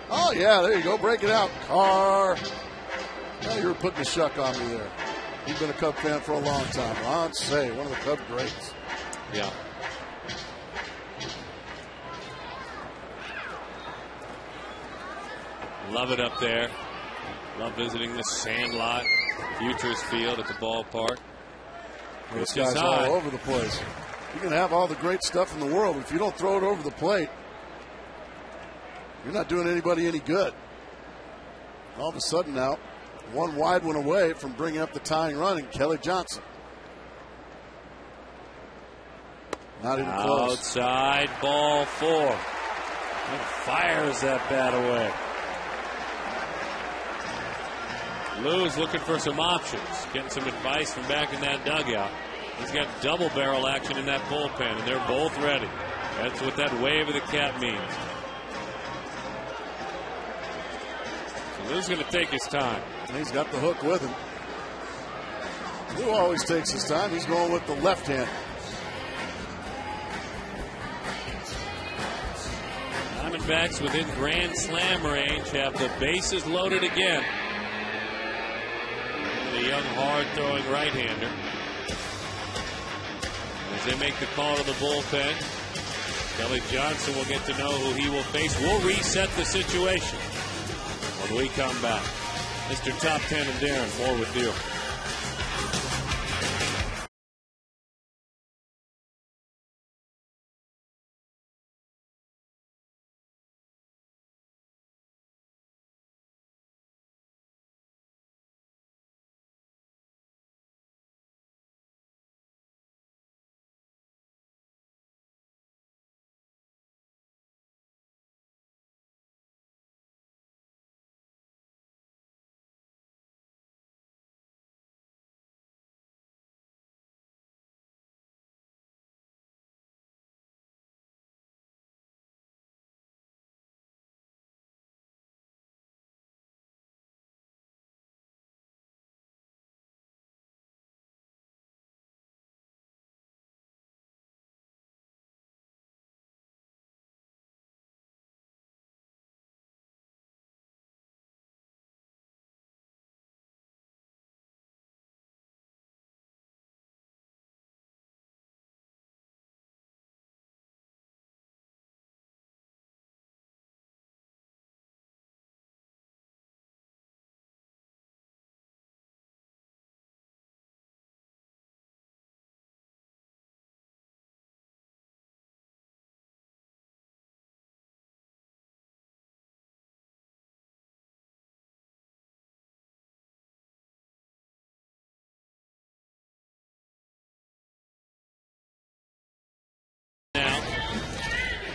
Oh, yeah, there you go. Break it out. Carr. Yeah, you were putting a shuck on me there. You've been a Cub fan for a long time. Ronce, one of the Cub greats. Yeah. Love it up there. Love visiting the Sandlot Futures Field at the ballpark. This guy's all over the place. You can have all the great stuff in the world, but if you don't throw it over the plate, you're not doing anybody any good. All of a sudden now, one wide one away from bringing up the tying run, and Kelly Johnson. Not even close. Outside ball 4. And fires that bat away. Lou's looking for some options, getting some advice from back in that dugout. He's got double barrel action in that bullpen, and they're both ready. That's what that wave of the cap means. So Lou's going to take his time. And he's got the hook with him. Lou always takes his time. He's going with the left hand. Diamondbacks within Grand Slam range have the bases loaded again. The young, hard-throwing right-hander. As they make the call to the bullpen, Kelly Johnson will get to know who he will face. We'll reset the situation when we come back. Mr. Top 10 and Darren, more with you.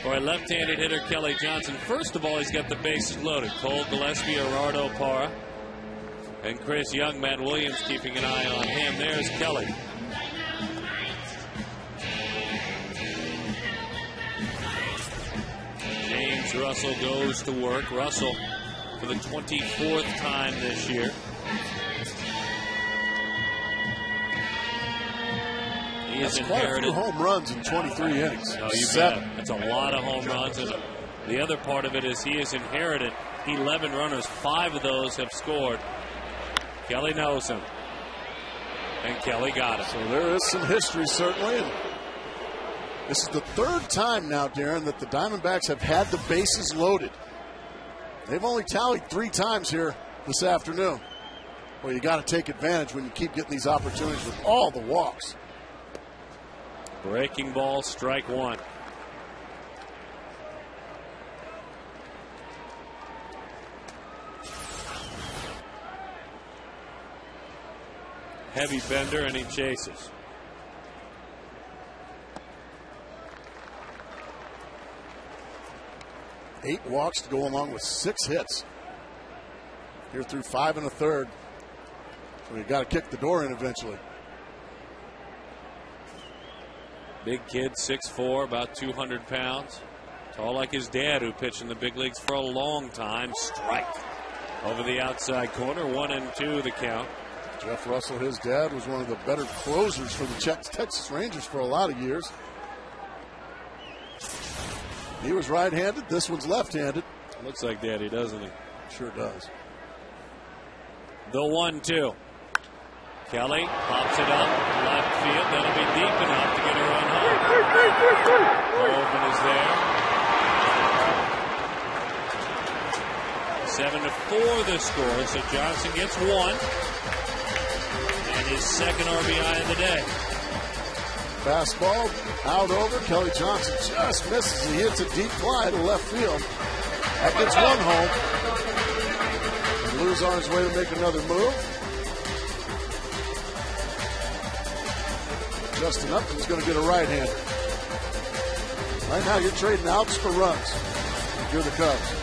For a left-handed hitter, Kelly Johnson, first of all, he's got the bases loaded. Cole Gillespie, Gerardo Parra, and Chris Young. Matt Williams keeping an eye on him. There's Kelly. James Russell goes to work. Russell for the 24th time this year. That's quite a few home runs in 23 innings. No, you bet. That's a lot of home runs. And the other part of it is he has inherited 11 runners. 5 of those have scored. Kelly knows him. And Kelly got it. So there is some history, certainly. And this is the 3rd time now, Darren, that the Diamondbacks have had the bases loaded. They've only tallied 3 times here this afternoon. Well, you got to take advantage when you keep getting these opportunities with all the walks. Breaking ball, strike one. Heavy bender, and he chases. Eight walks to go along with 6 hits. Here through 5 1/3. So you got to kick the door in eventually. Big kid, 6'4", about 200 pounds. Tall like his dad, who pitched in the big leagues for a long time. Strike over the outside corner. 1-2 the count. Jeff Russell, his dad, was one of the better closers for the Texas Rangers for a lot of years. He was right-handed. This one's left-handed. Looks like Daddy, doesn't he? Sure does. The 1-2. Kelly pops it up left field. That'll be deep enough to get a run home. Colvin is there. 7-4 the score. So Johnson gets 1. And his second RBI of the day. Fastball out over. Kelly Johnson just misses. He hits a deep fly to left field. That gets 1 home. And Lou's on his way to make another move. Justin Upton's going to get a right hand. Right now, you're trading outs for runs. If you're the Cubs.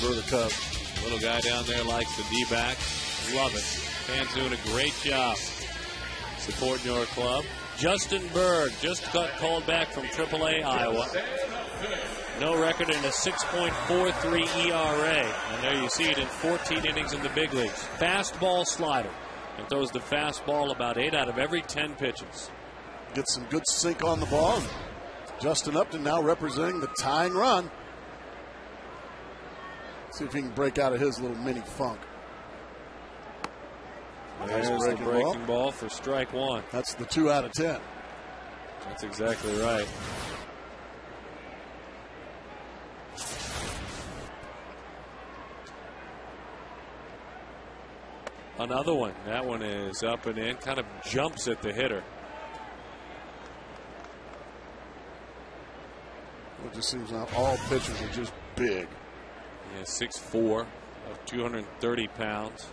Member of the Cubs. Little guy down there likes the D-back. Love it. Fans doing a great job supporting your club. Justin Berg just got called back from AAA Iowa. No record and a 6.43 ERA. And there you see it in 14 innings in the big leagues. Fastball slider. And throws the fastball about 8 out of every 10 pitches. Gets some good sink on the ball. Justin Upton now representing the tying run. See if he can break out of his little mini funk. There's the breaking ball for strike one. That's the 2 out of 10. That's exactly right. Another one. That one is up and in. Kind of jumps at the hitter. It just seems now all pitchers are just big. Yeah, 6'4", of 230 pounds.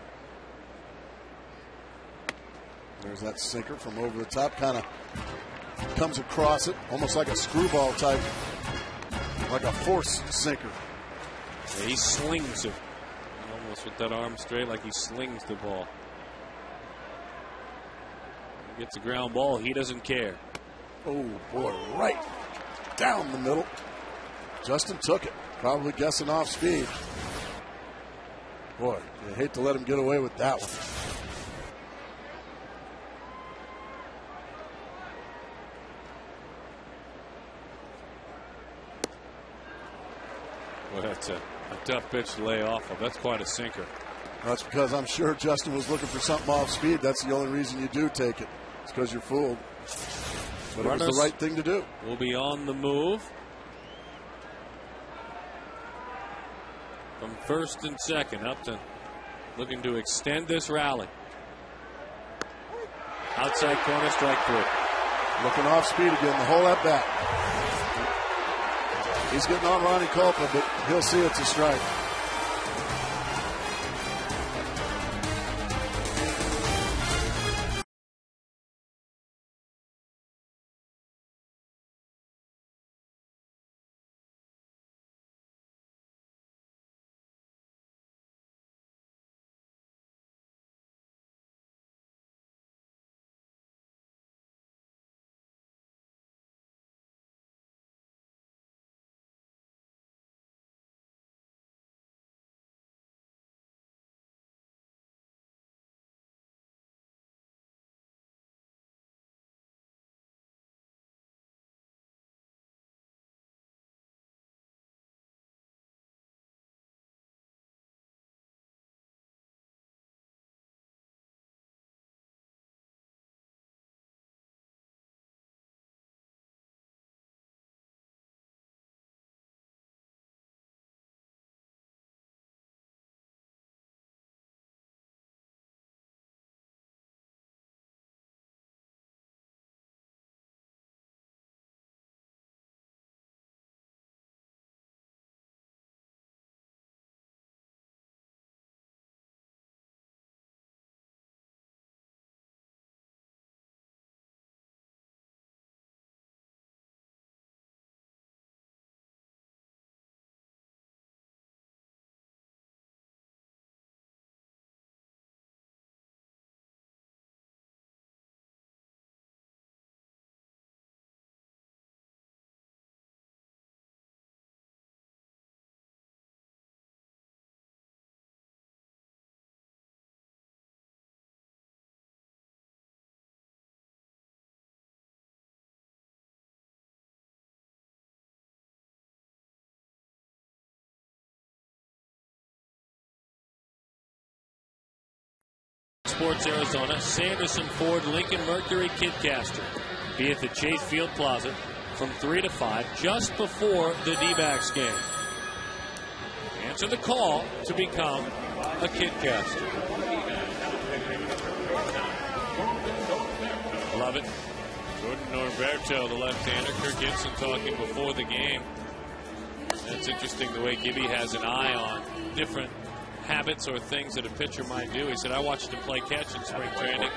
There's that sinker from over the top. Kind of comes across it, almost like a screwball type, like a force sinker. Yeah, he slings it. Almost with that arm straight, like he slings the ball. He gets a ground ball. He doesn't care. Oh, boy, right down the middle. Justin took it, probably guessing off speed. Boy, you hate to let him get away with that one. Well, that's a tough pitch to lay off of. That's quite a sinker. That's because I'm sure Justin was looking for something off speed. That's the only reason you do take it. It's because you're fooled. But it was the right thing to do. Will be on the move. From first and second, Upton looking to extend this rally. Outside corner, strike 3. Looking off speed again, the whole at bat. He's getting on Ronnie Culpa, but he'll see it's a strike. Sports Arizona, Sanderson, Ford, Lincoln, Mercury, Kidcaster. Be at the Chase Field Plaza from 3 to 5, just before the D-backs game. Answer the call to become a Kidcaster. Love it. Jordan Norberto, the left-hander. Kirk Gibson talking before the game. That's interesting the way Gibby has an eye on different habits or things that a pitcher might do. He said, I watched him play catch in spring training.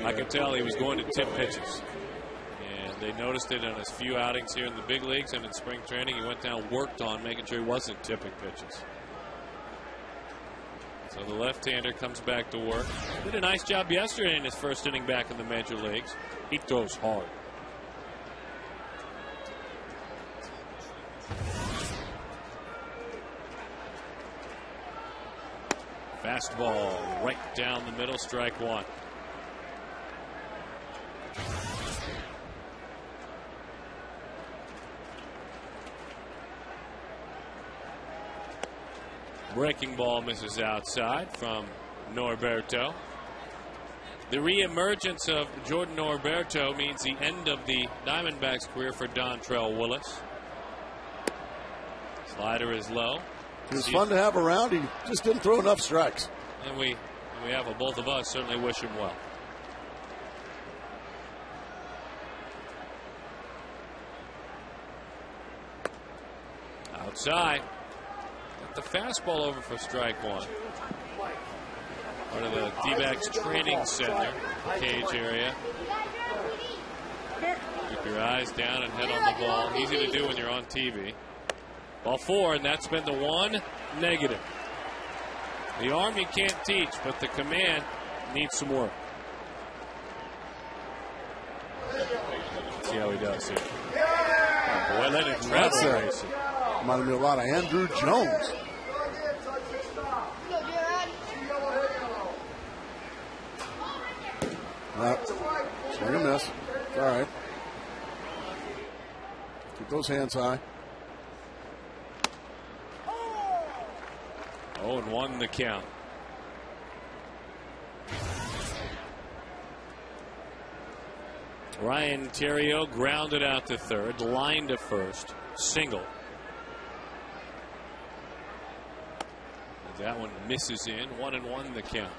I could tell he was going to tip pitches. And they noticed it on his few outings here in the big leagues and in spring training. He went down, worked on making sure he wasn't tipping pitches. So the left-hander comes back to work. Did a nice job yesterday in his first inning back in the major leagues. He throws hard. Fastball right down the middle, strike 1. Breaking ball misses outside from Norberto. The reemergence of Jordan Norberto means the end of the Diamondbacks career for Dontrell Willis. Slider is low. It was fun to have around. He just didn't throw enough strikes. And we have both of us certainly wish him well. Outside. Got the fastball over for strike 1. Part of the D-backs training center, cage area. Keep your eyes down and head on the ball. Easy to do when you're on TV. Ball 4, and that's been the one negative. The arm you can't teach, but the command needs some work. See see how he does here. Oh, boy, let it travel. Reminded me a lot of Andrew Jones. Swing and miss. All right. Keep those hands high. 0-1 the count. Ryan Theriot grounded out to third, line to first, single. That one misses in. 1-1 the count.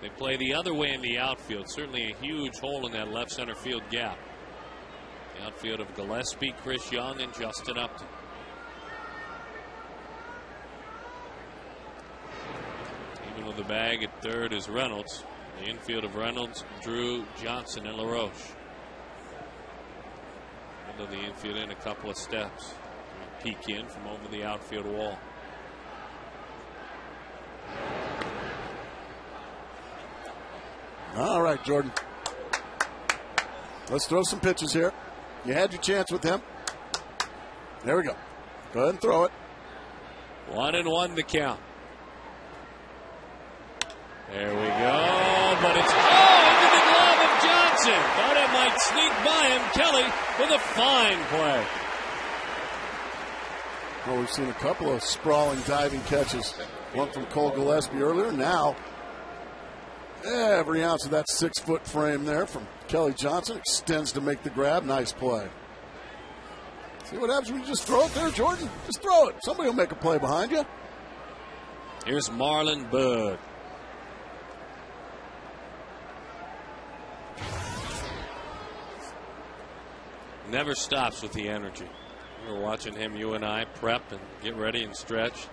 They play the other way in the outfield. Certainly a huge hole in that left center field gap. The outfield of Gillespie, Chris Young, and Justin Upton. Even with the bag at third is Reynolds. The infield of Reynolds, Drew, Johnson, and LaRoche. Into the infield in a couple of steps. Peek in from over the outfield wall. All right, Jordan. Let's throw some pitches here. You had your chance with him. There we go. Go ahead and throw it. 1-1 the count. There we go. But it's into the glove of Johnson. Thought it might sneak by him. Kelly with a fine play. Well, we've seen a couple of sprawling diving catches. One from Cole Gillespie earlier. Now, every ounce of that 6-foot frame there from Kelly Johnson extends to make the grab. Nice play. See what happens when you just throw it there, Jordan? Just throw it. Somebody will make a play behind you. Here's Marlon Bud. Never stops with the energy. We're watching him, you and I, prep and get ready and stretch.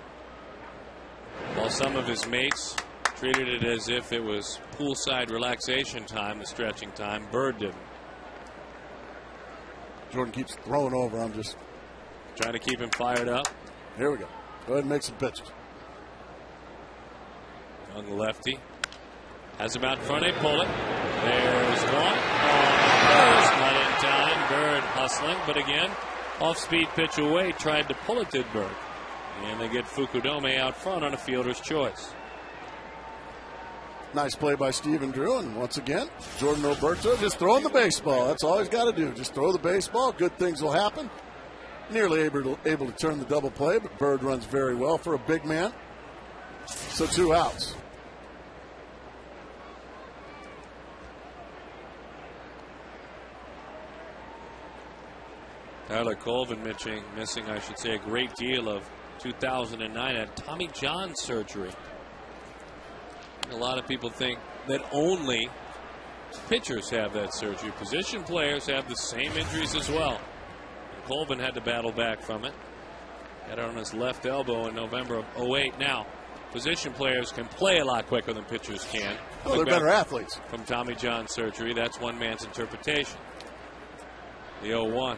While some of his mates treated it as if it was poolside relaxation time, the stretching time, Bird didn't. Jordan keeps throwing over. I'm just trying to keep him fired up. Here we go. Go ahead and make some pitches. On the lefty. Has him out in front. They pull it. There's one. Not in time. Bird hustling, but again, off-speed pitch away. Tried to pull it, did Bird. And they get Fukudome out front on a fielder's choice. Nice play by Stephen Drew, and once again, Jordan Roberto just throwing the baseball. That's all he's got to do. Just throw the baseball. Good things will happen. Nearly able to turn the double play, but Bird runs very well for a big man. So 2 outs. Tyler Colvin missing, I should say, a great deal of 2009 at Tommy John surgery. A lot of people think that only pitchers have that surgery. Position players have the same injuries as well. And Colvin had to battle back from it. Had it on his left elbow in November of 2008. Now, position players can play a lot quicker than pitchers can. Well, they're better athletes. From Tommy John surgery, that's one man's interpretation. The 0-1.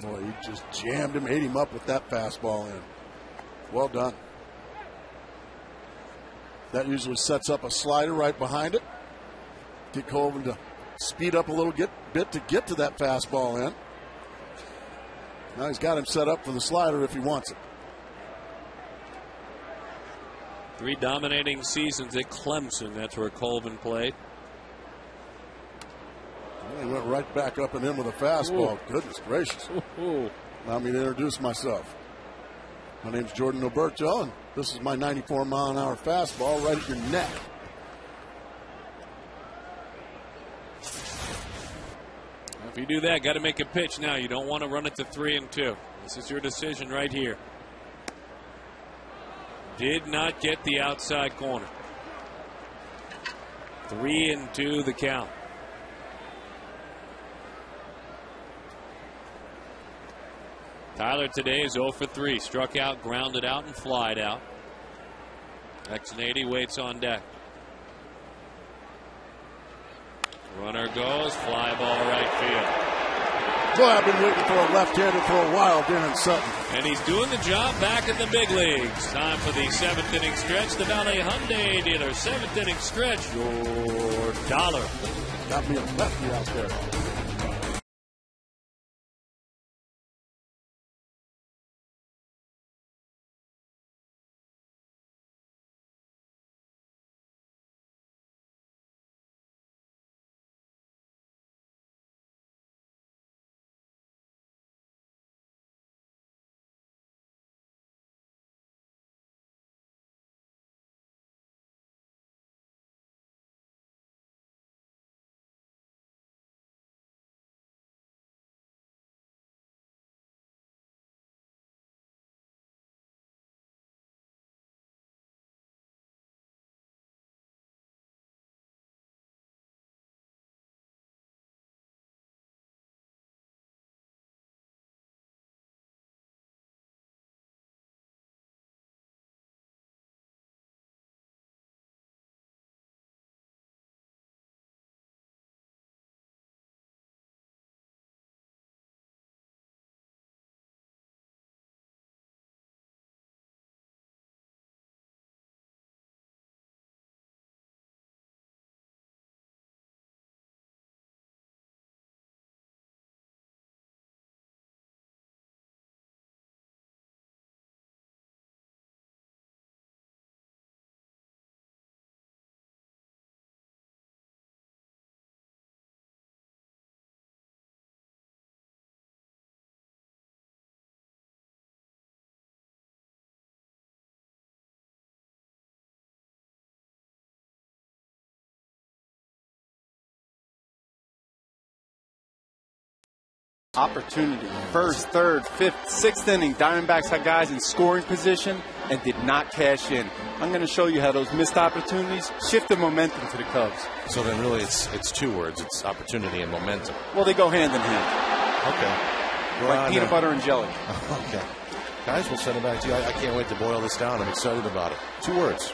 Boy, he just jammed him, ate him up with that fastball in. Well done. That usually sets up a slider right behind it. Get Colvin to speed up a little bit to get to that fastball in. Now he's got him set up for the slider if he wants it. 3 dominating seasons at Clemson. That's where Colvin played. He went right back up and in with a fastball. Ooh. Goodness gracious. Ooh. Allow me to introduce myself. My name's Jordan Oberto, and this is my 94-mile-an-hour fastball right at your neck. If you do that, got to make a pitch now. You don't want to run it to 3-2. This is your decision right here. Did not get the outside corner. 3-2 the count. Tyler today is 0 for 3. Struck out, grounded out, and flied out. CHN AT ARI waits on deck. Runner goes, fly ball right field. Boy, I've been waiting for a left-hander for a while, Darren Sutton. And he's doing the job back in the big leagues. Time for the 7th inning stretch. The Valley Hyundai dealer 7th inning stretch. Your dollar. Got me a lefty out there. Opportunity. First, third, fifth, sixth inning. Diamondbacks had guys in scoring position and did not cash in. I'm going to show you how those missed opportunities shifted momentum to the Cubs. So then really it's two words. It's opportunity and momentum. Well, they go hand in hand. Okay. Like peanut butter and jelly. Okay. Guys, we'll send it back to you. I can't wait to boil this down. I'm excited about it. 2 words.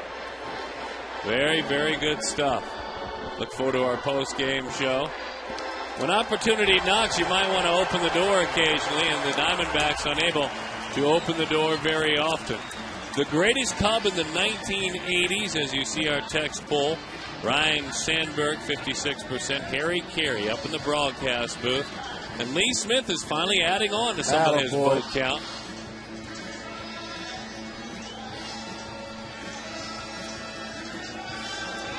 Very, very good stuff. Look forward to our post-game show. When opportunity knocks, you might want to open the door occasionally, and the Diamondbacks unable to open the door very often. The greatest Cub in the 1980s, as you see our text poll. Ryan Sandberg, 56%. Harry Carey up in the broadcast booth. And Lee Smith is finally adding on to some of his vote count.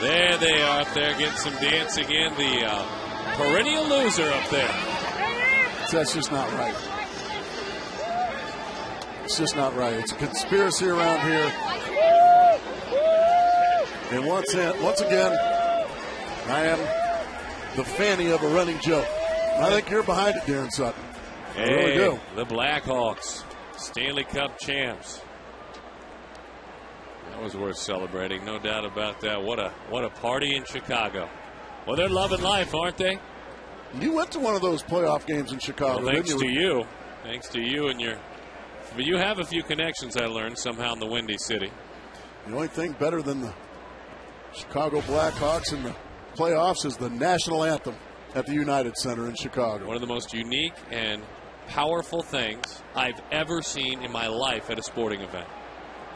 There they are up there getting some dancing in. The perennial loser up there. That's just not right. It's just not right. It's a conspiracy around here. And once again, I am the fanny of a running joke. I think you're behind it, Darren Sutton. I really do. The Blackhawks, Stanley Cup champs. That was worth celebrating, no doubt about that. What a party in Chicago. Well, they're loving life, aren't they? You went to one of those playoff games in Chicago. Well, thanks to you. Thanks to you and your. But you have a few connections, I learned, somehow in the Windy City. The only thing better than the Chicago Blackhawks in the playoffs is the national anthem at the United Center in Chicago. One of the most unique and powerful things I've ever seen in my life at a sporting event.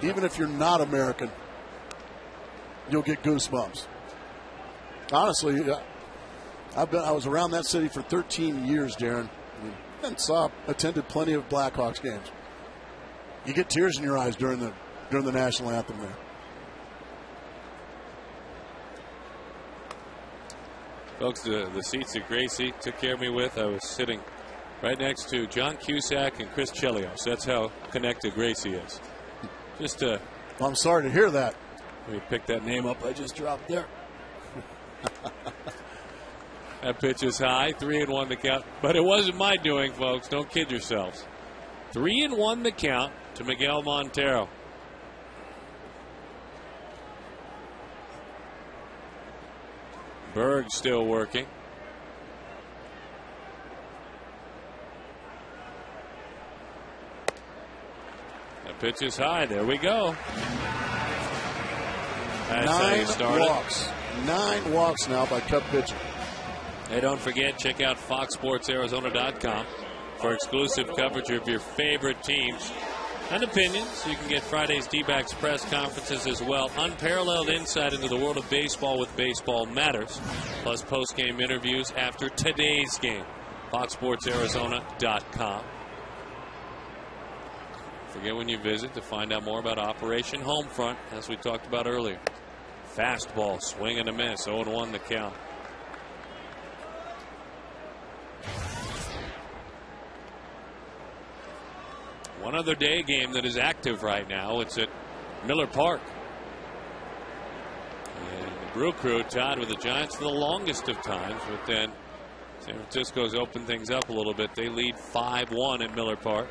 Even if you're not American, you'll get goosebumps. Honestly, I was around that city for 13 years, Darren, and attended plenty of Blackhawks games. You get tears in your eyes during the national anthem there. Folks, the seats that Gracie took care of me with, I was sitting right next to John Cusack and Chris Chelios. That's how connected Gracie is. Just well, I'm sorry to hear that. Let me pick that name up I just dropped there. That pitch is high, 3-1 the count. But it wasn't my doing, folks. Don't kid yourselves. 3-1 the count to Miguel Montero. Berg still working. That pitch is high. There we go. That's how you start walks. 9 walks now by Cub pitching. Hey, don't forget, check out FoxSportsArizona.com for exclusive coverage of your favorite teams and opinions. You can get Friday's D-backs press conferences as well. Unparalleled insight into the world of baseball with Baseball Matters, plus post-game interviews after today's game. FoxSportsArizona.com. Forget when you visit to find out more about Operation Homefront, as we talked about earlier. Fastball, swing and a miss, 0-1 the count. One other day game that is active right now. It's at Miller Park. And the Brew Crew tied with the Giants for the longest of times, but then San Francisco's opened things up a little bit. They lead 5-1 at Miller Park.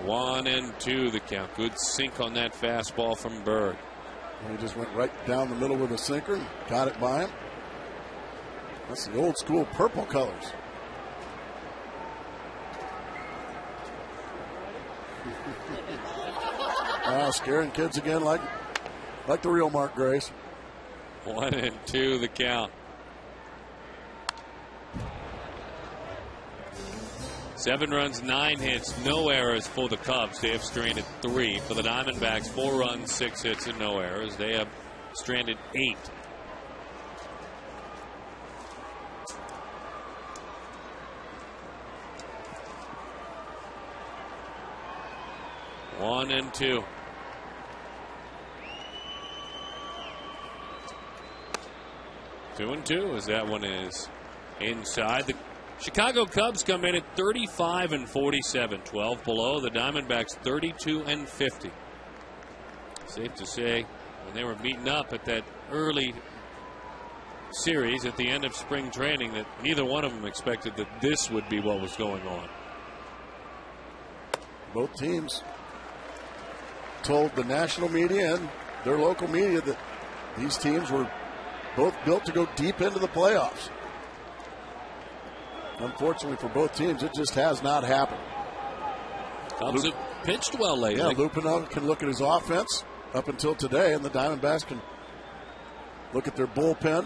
One and two the count. Good sink on that fastball from Berg. And he just went right down the middle with a sinker. Got it by him. That's the old school purple colors. Scaring kids again like the real Mark Grace. 1-2 the count. 7 runs, 9 hits, no errors for the Cubs. They have stranded 3. For the Diamondbacks, 4 runs, 6 hits, and no errors. They have stranded 8. One and two. Two and two as that one is inside. The Chicago Cubs come in at 35-47, 12 below. The Diamondbacks 32-50. Safe to say, when they were meeting up at that early series at the end of spring training, that neither one of them expected that this would be what was going on. Both teams told the national media and their local media that these teams were both built to go deep into the playoffs. Unfortunately for both teams, it just has not happened. Cubs have pitched well lately. Yeah, Lupino can look at his offense up until today, and the Diamondbacks can look at their bullpen.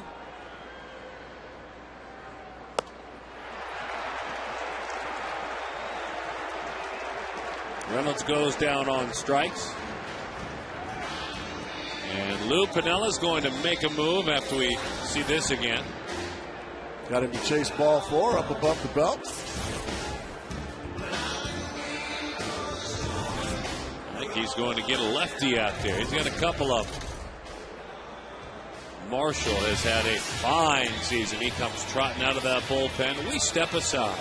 Reynolds goes down on strikes. And Lou Pinella's going to make a move after we see this again. Got him to chase ball 4 up above the belt. I think he's going to get a lefty out there. He's got a couple of them. Marshall has had a fine season. He comes trotting out of that bullpen. We step aside.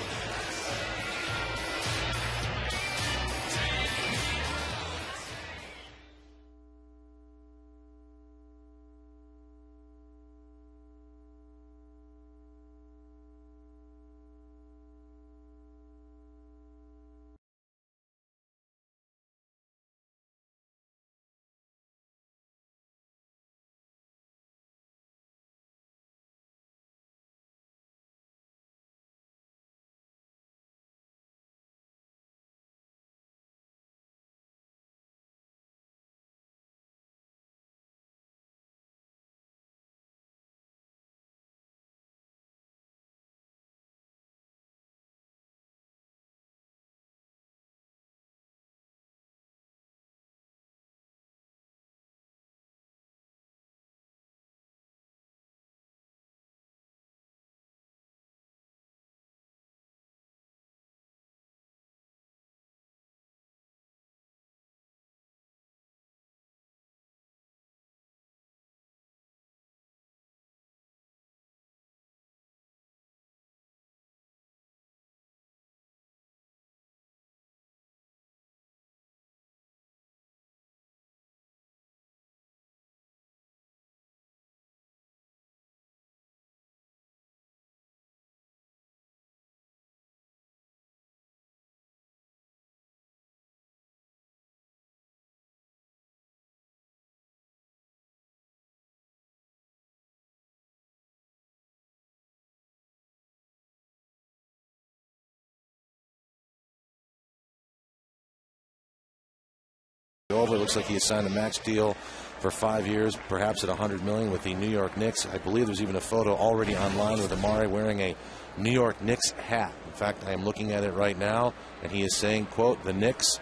Over. It looks like he has signed a max deal for 5 years, perhaps at $100 million with the New York Knicks. I believe there's even a photo already online with Amari wearing a New York Knicks hat. In fact, I am looking at it right now, and he is saying, quote, "The Knicks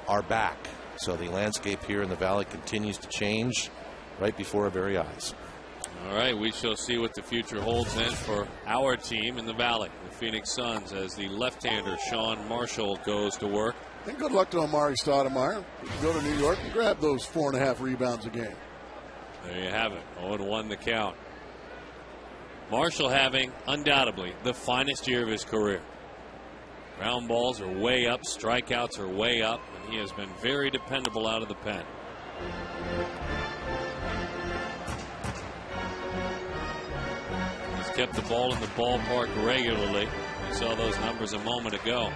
are back." So the landscape here in the Valley continues to change right before our very eyes. All right, we shall see what the future holds then for our team in the Valley, the Phoenix Suns, as the left-hander Sean Marshall goes to work. And good luck to Amari Stoudemire. Go to New York and grab those 4.5 rebounds a game. There you have it. 0-1 the count. Marshall having undoubtedly the finest year of his career. Ground balls are way up, strikeouts are way up, and he has been very dependable out of the pen. He's kept the ball in the ballpark regularly. We saw those numbers a moment ago.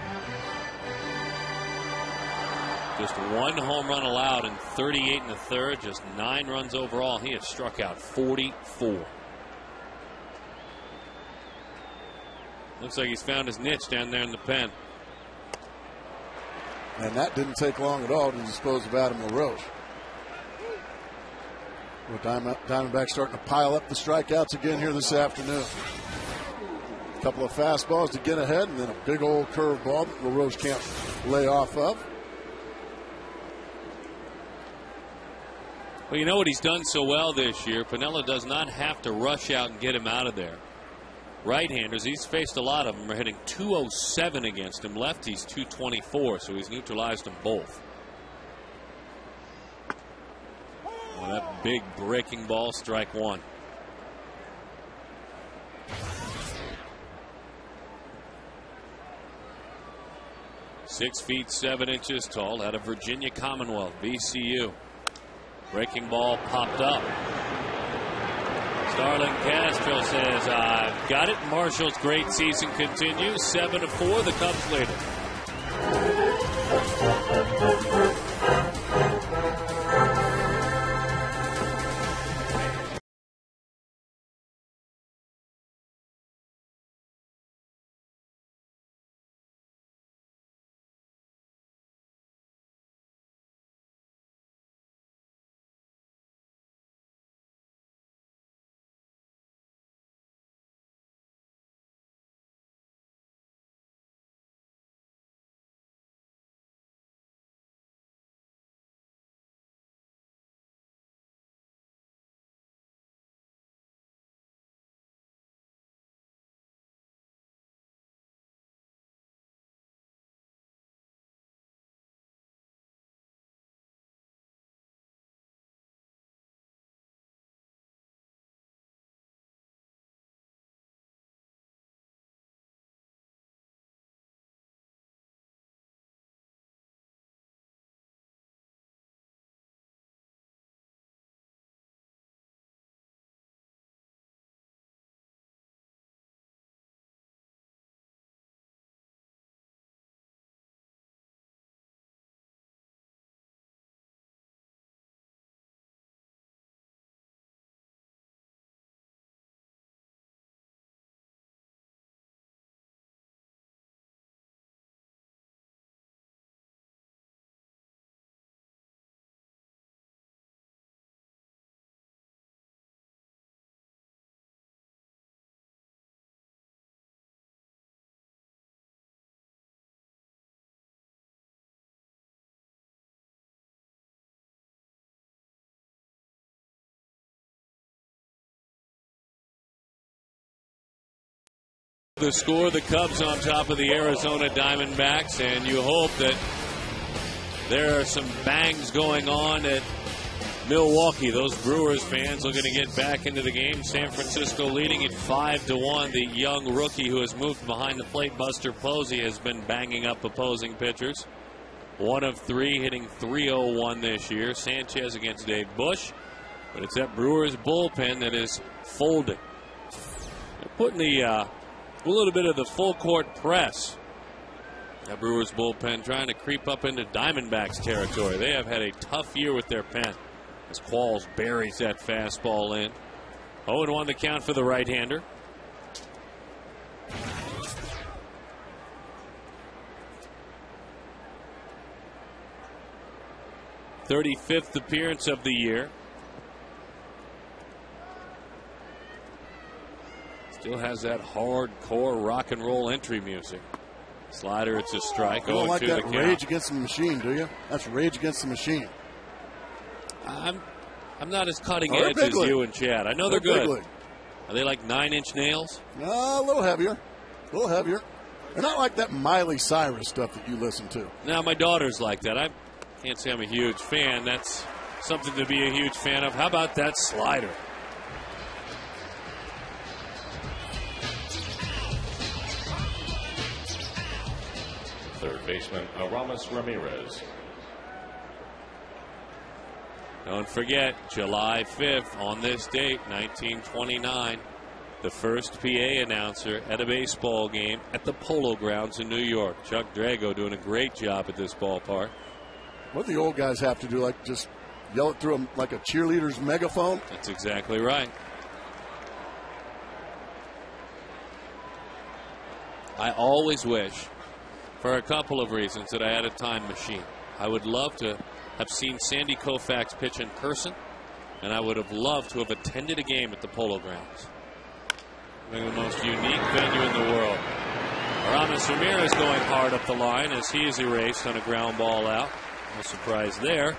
Just 1 home run allowed in 38 in the third, just 9 runs overall. He has struck out 44. Looks like he's found his niche down there in the pen. And that didn't take long at all to dispose of Adam LaRoche. Well, Diamondbacks starting to pile up the strikeouts again here this afternoon. A couple of fastballs to get ahead, and then a big old curveball that LaRoche can't lay off of. Well, you know what he's done so well this year? Piniella does not have to rush out and get him out of there. Right-handers, he's faced a lot of them, are hitting .207 against him. Lefties, .224, so he's neutralized them both. Well, that big breaking ball, strike one. Six feet 7 inches tall, out of Virginia Commonwealth, VCU. Breaking ball popped up. Starlin Castro says, "I've got it." Marshall's great season continues. 7-4, the Cubs lead it. The score, the Cubs on top of the Arizona Diamondbacks, and you hope that there are some bangs going on at Milwaukee. Those Brewers fans looking to get back into the game. San Francisco leading it 5-1. The young rookie who has moved behind the plate, Buster Posey, has been banging up opposing pitchers. 1 of 3, hitting .301 this year. Sanchez against Dave Bush, but it's that Brewers bullpen that is folding. They're putting a little bit of the full court press. That Brewers bullpen trying to creep up into Diamondbacks territory. They have had a tough year with their pen as Qualls buries that fastball in. 0-1 the count for the right-hander. 35th appearance of the year. Still has that hardcore rock and roll entry music. Slider, it's a strike. You don't like that count. Rage Against the Machine, do you? That's Rage Against the Machine. I'm not as cutting edge as you and Chad. I know they're good. Are they like 9-inch nails? No, a little heavier. A little heavier. They're not like that Miley Cyrus stuff that you listen to. Now, my daughter's like that. I can't say I'm a huge fan. That's something to be a huge fan of. How about that slider? Third baseman, Aramis Ramirez. Don't forget, July 5th, on this date, 1929, the first PA announcer at a baseball game at the Polo Grounds in New York. Chuck Drago doing a great job at this ballpark. What do the old guys have to do? Like just yell it through them like a cheerleader's megaphone? That's exactly right. I always wish, for a couple of reasons, that I had a time machine. I would love to have seen Sandy Koufax pitch in person, and I would have loved to have attended a game at the Polo Grounds. I think the most unique venue in the world. Aramis Ramirez going hard up the line as he is erased on a ground ball out. No surprise there.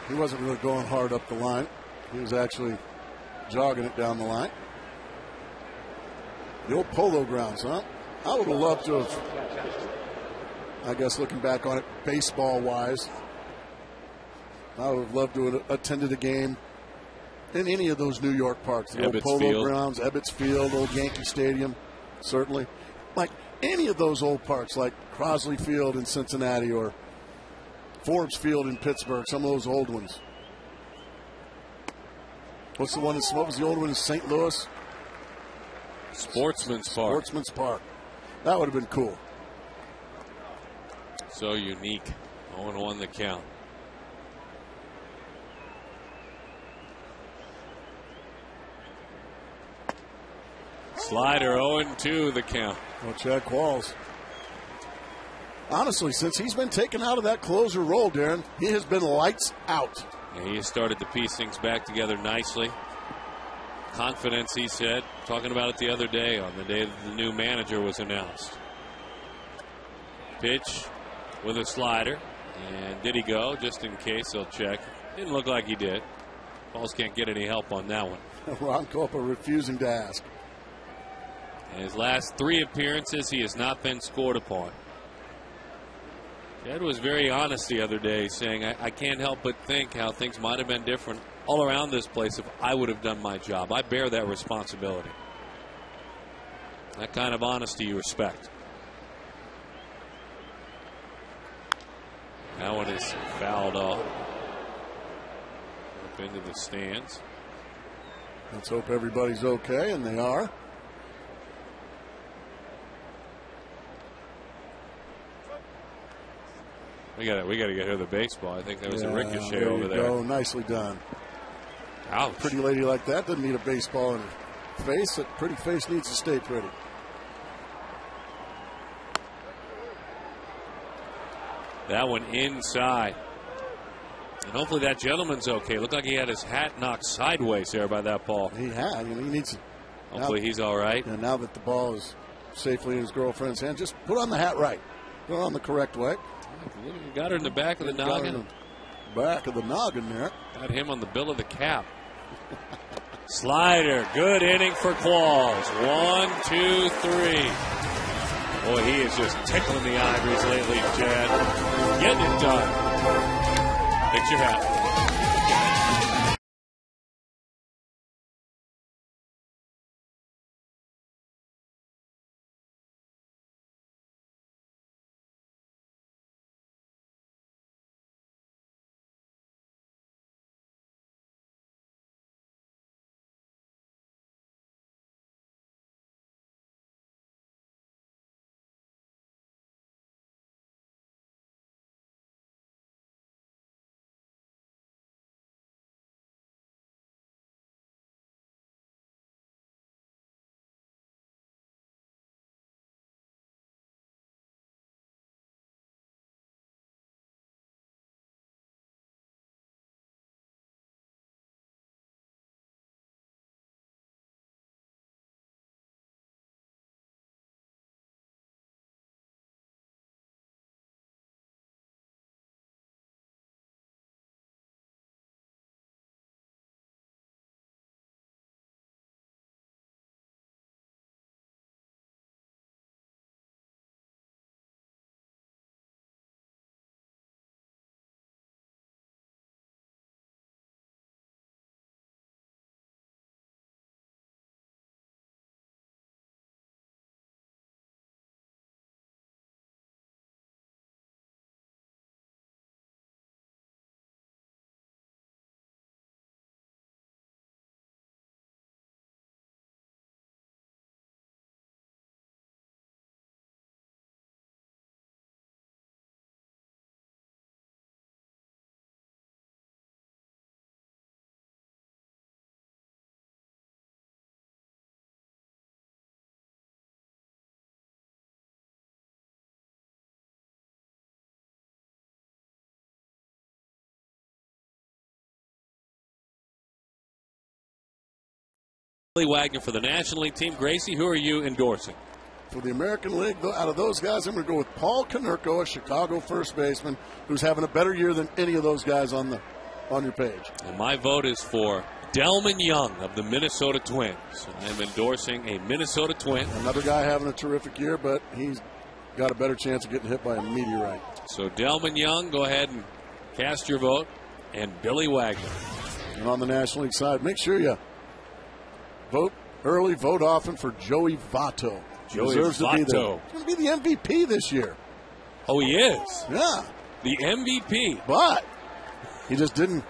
He wasn't really going hard up the line. He was actually jogging it down the line. The old Polo Grounds, huh? I would have loved to have, I guess looking back on it, baseball-wise, I would have loved to have attended a game in any of those New York parks. The old Polo Grounds, Ebbets Field, old Yankee Stadium, certainly. Like any of those old parks, like Crosley Field in Cincinnati or Forbes Field in Pittsburgh, some of those old ones. What's the one what was the old one in St. Louis? Sportsman's Park. Sportsman's Park. That would have been cool. So unique. 0-1 the count. Slider 0-2 the count. Well, Chad Qualls. Honestly, since he's been taken out of that closer role, Darren, he has been lights out. Yeah, he has started to piece things back together nicely. Confidence, he said, talking about it the other day on the day that the new manager was announced. Pitch with a slider. And did he go? Just in case, he'll check. Didn't look like he did. Balls can't get any help on that one. Ron Copa refusing to ask. In his last 3 appearances, he has not been scored upon. Ed was very honest the other day, saying, I can't help but think how things might have been different all around this place if I would have done my job. I bear that responsibility. That kind of honesty you respect. That one is fouled off. Up into the stands. Let's hope everybody's okay, and they are. We got to get her the baseball. I think there was a ricochet over there. Go. Nicely done. Ouch. Pretty lady like that doesn't need a baseball in her face. That pretty face needs to stay pretty. That one inside. And hopefully that gentleman's okay. Looked like he had his hat knocked sideways there by that ball. He had. He needs. Hopefully he's all right. And now that the ball is safely in his girlfriend's hand, just put on the hat right. Put it on the correct way. Got her in the back of the noggin. Back of the noggin there. Got him on the bill of the cap. Slider. Good inning for Qualls. 1, 2, 3. Boy, he is just tickling the ivories lately, Chad. Getting it done. Picture hat. Billy Wagner for the National League team. Gracie, who are you endorsing? For the American League, out of those guys, I'm going to go with Paul Konerko, a Chicago first baseman, who's having a better year than any of those guys on your page. And my vote is for Delman Young of the Minnesota Twins. I'm endorsing a Minnesota Twin. Another guy having a terrific year, but he's got a better chance of getting hit by a meteorite. So Delman Young, go ahead and cast your vote. And Billy Wagner. And on the National League side, make sure you vote early, vote often for Joey Votto. Joey Deserves Votto. He's going to be the MVP this year. Oh, he is? Yeah. The MVP. But he just didn't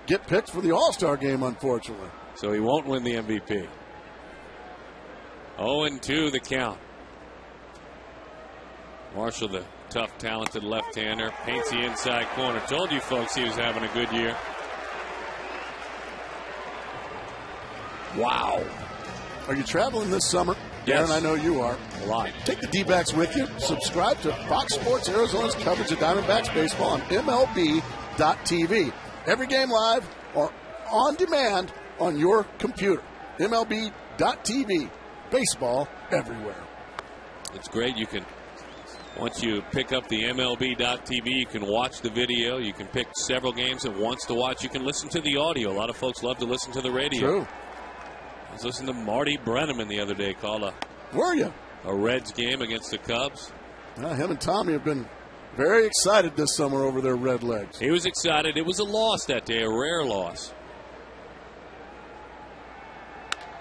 get picked for the All-Star game, unfortunately. So he won't win the MVP. 0-2 the count. Marshall, the tough, talented left-hander, paints the inside corner. Told you folks he was having a good year. Wow. Are you traveling this summer? Yes. Darren, I know you are. A lot. Take the D-backs with you. Subscribe to Fox Sports Arizona's coverage of Diamondbacks baseball on MLB.tv. Every game live or on demand on your computer. MLB.tv. Baseball everywhere. It's great. You can, once you pick up the MLB.tv, you can watch the video. You can pick several games at once to watch. You can listen to the audio. A lot of folks love to listen to the radio. True. I was listening to Marty Brenneman the other day call a Reds game against the Cubs. Him and Tommy have been very excited this summer over their Red Legs. He was excited. It was a loss that day, a rare loss.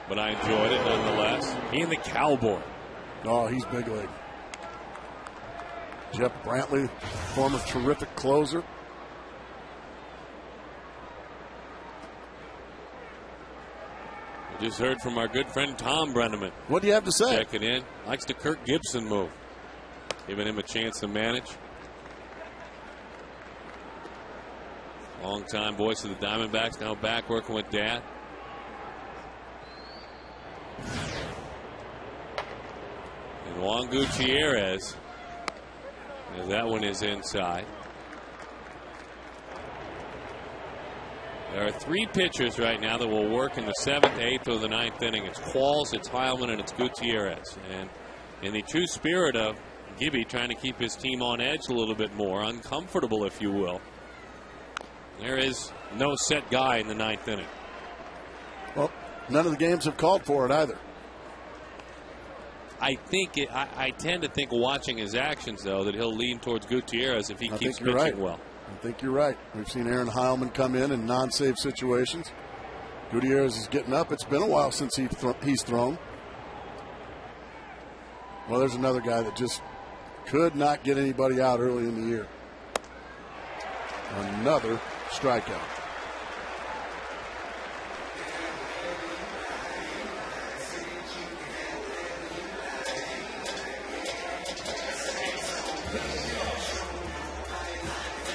But I enjoyed it nonetheless. He and the Cowboy. Oh, he's big league. Jeff Brantley, former terrific closer. We just heard from our good friend Tom Brenneman. What do you have to say? Checking in. Likes the Kirk Gibson move. Giving him a chance to manage. Longtime voice of the Diamondbacks, now back working with Dad. And Juan Gutierrez, as that one is inside. There are three pitchers right now that will work in the 7th, 8th, or the 9th inning. It's Qualls, it's Heilman, and it's Gutierrez. And in the true spirit of Gibby trying to keep his team on edge a little bit more, uncomfortable, if you will, there is no set guy in the 9th inning. Well, none of the games have called for it either. I tend to think, watching his actions, though, that he'll lean towards Gutierrez if he keeps pitching right. well. I think you're right. We've seen Aaron Heilman come in non-save situations. Gutierrez is getting up. It's been a while since he's thrown. Well, there's another guy that just could not get anybody out early in the year. Another strikeout.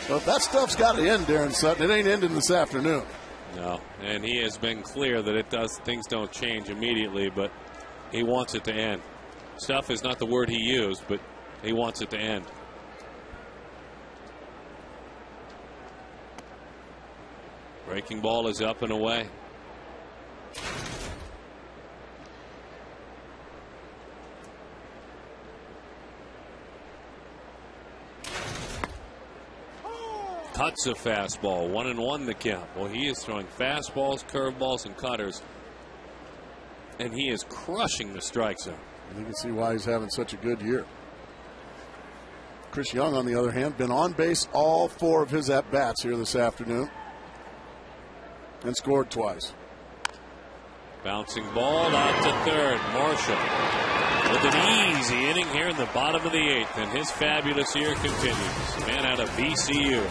Well, that stuff's got to end, Darren Sutton. It ain't ending this afternoon. No, and he has been clear that things don't change immediately, but he wants it to end. Stuff is not the word he used, but he wants it to end. Breaking ball is up and away. Cuts a fastball, 1-1 the count. Well, he is throwing fastballs, curveballs, and cutters, and he is crushing the strike zone. You can see why he's having such a good year. Chris Young, on the other hand, been on base all 4 of his at-bats here this afternoon and scored twice. Bouncing ball out to third. Marshall with an easy inning here in the bottom of the 8th, and his fabulous year continues. The man out of VCU.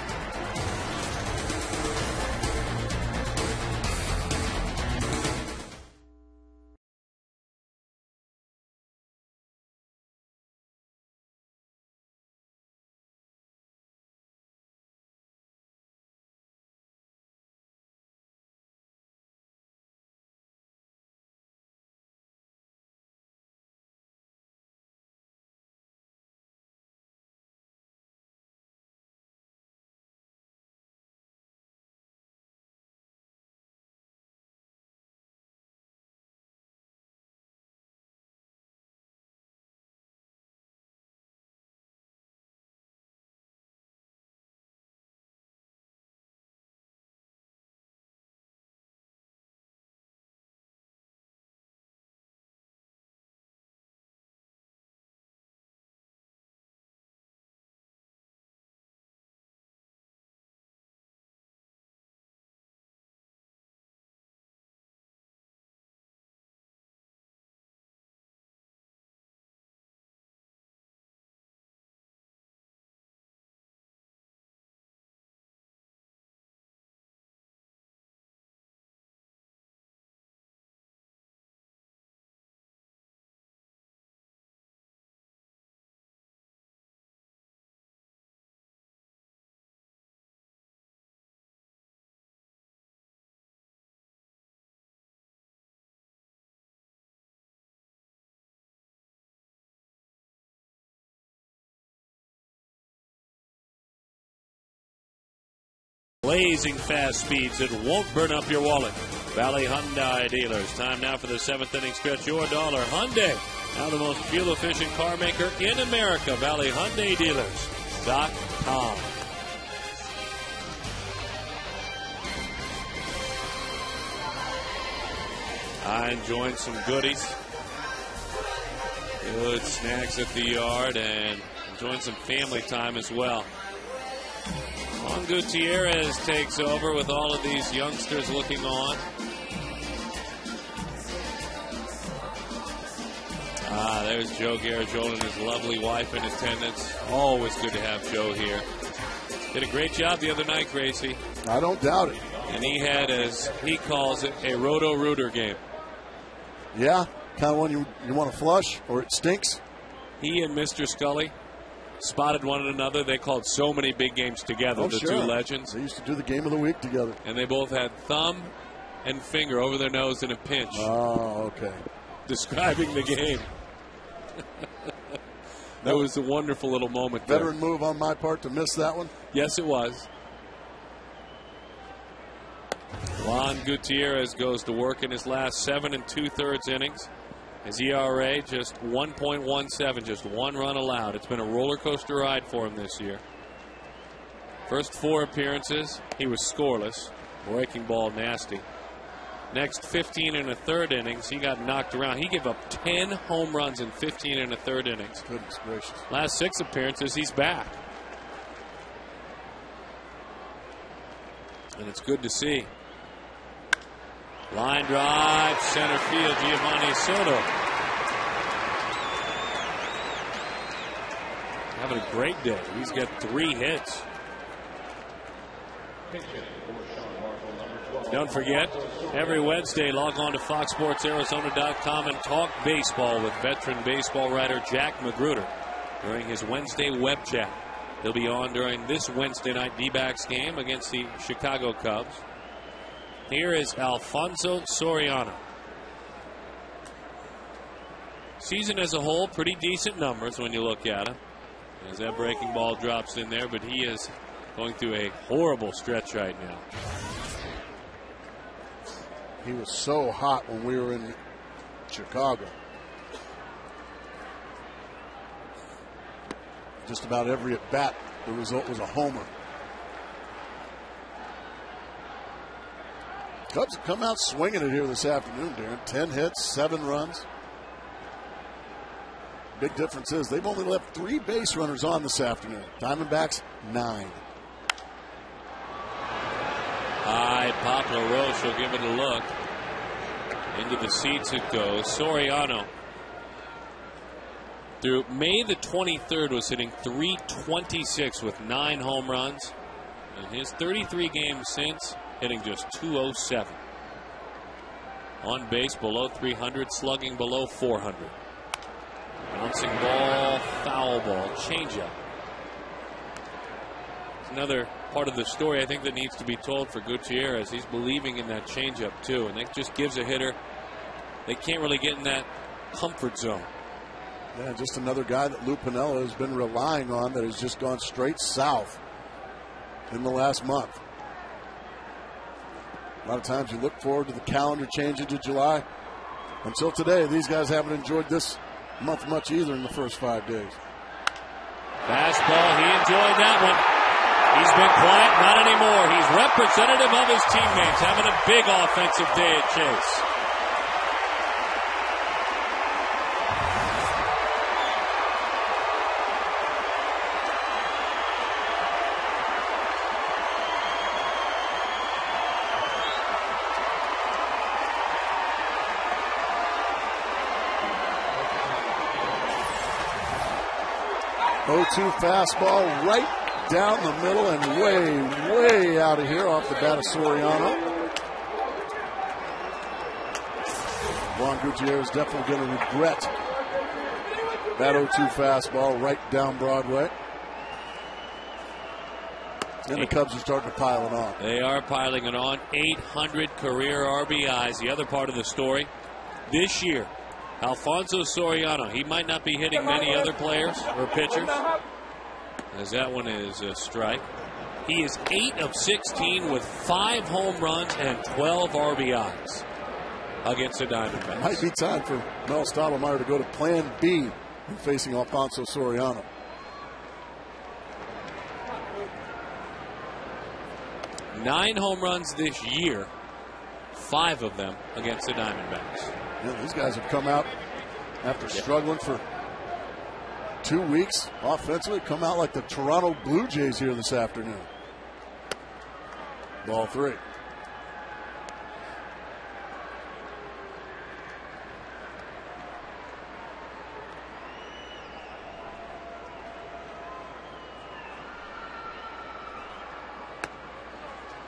blazing fast speeds that won't burn up your wallet. Valley Hyundai dealers. Time now for the 7th inning stretch. Your dollar. Hyundai, now the most fuel-efficient car maker in America. Valley Hyundai Dealers.com. I enjoyed some goodies. Good snacks at the yard and enjoying some family time as well. Juan Gutierrez takes over with all of these youngsters looking on. There's Joe Garagiola and his lovely wife in attendance. Always good to have Joe here. Did a great job the other night, Gracie. I don't doubt it. And he had, as he calls it, a roto-rooter game. Yeah, kind of one you want to flush or it stinks. He and Mr. Scully spotted one another. They called so many big games together, the sure. two legends. They used to do the game of the week together. And they both had thumb and finger over their nose in a pinch. Oh, okay. Describing the game. That was a wonderful little moment there. Veteran move on my part to miss that one. Yes, it was. Juan Gutierrez goes to work in his last 7 2/3 innings. His ERA just 1.17, just 1 run allowed. It's been a roller coaster ride for him this year. First 4 appearances, he was scoreless. Breaking ball nasty. Next 15 1/3 innings, he got knocked around. He gave up 10 home runs in 15 1/3 innings. Goodness gracious. Last 6 appearances, he's back. And it's good to see. Line drive, center field, Giovanni Soto. Having a great day. He's got 3 hits. Don't forget, every Wednesday, log on to FoxSportsArizona.com and talk baseball with veteran baseball writer Jack Magruder during his Wednesday web chat. He'll be on during this Wednesday night D-backs game against the Chicago Cubs. Here is Alfonso Soriano. Season as a whole, pretty decent numbers when you look at him. As that breaking ball drops in there, but he is going through a horrible stretch right now. He was so hot when we were in Chicago. Just about every at bat, the result was a homer. Cubs have come out swinging it here this afternoon, Darren. 10 hits, 7 runs. Big difference is they've only left 3 base runners on this afternoon. Diamondbacks, 9. High, Pablo Roche will give it a look. Into the seats it goes. Soriano, through May the 23rd, was hitting .326 with 9 home runs. And his 33 games since, hitting just .207. On base below 300, slugging below 400. Bouncing ball, foul ball, changeup. It's another part of the story I think that needs to be told for Gutierrez. He's believing in that changeup too, and that just gives a hitter, they can't really get in that comfort zone. Yeah, just another guy that Lou Piniella has been relying on that has just gone straight south in the last month. A lot of times you look forward to the calendar change into July. Until today, these guys haven't enjoyed this month much either in the first 5 days. Fastball, he enjoyed that one. He's been quiet, not anymore. He's representative of his teammates, having a big offensive day at Chase. .02 fastball right down the middle and way out of here off the bat of Soriano. Juan Gutierrez definitely going to regret that 0-2 fastball right down Broadway. And the Cubs are starting to pile it on. They are piling it on. 800 career RBIs. The other part of the story, this year, Alfonso Soriano, he might not be hitting many other players or pitchers, as that one is a strike. He is 8 of 16 with 5 home runs and 12 RBIs against the Diamondbacks. Might be time for Mel Stottlemyre to go to Plan B in facing Alfonso Soriano. Nine home runs this year, 5 of them against the Diamondbacks. Yeah, these guys have come out after struggling for 2 weeks offensively, come out like the Toronto Blue Jays here this afternoon. Ball 3.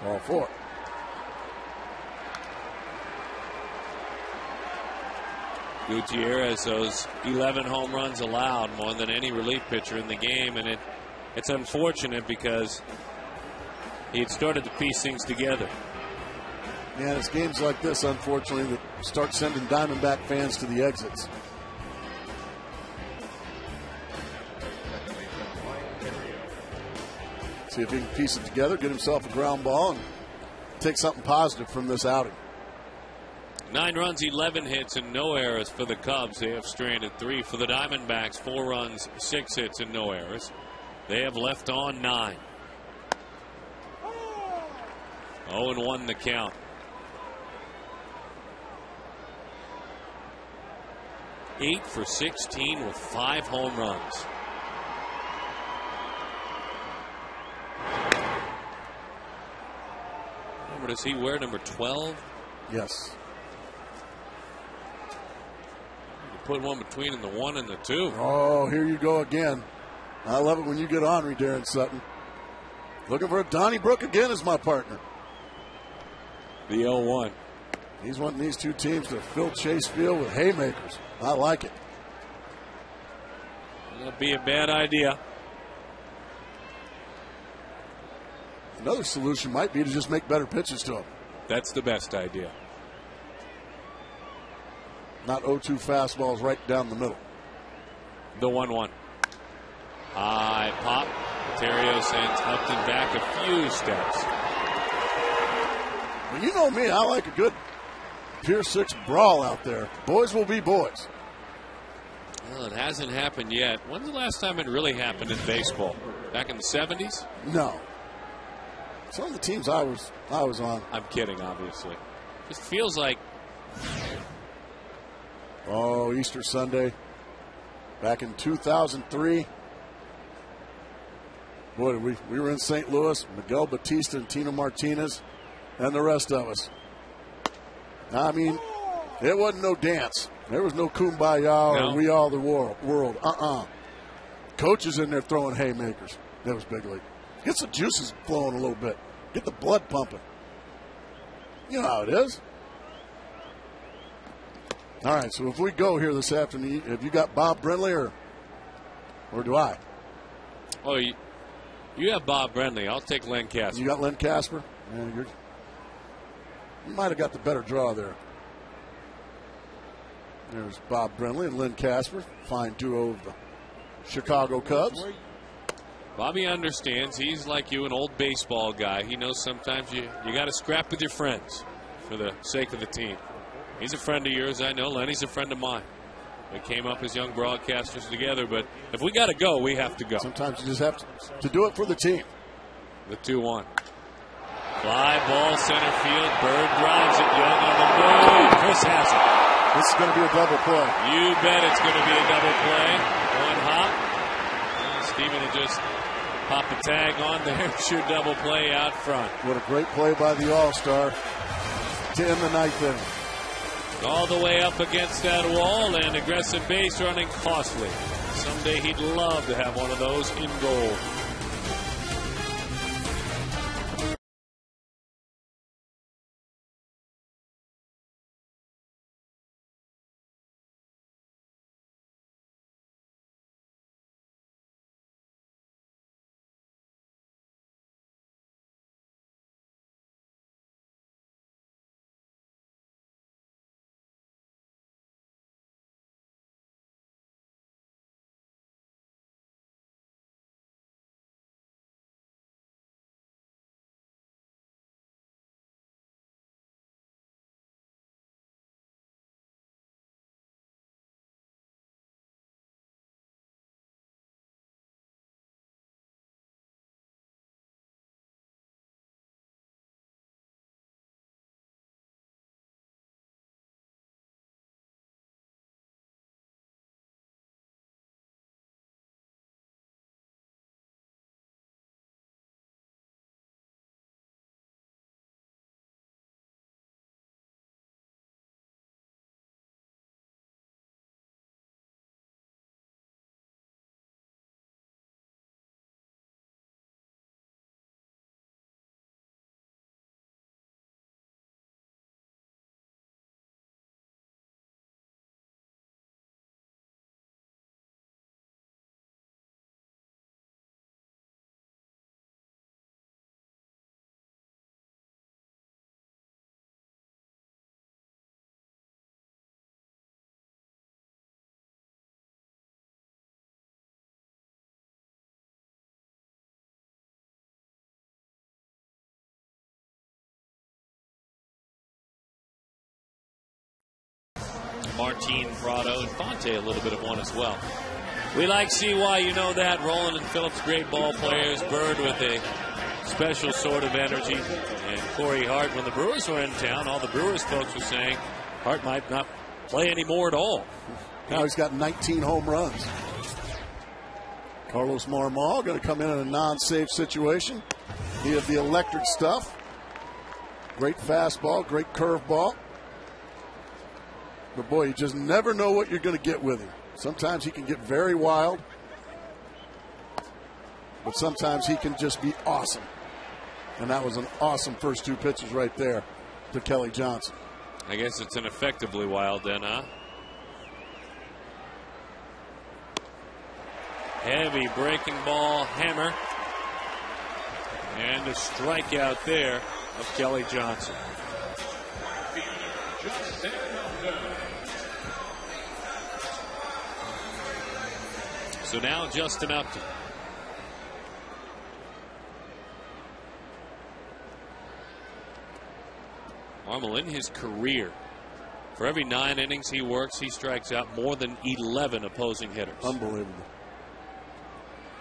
Ball 4. Gutierrez, those 11 home runs allowed, more than any relief pitcher in the game, and it's unfortunate because he had started to piece things together. Yeah, it's games like this, unfortunately, that start sending Diamondback fans to the exits. See if he can piece it together, get himself a ground ball, and take something positive from this outing. 9 runs, 11 hits, and no errors for the Cubs. They have stranded 3 for the Diamondbacks. 4 runs, 6 hits, and no errors. They have left on 9. 0-1 the count. 8 for 16 with 5 home runs. Does he wear number 12? Yes. You put one between the 1 and the 2. Oh, here you go again. I love it when you get ornery, Darren Sutton. Looking for a Donnybrook again as my partner. The 0-1. He's wanting these two teams to fill Chase Field with haymakers. I like it. That'd be a bad idea. Another solution might be to just make better pitches to him. That's the best idea. Not 0-2 fastballs right down the middle. The 1-1. High pop. Ontario sends Upton back a few steps. Well, you know me, I like a good Pier 6 brawl out there. Boys will be boys. Well, it hasn't happened yet. When's the last time it really happened in baseball? Back in the 70s? No. Some of the teams I was on. I'm kidding, obviously. Just feels like. Oh, Easter Sunday. Back in 2003. Boy, we were in St. Louis. Miguel Batista and Tino Martinez and the rest of us. I mean, it wasn't no dance. There was no kumbaya or we all the world. Coaches in there throwing haymakers. That was big league. Get the juices flowing a little bit. Get the blood pumping. You know how it is. All right, so if we go here this afternoon, have you got Bob Brindley or do I? Oh, you have Bob Brindley. I'll take Len Casper. You got Len Casper? Yeah, you might have got the better draw there. There's Bob Brindley and Len Casper. Fine duo of the Chicago Cubs. Bobby understands. He's like you, an old baseball guy. He knows sometimes you got to scrap with your friends for the sake of the team. He's a friend of yours, I know. Lenny's a friend of mine. We came up as young broadcasters together, but if we got to go, we have to go. Sometimes you just have to do it for the team. The 2-1. Fly ball center field. Bird drives it. Young on the move. Chris has it. This is going to be a double play. You bet it's going to be a double play. One hop. Steven will just pop a tag on there. Shoot double play out front. What a great play by the All-Star to end the ninth inning. All the way up against that wall, and aggressive base running costly. Someday he'd love to have one of those in goal. Martin Prado, and Fonte a little bit of one as well. We like CY, you know that. Roland and Phillips, great ball players. Bird with a special sort of energy. And Corey Hart, when the Brewers were in town, all the Brewers folks were saying Hart might not play anymore at all. Now he's got 19 home runs. Carlos Marmol going to come in a non-safe situation. He had the electric stuff. Great fastball, great curveball. But boy, you just never know what you're going to get with him. Sometimes he can get very wild, but sometimes he can just be awesome. And that was an awesome first 2 pitches right there to Kelly Johnson. I guess it's an effectively wild then, huh? Heavy breaking ball, hammer. And a strikeout there of Kelly Johnson. So now Justin Upton. Marmol in his career, for every 9 innings he works, he strikes out more than 11 opposing hitters. Unbelievable.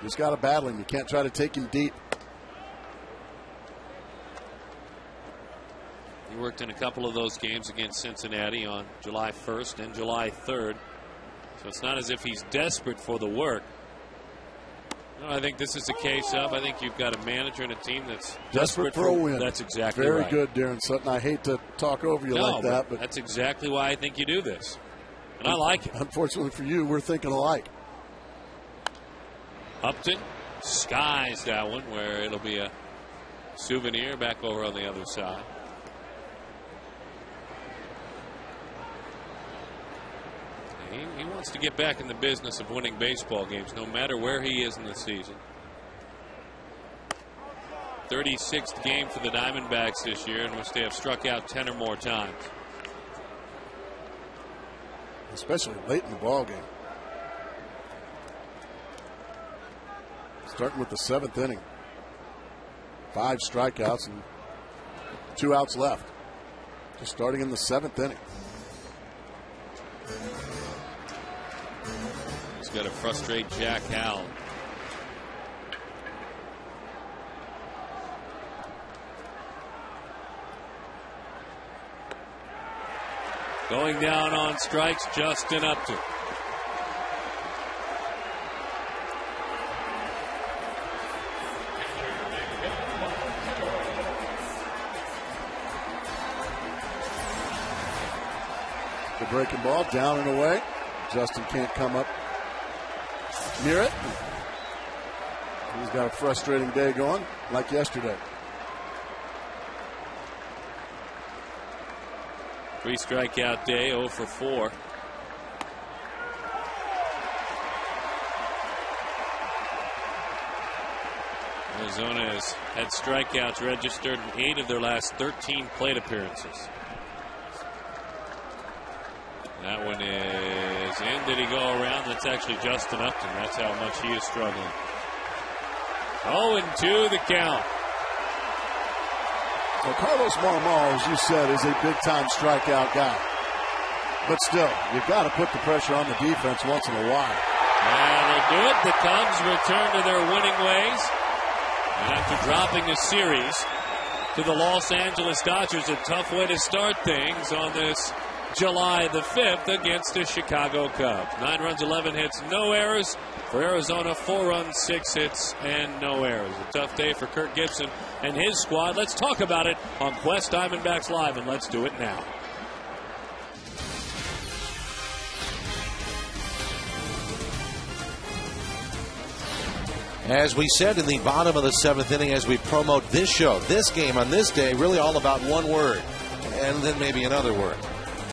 Just got to battle him. You can't try to take him deep. He worked in a couple of those games against Cincinnati on July 1st and July 3rd. So it's not as if he's desperate for the work. No, I think this is a case of, I think you've got a manager and a team that's desperate for a win. That's exactly very right. Good, Darren Sutton. I hate to talk over you like that, but that's exactly why I think you do this. And I like it. Unfortunately for you, we're thinking alike. Upton skies that one where it'll be a souvenir back over on the other side. He wants to get back in the business of winning baseball games, no matter where he is in the season. 36th game for the Diamondbacks this year, in which they have struck out 10 or more times. Especially late in the ball game. Starting with the 7th inning. 5 strikeouts and 2 outs left. Just starting in the 7th inning. He's got to frustrate Jack Howell. Going down on strikes, Justin Upton. The breaking ball down and away. Justin can't come up near it. He's got a frustrating day going, like yesterday. 3 strikeout day, 0 for 4. Arizona has had strikeouts registered in 8 of their last 13 plate appearances. That one is in. Did he go around? That's actually Justin Upton. That's how much he is struggling. 0-2 the count. Well, Carlos Marmol, as you said, is a big-time strikeout guy. But still, you've got to put the pressure on the defense once in a while. And they'll do it. The Cubs return to their winning ways. And after dropping a series to the Los Angeles Dodgers, a tough way to start things on this July the 5th against the Chicago Cubs. 9 runs, 11 hits, no errors. For Arizona, 4 runs, 6 hits, and no errors. A tough day for Kirk Gibson and his squad. Let's talk about it on Quest Diamondbacks Live, and let's do it now. As we said in the bottom of the 7th inning, as we promote this show, this game on this day, really all about one word, and then maybe another word.